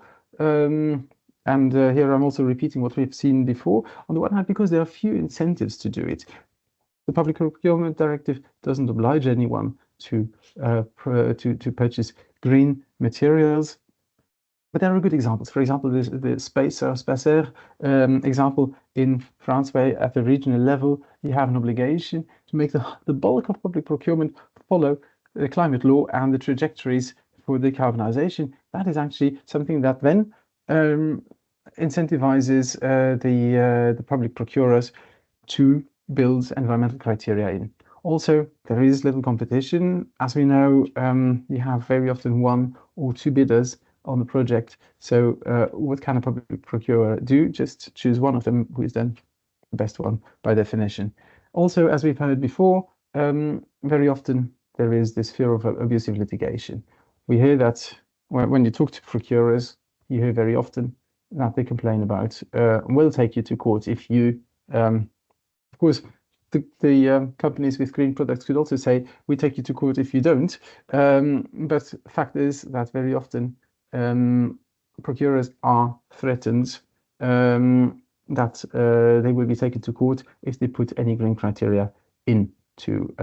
And here I'm also repeating what we've seen before. On the one hand, because there are few incentives to do it. The Public Procurement Directive doesn't oblige anyone to purchase green materials. But there are good examples. For example, the Spacer example in France, where at the regional level, you have an obligation to make the bulk of public procurement follow the climate law and the trajectories for decarbonization. That is actually something that then incentivizes the public procurers to build environmental criteria in. Also, there is little competition. As we know, you have very often one or two bidders on the project. So what can a public procurer do? Just choose one of them who is then the best one by definition. Also, as we've heard before, very often there is this fear of abusive litigation. We hear that when you talk to procurers, you hear very often that they complain about, we'll take you to court if you, of course, the companies with green products could also say, we take you to court if you don't. But fact is that very often procurers are threatened that they will be taken to court if they put any green criteria into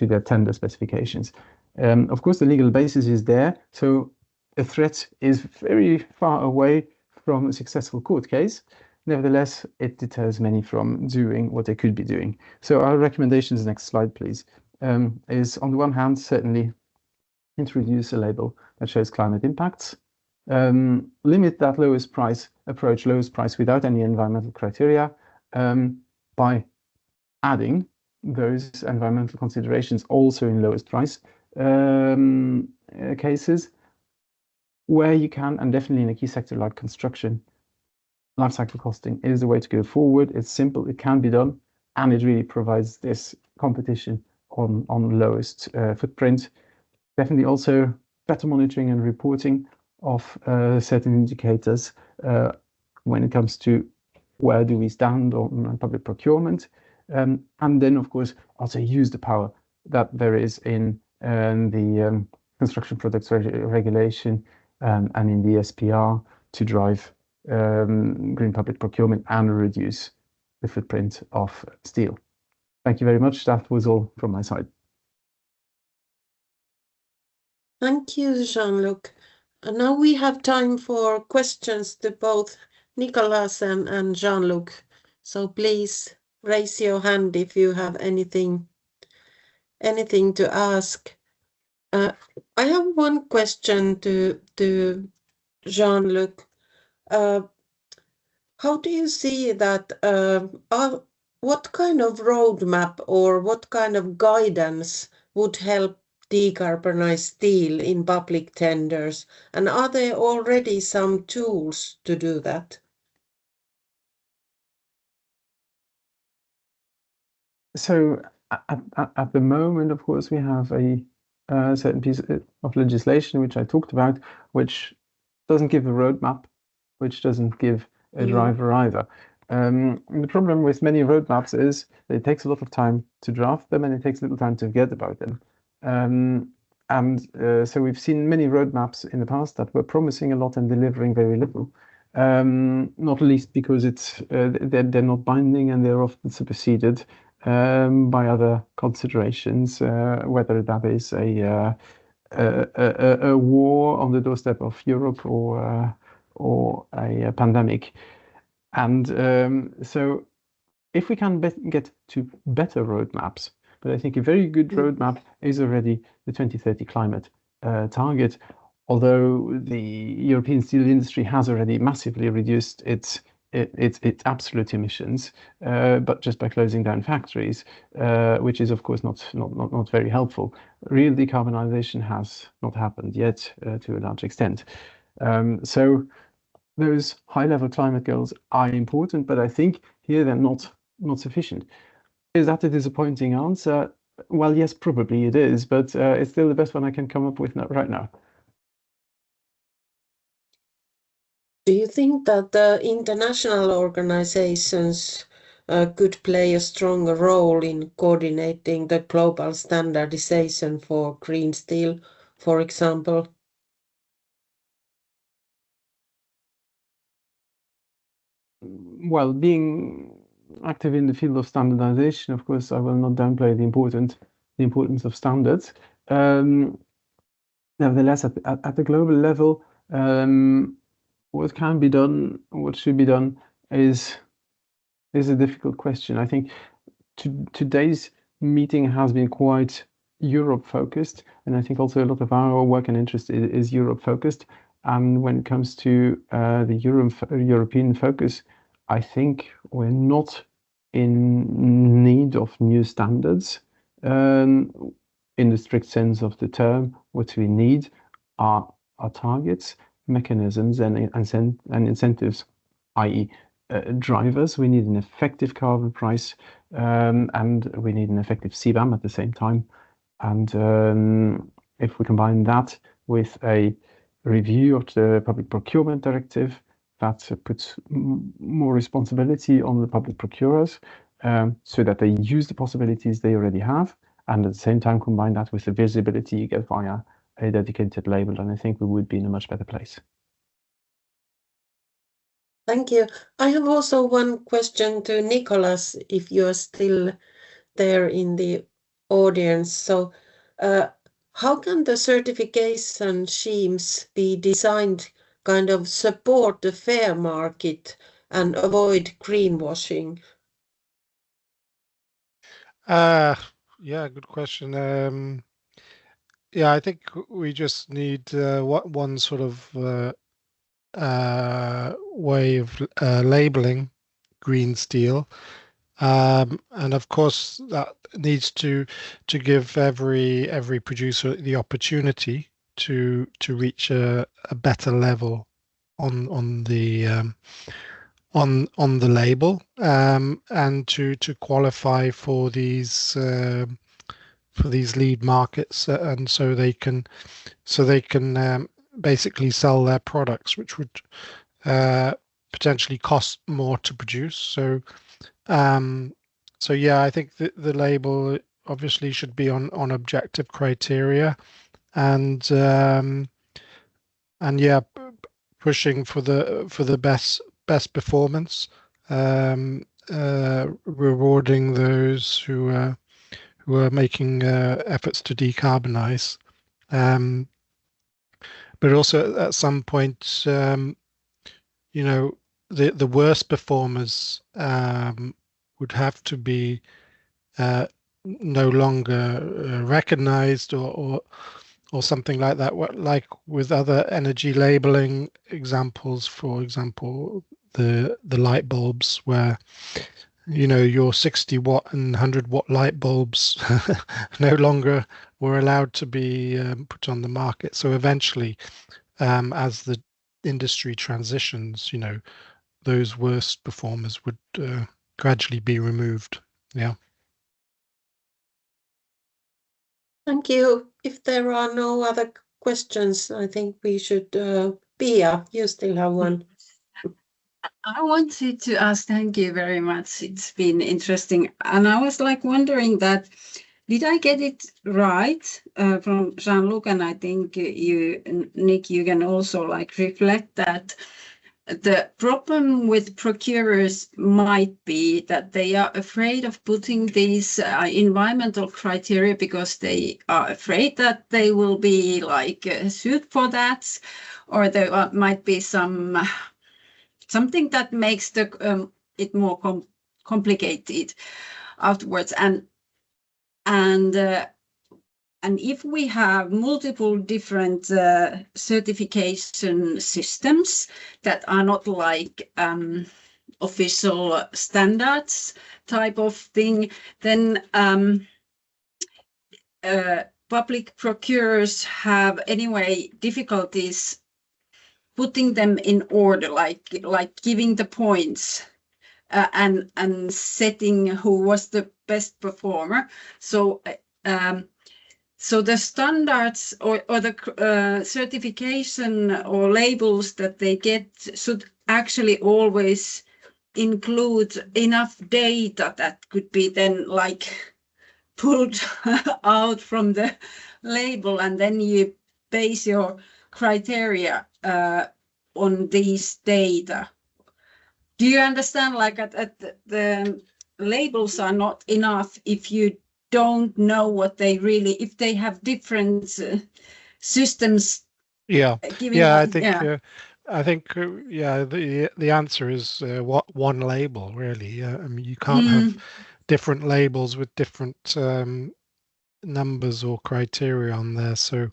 their tender specifications. Of course, the legal basis is there, so a threat is very far away from a successful court case. Nevertheless, it deters many from doing what they could be doing. So our recommendations, next slide, please, is on the one hand, certainly introduce a label that shows climate impacts, limit that lowest price without any environmental criteria by adding those environmental considerations also in lowest price cases where you can, and definitely in a key sector like construction, life cycle costing is the way to go forward. It's simple, it can be done, and it really provides this competition on lowest footprint. Definitely also better monitoring and reporting of certain indicators when it comes to where do we stand on public procurement. And then, of course, also use the power that there is in the construction products regulation and in the SPR to drive green public procurement and reduce the footprint of steel. Thank you very much. That was all from my side. Thank you, Jean-Luc. And now we have time for questions to both Nicolas and Jean-Luc. So please raise your hand if you have anything to ask. I have one question to Jean-Luc. How do you see that? What kind of roadmap or what kind of guidance would help decarbonize steel in public tenders? And are there already some tools to do that? So at the moment, of course, we have a certain piece of legislation which I talked about, which doesn't give a roadmap, which doesn't give a driver either. The problem with many roadmaps is that it takes a lot of time to draft them and it takes little time to forget about them. So we've seen many roadmaps in the past that were promising a lot and delivering very little. Not least because they're not binding and they're often superseded by other considerations, whether that is a war on the doorstep of Europe or a pandemic. And so if we can get to better roadmaps, but I think a very good roadmap is already the 2030 climate target, although the European steel industry has already massively reduced its absolute emissions, but just by closing down factories, which is of course not very helpful. Real decarbonisation has not happened yet to a large extent. So those high-level climate goals are important, but I think here they're not sufficient. Is that a disappointing answer? Well, yes, probably it is, but it's still the best one I can come up with right now. Do you think that the international organizations could play a stronger role in coordinating the global standardization for green steel, for example? Well, being active in the field of standardization, of course, I will not downplay the importance of standards. Nevertheless, at the global level, what can be done, what should be done, is a difficult question. I think today's meeting has been quite Europe-focused, and I think also a lot of our work and interest is Europe-focused. And when it comes to the European focus, I think we're not in need of new standards in the strict sense of the term. What we need are targets, mechanisms, and incentives, i.e. drivers. We need an effective carbon price, and we need an effective CBAM at the same time. And if we combine that with a review of the Public Procurement Directive that puts more responsibility on the public procurers so that they use the possibilities they already have, and at the same time combine that with the visibility you get via a dedicated label, and I think we would be in a much better place. Thank you. I have also one question to Nicolas, if you're still there in the audience. So how can the certification schemes be designed kind of support the fair market and avoid greenwashing? Yeah, good question. Yeah, I think we just need one sort of way of labeling green steel. And of course, that needs to give every producer the opportunity to reach a better level on the label, and to qualify for these lead markets, and so they can basically sell their products, which would potentially cost more to produce. So yeah, I think the label obviously should be on objective criteria, and yeah, pushing for the best performance, rewarding those who are making efforts to decarbonize, but also at some point, you know, the worst performers would have to be no longer recognized, or something like that. What, like with other energy labeling examples, for example, the light bulbs, where your 60 watt and 100 watt light bulbs no longer were allowed to be put on the market. So eventually, as the industry transitions, those worst performers would gradually be removed. Yeah. Thank you. If there are no other questions, I think we should, Pia, you still have one. I wanted to ask, thank you very much. It's been interesting. And I was wondering that, did I get it right from Jean-Luc? And I think you, Nick, you can also reflect that the problem with procurers might be that they are afraid of putting these environmental criteria because they are afraid that they will be sued for that, or there might be something that makes it more complicated afterwards. And if we have multiple different certification systems that are not official standards type of thing, then public procurers have anyway difficulties putting them in order, like giving the points and setting who was the best performer. So the standards or the certification or labels that they get should actually always include enough data that could be then pulled out from the label, and then you base your criteria on these data. Do you understand? The labels are not enough if you don't know what they really, if they have different systems. Yeah, I think the answer is one label, really. I mean, you can't have different labels with different numbers or criteria on there. So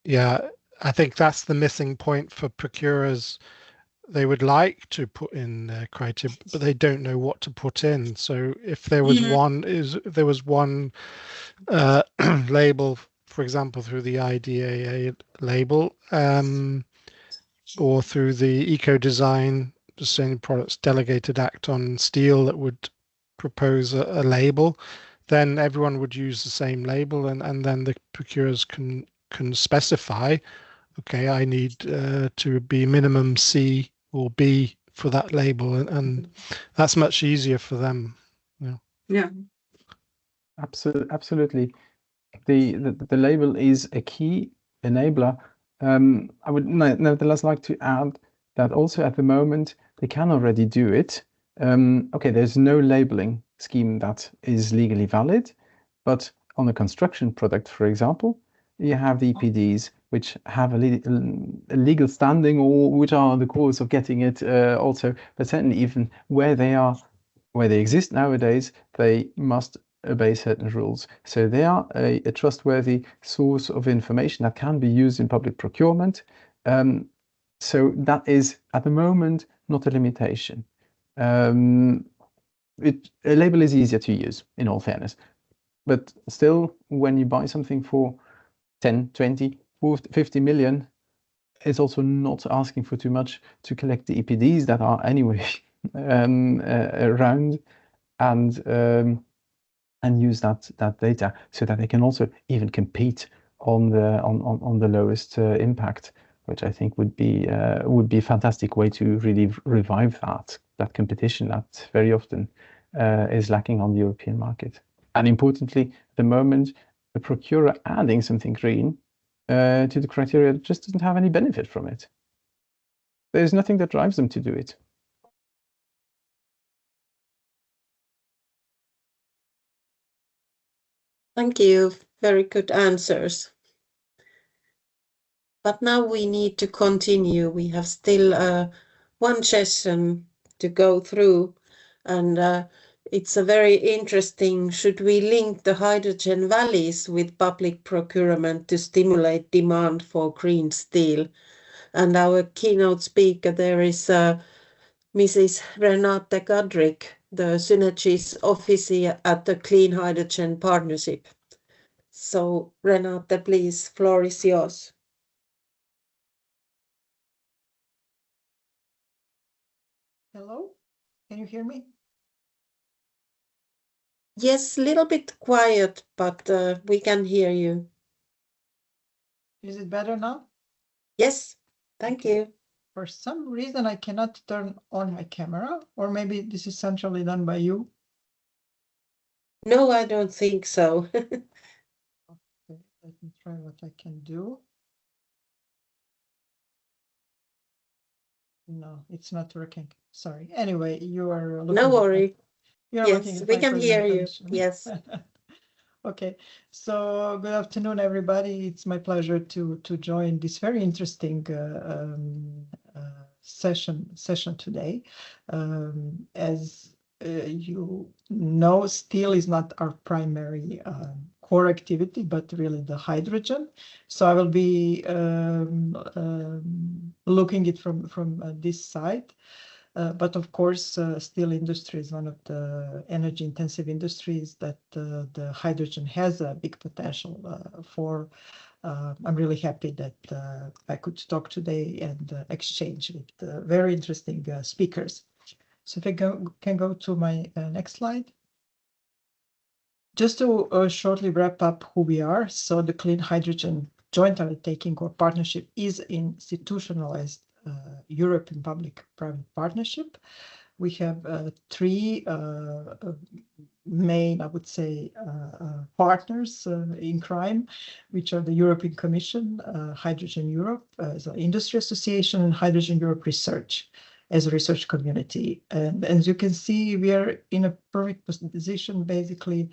yeah, I think that's the missing point for procurers. They would like to put in criteria, but they don't know what to put in. So if there was one label, for example, through the IDAA label, or through the Eco Design Sustainable Products Delegated Act on Steel, that would propose a label, then everyone would use the same label, and then the procurers can specify, okay, I need to be minimum C or B for that label, and that's much easier for them. Yeah. Absolutely. The label is a key enabler. I would nevertheless like to add that also at the moment they can already do it. Okay, there's no labeling scheme that is legally valid, but on a construction product, for example, you have the EPDs which have a legal standing, or which are the cause of getting it also, but certainly even where they exist nowadays, they must obey certain rules. So they are a trustworthy source of information that can be used in public procurement. So that is at the moment not a limitation. A label is easier to use, in all fairness. But still, when you buy something for 10, 20, 50 million, it's also not asking for too much to collect the EPDs that are anyway around, and use that data so that they can also even compete on the lowest impact, which I think would be a fantastic way to really revive that competition that very often is lacking on the European market. And importantly, at the moment, the procurer adding something green to the criteria just doesn't have any benefit from it. There's nothing that drives them to do it. Thank you. Very good answers. But now we need to continue. We have still one session to go through, and it's a very interesting, should we link the hydrogen valleys with public procurement to stimulate demand for green steel? And our keynote speaker there is Mrs. Renate Gadrik, the Synergies Officer at the Clean Hydrogen Partnership. So Renate, please, floor is yours. Hello, can you hear me? Yes, a little bit quiet, but we can hear you. Is it better now? Yes, thank you. For some reason, I cannot turn on my camera, or maybe this is centrally done by you. No, I don't think so. Okay, let me try what I can do. No, it's not working. Sorry. Anyway, you are looking. No worry. Yes, we can hear you. Yes. Okay, so good afternoon, everybody. It's my pleasure to join this very interesting session today. As you know, steel is not our primary core activity, but really the hydrogen. So I will be looking at it from this side. But of course, steel industry is one of the energy intensive industries that the hydrogen has a big potential for. I'm really happy that I could talk today and exchange with very interesting speakers. So if I can go to my next slide. Just to shortly wrap up who we are. So the Clean Hydrogen Joint Undertaking or Partnership is institutionalized European public-private partnership. We have three main, I would say, partners in crime, which are the European Commission, Hydrogen Europe as an industry association, and Hydrogen Europe Research as a research community. And as you can see, we are in a perfect position basically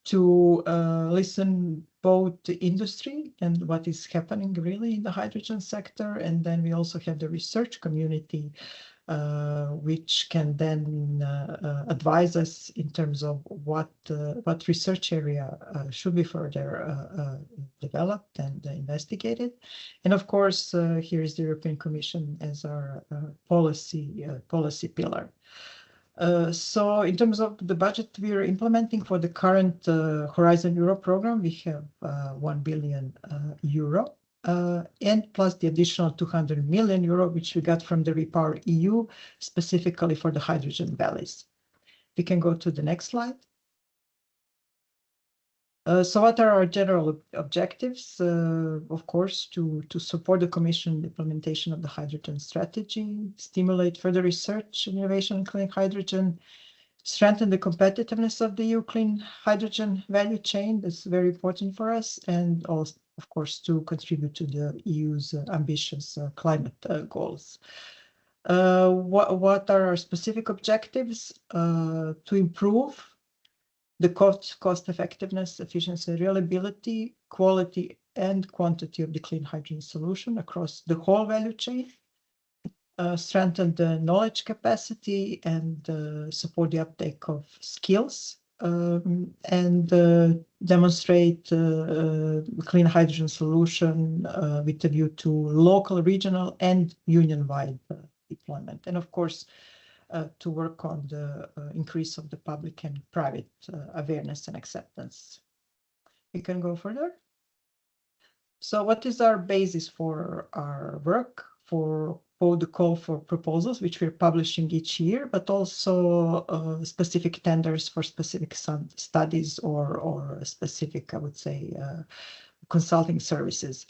to listen both to industry and what is happening really in the hydrogen sector. And then we also have the research community, which can then advise us in terms of what research area should be further developed and investigated. And of course, here is the European Commission as our policy pillar. So in terms of the budget we are implementing for the current Horizon Europe program, we have 1 billion euro and plus the additional 200 million euro, which we got from the Repower EU, specifically for the hydrogen valleys. We can go to the next slide. So what are our general objectives? Of course, to support the Commission implementation of the hydrogen strategy, stimulate further research and innovation in clean hydrogen, strengthen the competitiveness of the EU clean hydrogen value chain. That's very important for us, and also, of course, to contribute to the EU's ambitious climate goals. What are our specific objectives? To improve the cost effectiveness, efficiency, reliability, quality, and quantity of the clean hydrogen solution across the whole value chain, strengthen the knowledge capacity and support the uptake of skills, and demonstrate clean hydrogen solution with a view to local, regional, and union-wide deployment. And of course, to work on the increase of the public and private awareness and acceptance. We can go further. So what is our basis for our work, for both the call for proposals, which we're publishing each year, but also specific tenders for specific studies or specific, I would say, consulting services.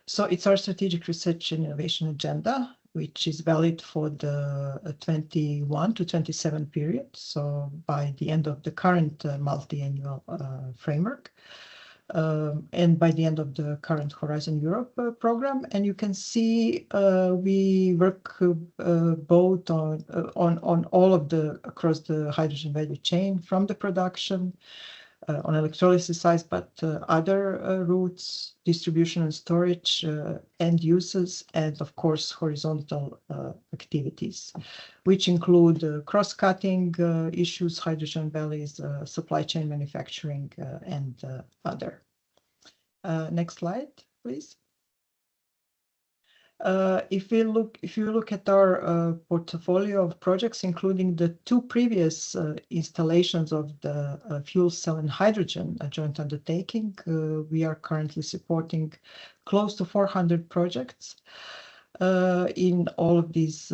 So it's our strategic research and innovation agenda, which is valid for the 21 to 27 period. So by the end of the current multi-annual framework. And by the end of the current Horizon Europe program. And you can see we work both on all of the across the hydrogen value chain, from the production on electrolysis side, but other routes, distribution and storage, end uses, and of course horizontal activities, which include cross-cutting issues, hydrogen valleys, supply chain manufacturing, and other. Next slide, please. If you look at our portfolio of projects, including the two previous installations of the fuel cell and hydrogen joint undertaking, we are currently supporting close to 400 projects in all of these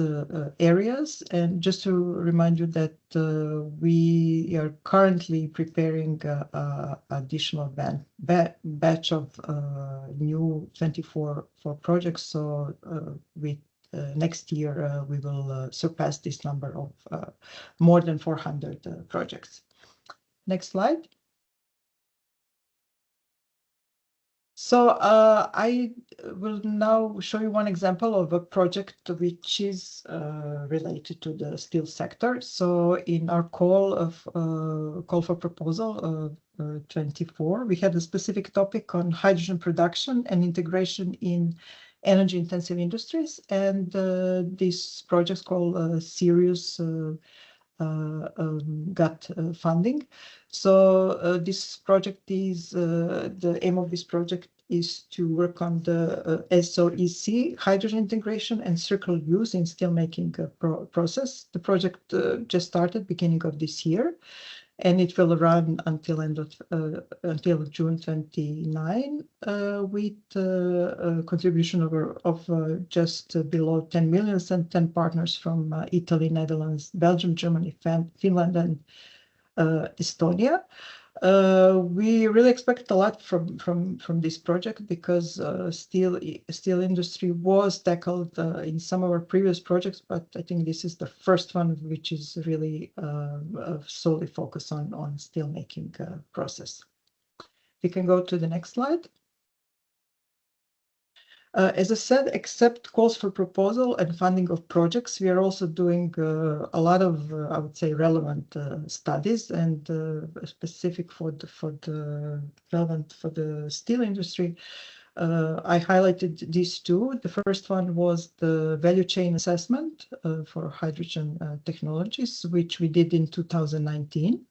areas. And just to remind you that we are currently preparing additional batch of new 24 projects. So with next year, we will surpass this number of more than 400 projects. Next slide. So I will now show you one example of a project which is related to the steel sector. So in our call for proposal 24, we had a specific topic on hydrogen production and integration in energy intensive industries, and this project called Sirius got funding. So this project is the aim of this project is to work on the SOEC hydrogen integration and circular use in steelmaking process. The project just started beginning of this year, and it will run until until June 29 with a contribution of just below 10 million and 10 partners from Italy, Netherlands, Belgium, Germany, Finland, and Estonia. We really expect a lot from this project because steel industry was tackled in some of our previous projects, but I think this is the first one which is really solely focused on steel making process. We can go to the next slide. As I said, except calls for proposal and funding of projects, we are also doing a lot of, I would say, relevant studies, and specific for the relevant for the steel industry. I highlighted these two. The first one was the value chain assessment for hydrogen technologies, which we did in 2019.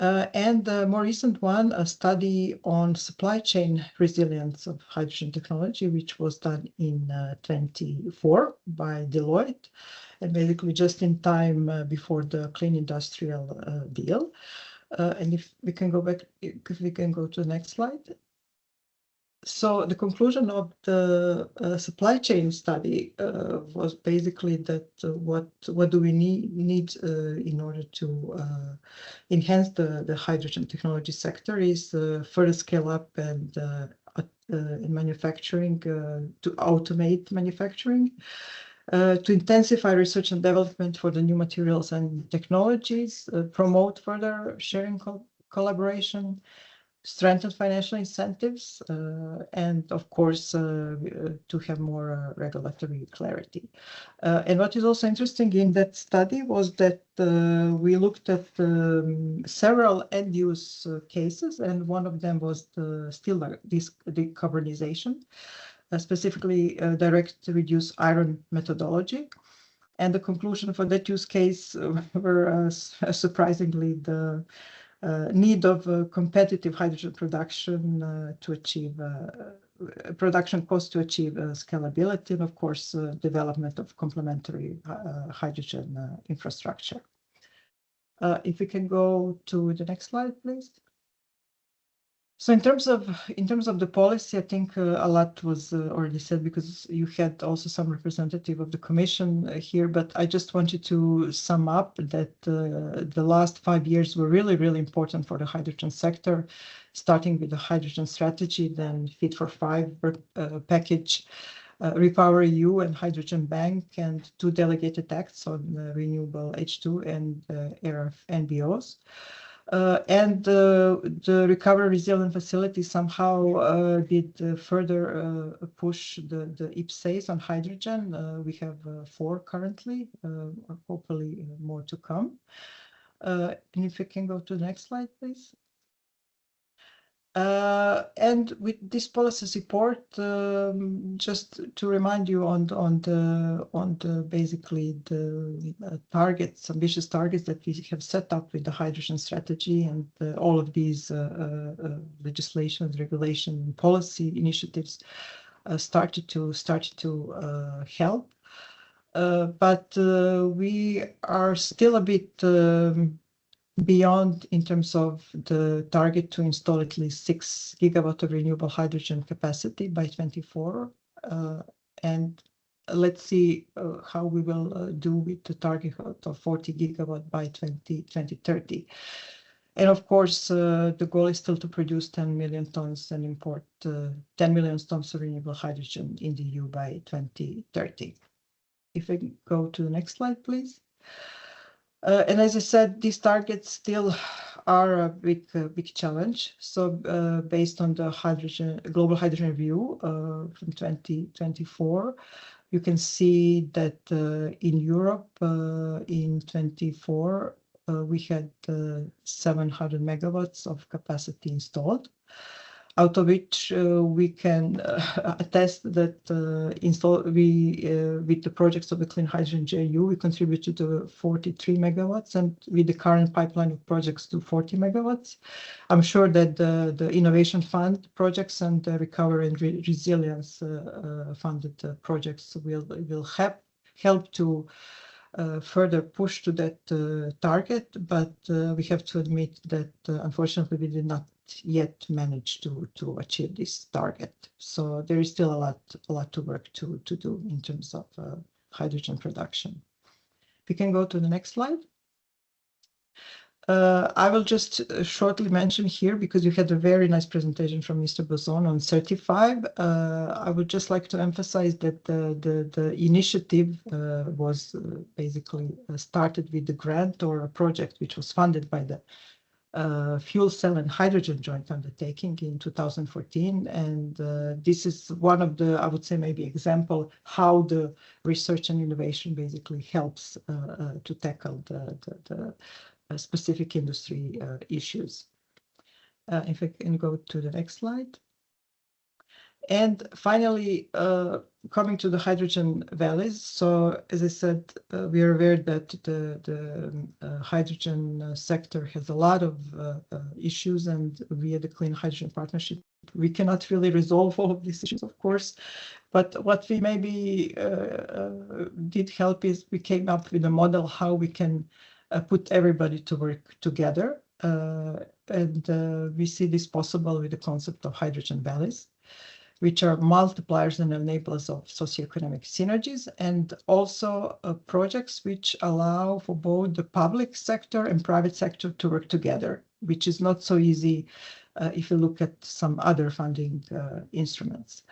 And the more recent one, a study on supply chain resilience of hydrogen technology, which was done in 24 by Deloitte, and basically just in time before the Clean Industrial Deal. And if we can go back, if we can go to the next slide. So the conclusion of the supply chain study was basically that what do we need in order to enhance the hydrogen technology sector is further scale up and in manufacturing, to automate manufacturing, to intensify research and development for the new materials and technologies, promote further sharing collaboration, strengthen financial incentives, and of course to have more regulatory clarity. And what is also interesting in that study was that we looked at several end-use cases, and one of them was the steel decarbonization, specifically direct reduce iron methodology. And the conclusion for that use case were surprisingly the need of competitive hydrogen production to achieve production costs to achieve scalability, and of course, development of complementary hydrogen infrastructure. If we can go to the next slide, please. So in terms of the policy, I think a lot was already said because you had also some representative of the Commission here. But I just wanted to sum up that the last 5 years were really, really important for the hydrogen sector, starting with the hydrogen strategy, then Fit for 5 package, Repower EU and Hydrogen Bank, and 2 delegated acts on renewable H2 and ARF NBOs. And the Recovery Resilient Facility somehow did further push the IPCEIs on hydrogen. We have 4 currently, hopefully more to come. And if we can go to the next slide, please. And with this policy support, just to remind you on the basically the targets, ambitious targets that we have set up with the hydrogen strategy, and all of these legislation, regulation, and policy initiatives started to help. But we are still a bit beyond in terms of the target to install at least 6 gigawatts of renewable hydrogen capacity by 2024. And let's see how we will do with the target of 40 gigawatts by 2030. And of course, the goal is still to produce 10 million tons and import 10 million tons of renewable hydrogen in the EU by 2030. If we go to the next slide, please. And as I said, these targets still are a big challenge. So based on the Global Hydrogen Review from 2024, you can see that in Europe in 2024, we had 700 megawatts of capacity installed, out of which we can attest that with the projects of the Clean Hydrogen JU, we contributed to 43 megawatts, and with the current pipeline of projects to 40 megawatts. I'm sure that the Innovation Fund projects and the Recovery and Resilience funded projects will help to further push to that target, but we have to admit that unfortunately we did not yet manage to achieve this target. So there is still a lot to work to do in terms of hydrogen production. We can go to the next slide. I will just shortly mention here, because you had a very nice presentation from Mr. Bozon on CETPartnership. I would just like to emphasize that the initiative was basically started with the grant or a project which was funded by the Fuel Cell and Hydrogen Joint Undertaking in 2014. And this is one of the, I would say, maybe example how the research and innovation basically helps to tackle the specific industry issues. If I can go to the next slide. And finally, coming to the hydrogen valleys. So as I said, we are aware that the hydrogen sector has a lot of issues, and via the Clean Hydrogen Partnership, we cannot really resolve all of these issues, of course. But what we maybe did help is we came up with a model how we can put everybody to work together. And we see this possible with the concept of hydrogen valleys, which are multipliers and enablers of socioeconomic synergies, and also projects which allow for both the public sector and private sector to work together, which is not so easy if you look at some other funding instruments.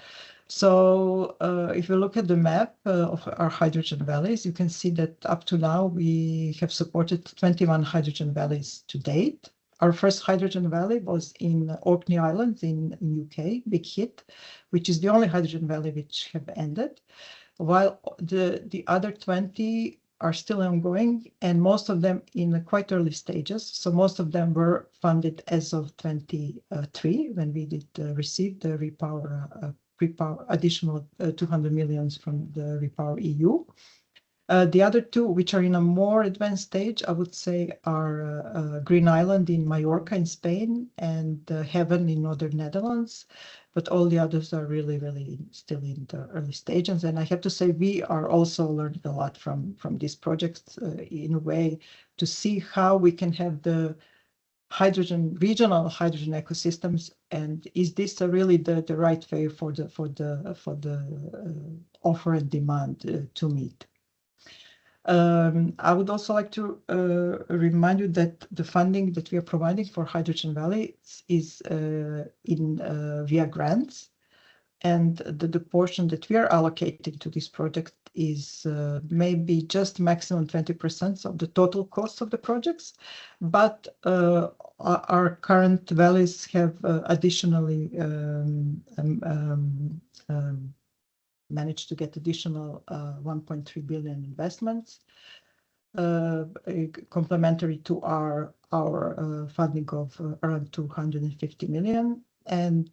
So if you look at the map of our hydrogen valleys, you can see that up to now we have supported 21 hydrogen valleys to date. Our first hydrogen valley was in Orkney Islands in UK, big hit, which is the only hydrogen valley which have ended, while the other 20 are still ongoing, and most of them in quite early stages. So most of them were funded as of 23, when we did receive the Repower additional 200 million from the Repower EU. The other two, which are in a more advanced stage, I would say, are Green Island in Mallorca in Spain and Heaven in Northern Netherlands. but all the others are really still in the early stages. And I have to say, we are also learning a lot from these projects in a way to see how we can have the regional hydrogen ecosystems, and is this really the right way for the offer and demand to meet. I would also like to remind you that the funding that we are providing for Hydrogen Valley is via grants, and the portion that we are allocating to this project is maybe just maximum 20% of the total cost of the projects, but our current valleys have additionally managed to get additional 1.3 billion investments, complementary to our funding of around 250 million. And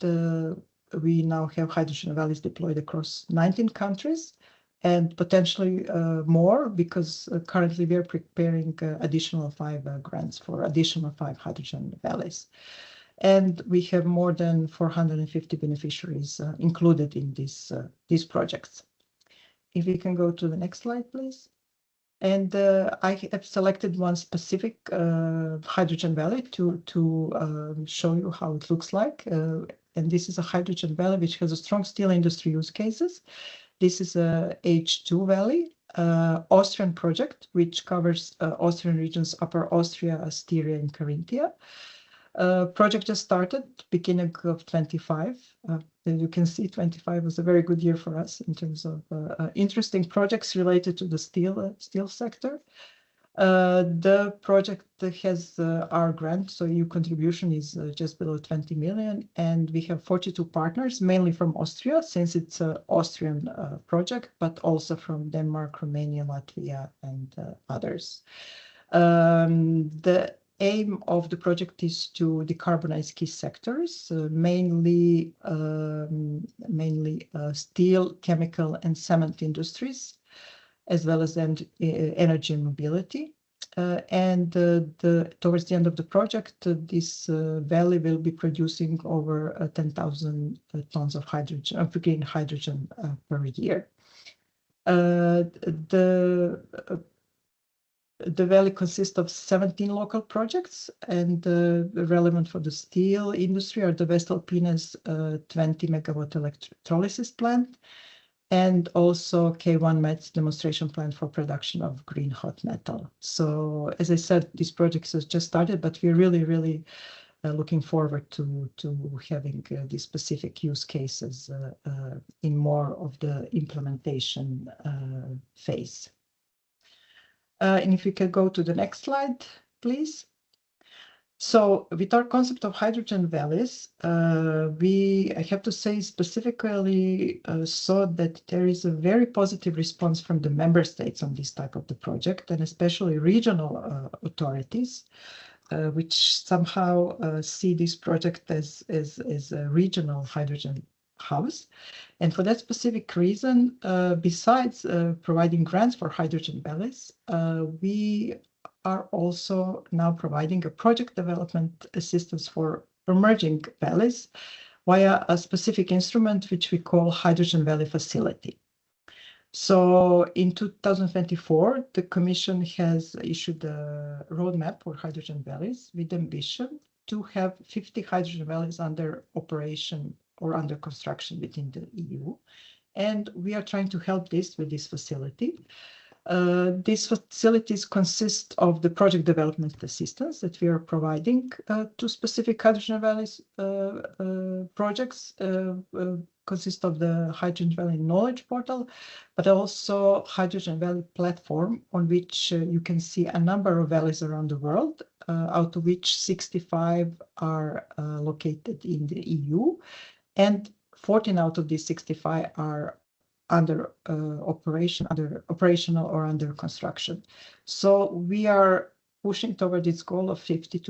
we now have hydrogen valleys deployed across 19 countries and potentially more, because currently we are preparing additional 5 grants for additional 5 hydrogen valleys. And we have more than 450 beneficiaries included in these projects. If we can go to the next slide, please. And I have selected one specific hydrogen valley to show you how it looks like. And this is a hydrogen valley which has a strong steel industry use cases. This is a H2 valley, Austrian project, which covers Austrian regions, Upper Austria, Styria, and Carinthia. Project just started beginning of 25. As you can see, 25 was a very good year for us in terms of interesting projects related to the steel sector. The project has our grant, so EU contribution is just below 20 million, and we have 42 partners, mainly from Austria, since it's an Austrian project, but also from Denmark, Romania, Latvia, and others. The aim of the project is to decarbonize key sectors, mainly steel, chemical, and cement industries, as well as energy and mobility. Towards the end of the project, this valley will be producing over 10,000 tons of hydrogen, green hydrogen per year. The valley consists of 17 local projects, and relevant for the steel industry are the voestalpine's 20 megawatt electrolysis plant, and also K1 Met's demonstration plant for production of green hot metal. So, as I said, this project has just started, but we're really looking forward to having these specific use cases in more of the implementation phase. And if we could go to the next slide, please. So with our concept of hydrogen valleys, I have to say specifically saw that there is a very positive response from the member states on this type of the project, and especially regional authorities, which somehow see this project as a regional hydrogen hubs. And for that specific reason, besides providing grants for hydrogen valleys, we are also now providing a project development assistance for emerging valleys via a specific instrument which we call Hydrogen Valley Facility. So in 2024, the Commission has issued a roadmap for hydrogen valleys with ambition to have 50 hydrogen valleys under operation or under construction within the EU. And we are trying to help this with this facility. These facilities consist of the project development assistance that we are providing to specific hydrogen valleys projects, consist of the Hydrogen Valley Knowledge Portal, but also Hydrogen Valley platform, on which you can see a number of valleys around the world, out of which 65 are located in the EU, and 14 out of these 65 are under operational or under construction. So we are pushing toward this goal of 50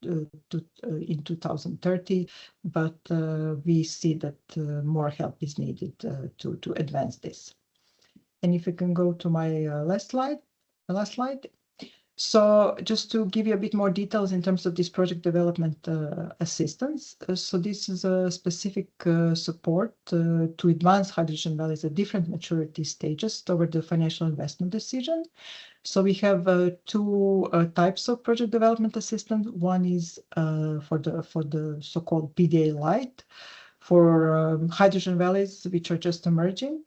in 2030, but we see that more help is needed to advance this. And if you can go to my last slide. So just to give you a bit more details in terms of this project development assistance. So this is a specific support to advance hydrogen valleys at different maturity stages toward the financial investment decision. So we have two types of project development assistance. One is for the so-called PDA Light for hydrogen valleys which are just emerging,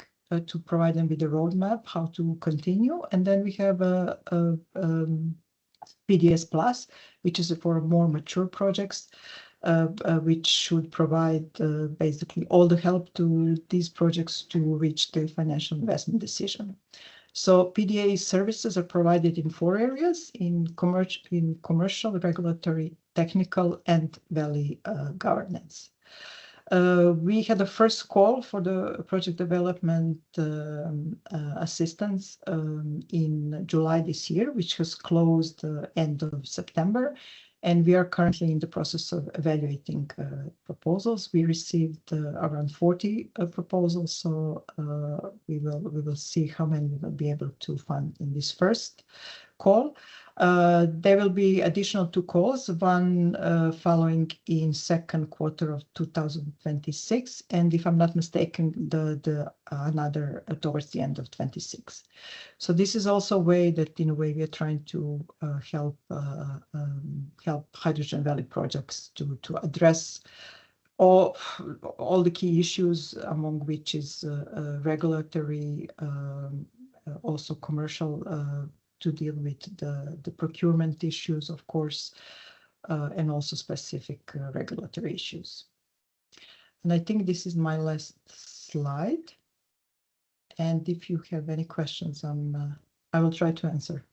to provide them with a roadmap how to continue. And then we have a PDS Plus, which is for more mature projects, which should provide basically all the help to these projects to reach the financial investment decision. So PDA services are provided in 4 areas: in commercial, regulatory, technical, and valley governance. We had the first call for the project development assistance in July this year, which was closed end of September. And we are currently in the process of evaluating proposals. We received around 40 proposals, so we will see how many we will be able to fund in this first call. There will be additional 2 calls, one following in second quarter of 2026, and if I'm not mistaken, the another towards the end of 26. So this is also a way that, in a way, we are trying to help Hydrogen Valley projects to address all the key issues, among which is regulatory, also commercial, to deal with the procurement issues, of course, and also specific regulatory issues. And I think this is my last slide. And if you have any questions, I will try to answer.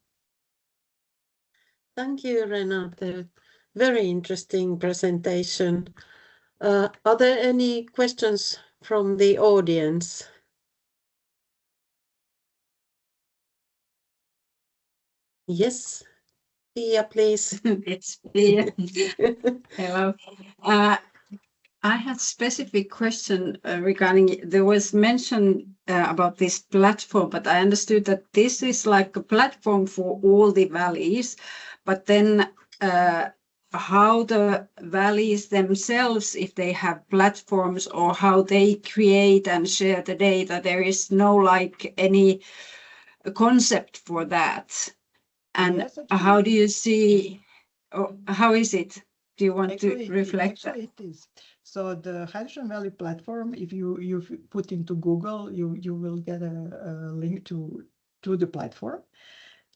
Thank you, Renate. Very interesting presentation. Are there any questions from the audience? Yes, Pia, please. It's Pia. Hello. I had specific question regarding, there was mention about this platform, but I understood that this is like a platform for all the valleys, but then how the valleys themselves, if they have platforms, or how they create and share the data, there is no like any concept for that. And yes, how do you see, or how is it? Do you want to reflect that? It is. So the Hydrogen Valley platform, if you put into Google, you will get a link to the platform.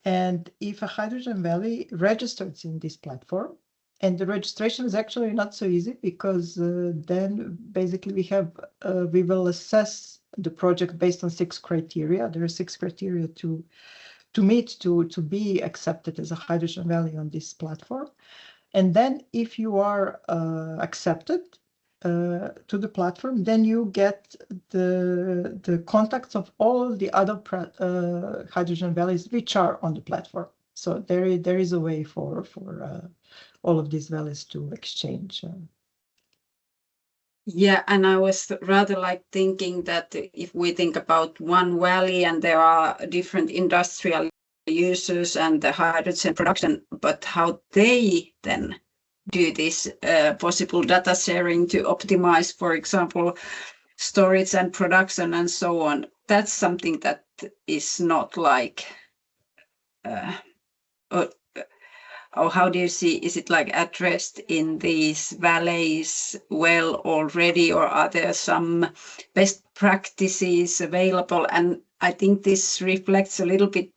And if a Hydrogen Valley registers in this platform, and the registration is actually not so easy, because then basically we will assess the project based on 6 criteria. There are 6 criteria to meet to be accepted as a Hydrogen Valley on this platform. And then if you are accepted to the platform, then you get the contacts of all the other Hydrogen Valleys which are on the platform. So there is a way for all of these valleys to exchange. Yeah, and I was rather like thinking that if we think about one valley and there are different industrial users and the hydrogen production, but how they then do this possible data sharing to optimize, for example, storage and production and so on. That's something that is not like, or how do you see, is it like addressed in these valleys well already, or are there some best practices available? And I think this reflects a little bit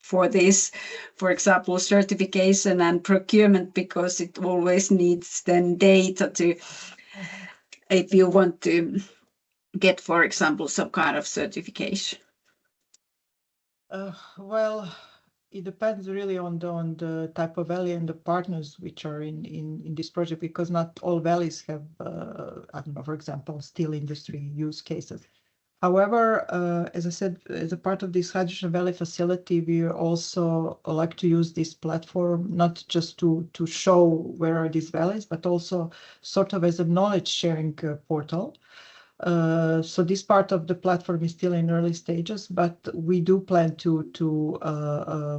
for this, for example, certification and procurement, because it always needs then data to, if you want to get, for example, some kind of certification. Well, it depends really on the type of valley and the partners which are in this project, because not all valleys have, I don't know, for example, steel industry use cases. However, as I said, as a part of this Hydrogen Valley facility, we also like to use this platform not just to show where are these valleys, but also sort of as a knowledge sharing portal, So this part of the platform is still in early stages, but we do plan to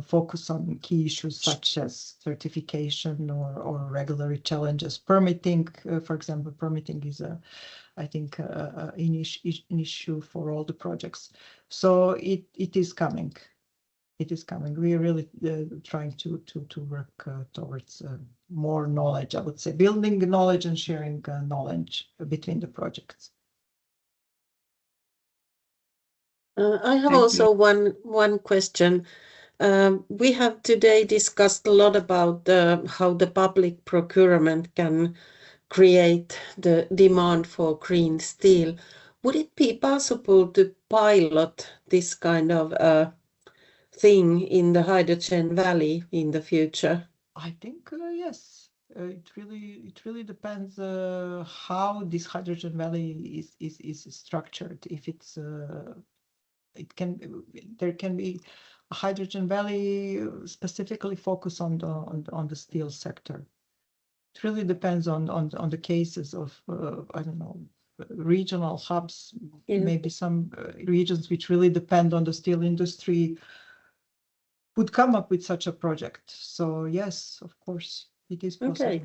focus on key issues such as certification or regulatory challenges. Permitting, for example, permitting is I think an issue for all the projects. So it is coming. It is coming. We are really trying to work towards more knowledge, I would say, building knowledge and sharing knowledge between the projects. I have also one question. We have today discussed a lot about how the public procurement can create the demand for green steel. Would it be possible to pilot this kind of thing in the Hydrogen Valley in the future? I think yes. It really depends how this Hydrogen Valley is structured. If it's there can be a Hydrogen Valley specifically focused on the steel sector. It really depends on the cases of I don't know, regional hubs. Maybe some regions which really depend on the steel industry would come up with such a project. So yes, of course, it is possible. Okay.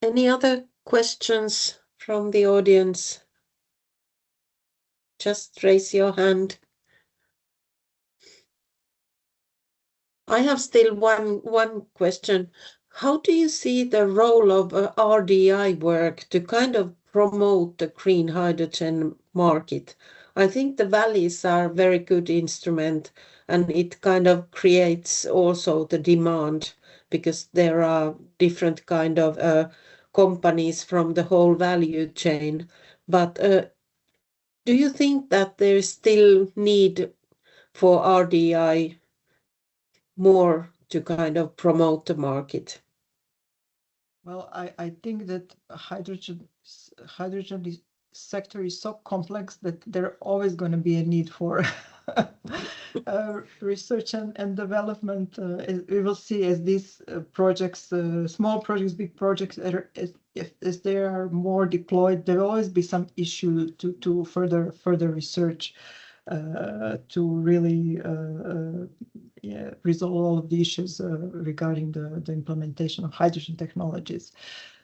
Any other questions from the audience? Just raise your hand. I have still one question. How do you see the role of RDI work to kind of promote the green hydrogen market? I think the valleys are a very good instrument, and it kind of creates also the demand because there are different kind of companies from the whole value chain. But do you think that there is still need for RDI more to kind of promote the market? Well, I think that hydrogen sector is so complex that there always going to be a need for research and development. We will see as these projects, small projects, big projects, as they are more deployed, there will always be some issue to further research to really resolve all of the issues regarding the implementation of hydrogen technologies.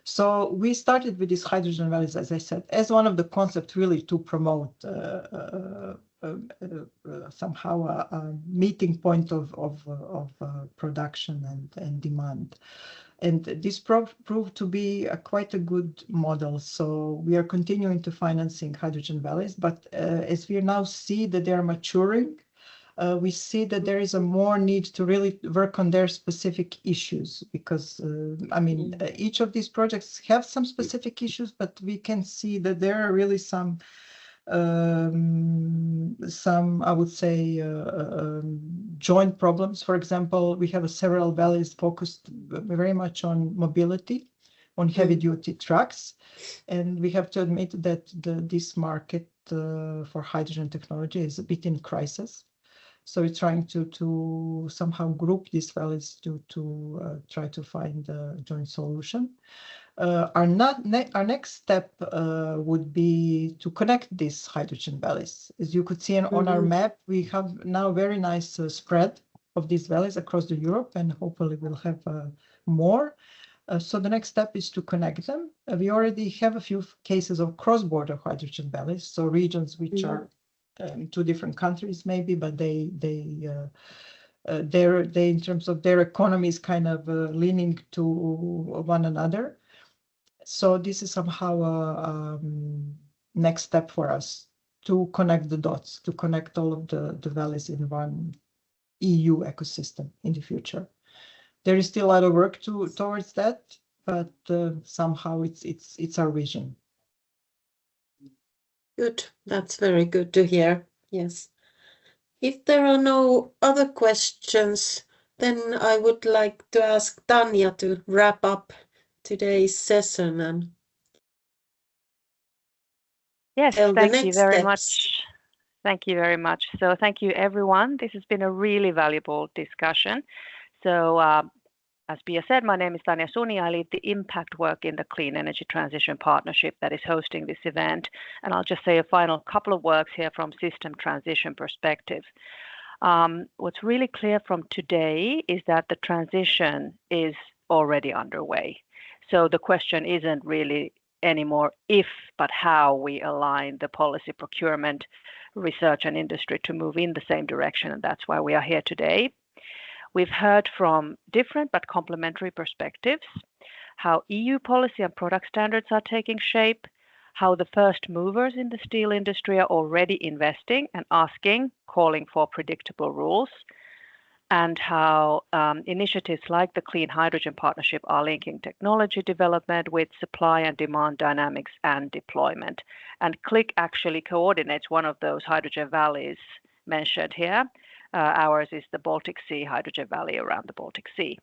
So we started with these hydrogen valleys, as I said, as one of the concepts really to promote somehow a meeting point of production and demand. And this proved to be quite a good model. So we are continuing to financing hydrogen valleys, but as we now see that they are maturing, we see that there is a more need to really work on their specific issues because, I mean, each of these projects have some specific issues, but we can see that there are really some I would say, joint problems. For example, we have several valleys focused very much on mobility, on heavy-duty trucks, and we have to admit that this market for hydrogen technology is a bit in crisis. So we're trying to somehow group these valleys to try to find a joint solution. Our next step would be to connect these hydrogen valleys. As you could see on our map, we have now a very nice spread of these valleys across Europe, and hopefully we'll have more. So the next step is to connect them. We already have a few cases of cross-border hydrogen valleys, so regions which are in two different countries maybe, but they in terms of their economies kind of leaning to one another. So this is somehow a next step for us to connect the dots, to connect all of the valleys in one EU ecosystem in the future. There is still a lot of work towards that, but somehow it's our vision. Good. That's very good to hear. Yes. If there are no other questions, then I would like to ask Tanya to wrap up today's session and tell the next steps. Thank you very much. So thank you, everyone. This has been a really valuable discussion. So As Pia said, my name is Tanja Suni. I lead the impact work in the Clean Energy Transition Partnership that is hosting this event. And I'll just say a final couple of words here from system transition perspective. What's really clear from today is that the transition is already underway. So the question isn't really anymore if, but how we align the policy, procurement, research and industry to move in the same direction. And that's why we are here today. We've heard from different but complementary perspectives, how EU policy and product standards are taking shape, how the first movers in the steel industry are already investing and asking, calling for predictable rules, and how initiatives like the Clean Hydrogen Partnership are linking technology development with supply and demand dynamics and deployment. And CLIC actually coordinates one of those hydrogen valleys mentioned here. Ours is the Baltic Sea hydrogen valley around the Baltic Sea.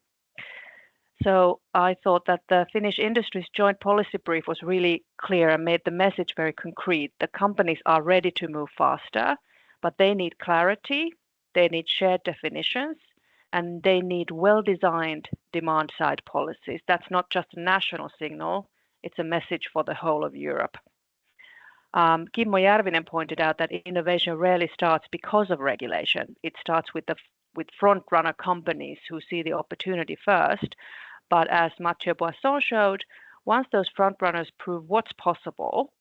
So I thought that the Finnish industry's joint policy brief was really clear and made the message very concrete. The companies are ready to move faster, but they need clarity, they need shared definitions, and they need well-designed demand-side policies. That's not just a national signal, it's a message for the whole of Europe. Kimmo Järvinen pointed out that innovation rarely starts because of regulation. It starts with front-runner companies who see the opportunity first. But as Mathieu Boisson showed, once those front-runners prove what's possible,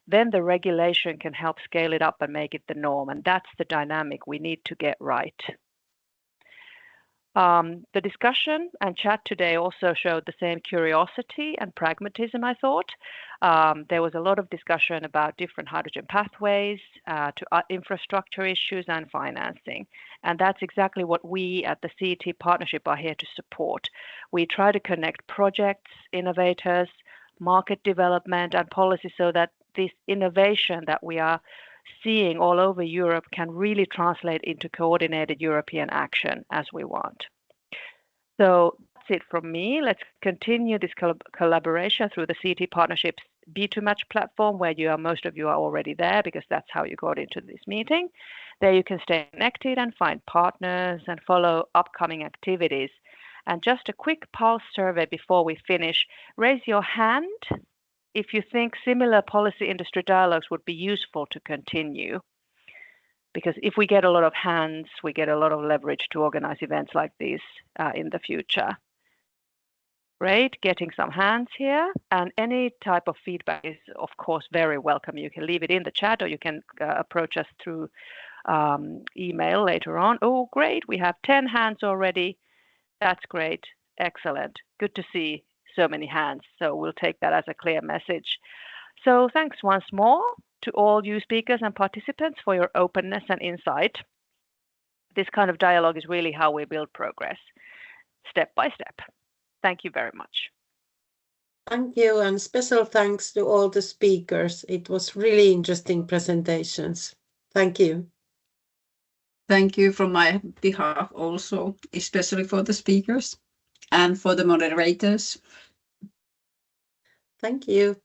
then the regulation can help scale it up and make it the norm. And that's the dynamic we need to get right. The discussion and chat today also showed the same curiosity and pragmatism, I thought. There was a lot of discussion about different hydrogen pathways to infrastructure issues and financing. And that's exactly what we at the CET Partnership are here to support. We try to connect projects, innovators, market development and policy so that this innovation that we are seeing all over Europe can really translate into coordinated European action as we want. So that's it from me. Let's continue this collaboration through the CET Partnerships B2Match platform, where most of you are already there because that's how you got into this meeting. There you can stay connected and find partners and follow upcoming activities. And just a quick pulse survey before we finish. Raise your hand if you think similar policy industry dialogues would be useful to continue. Because if we get a lot of hands, we get a lot of leverage to organize events like these in the future. Great, getting some hands here. And any type of feedback is, of course, very welcome. You can leave it in the chat or you can approach us through email later on. Oh, great, we have 10 hands already. That's great, excellent. Good to see so many hands. So we'll take that as a clear message. So thanks once more to all you speakers and participants for your openness and insight. This kind of dialogue is really how we build progress, step by step. Thank you very much. Thank you, and special thanks to all the speakers. It was really interesting presentations. Thank you. Thank you from my behalf also, especially for the speakers and for the moderators. Thank you.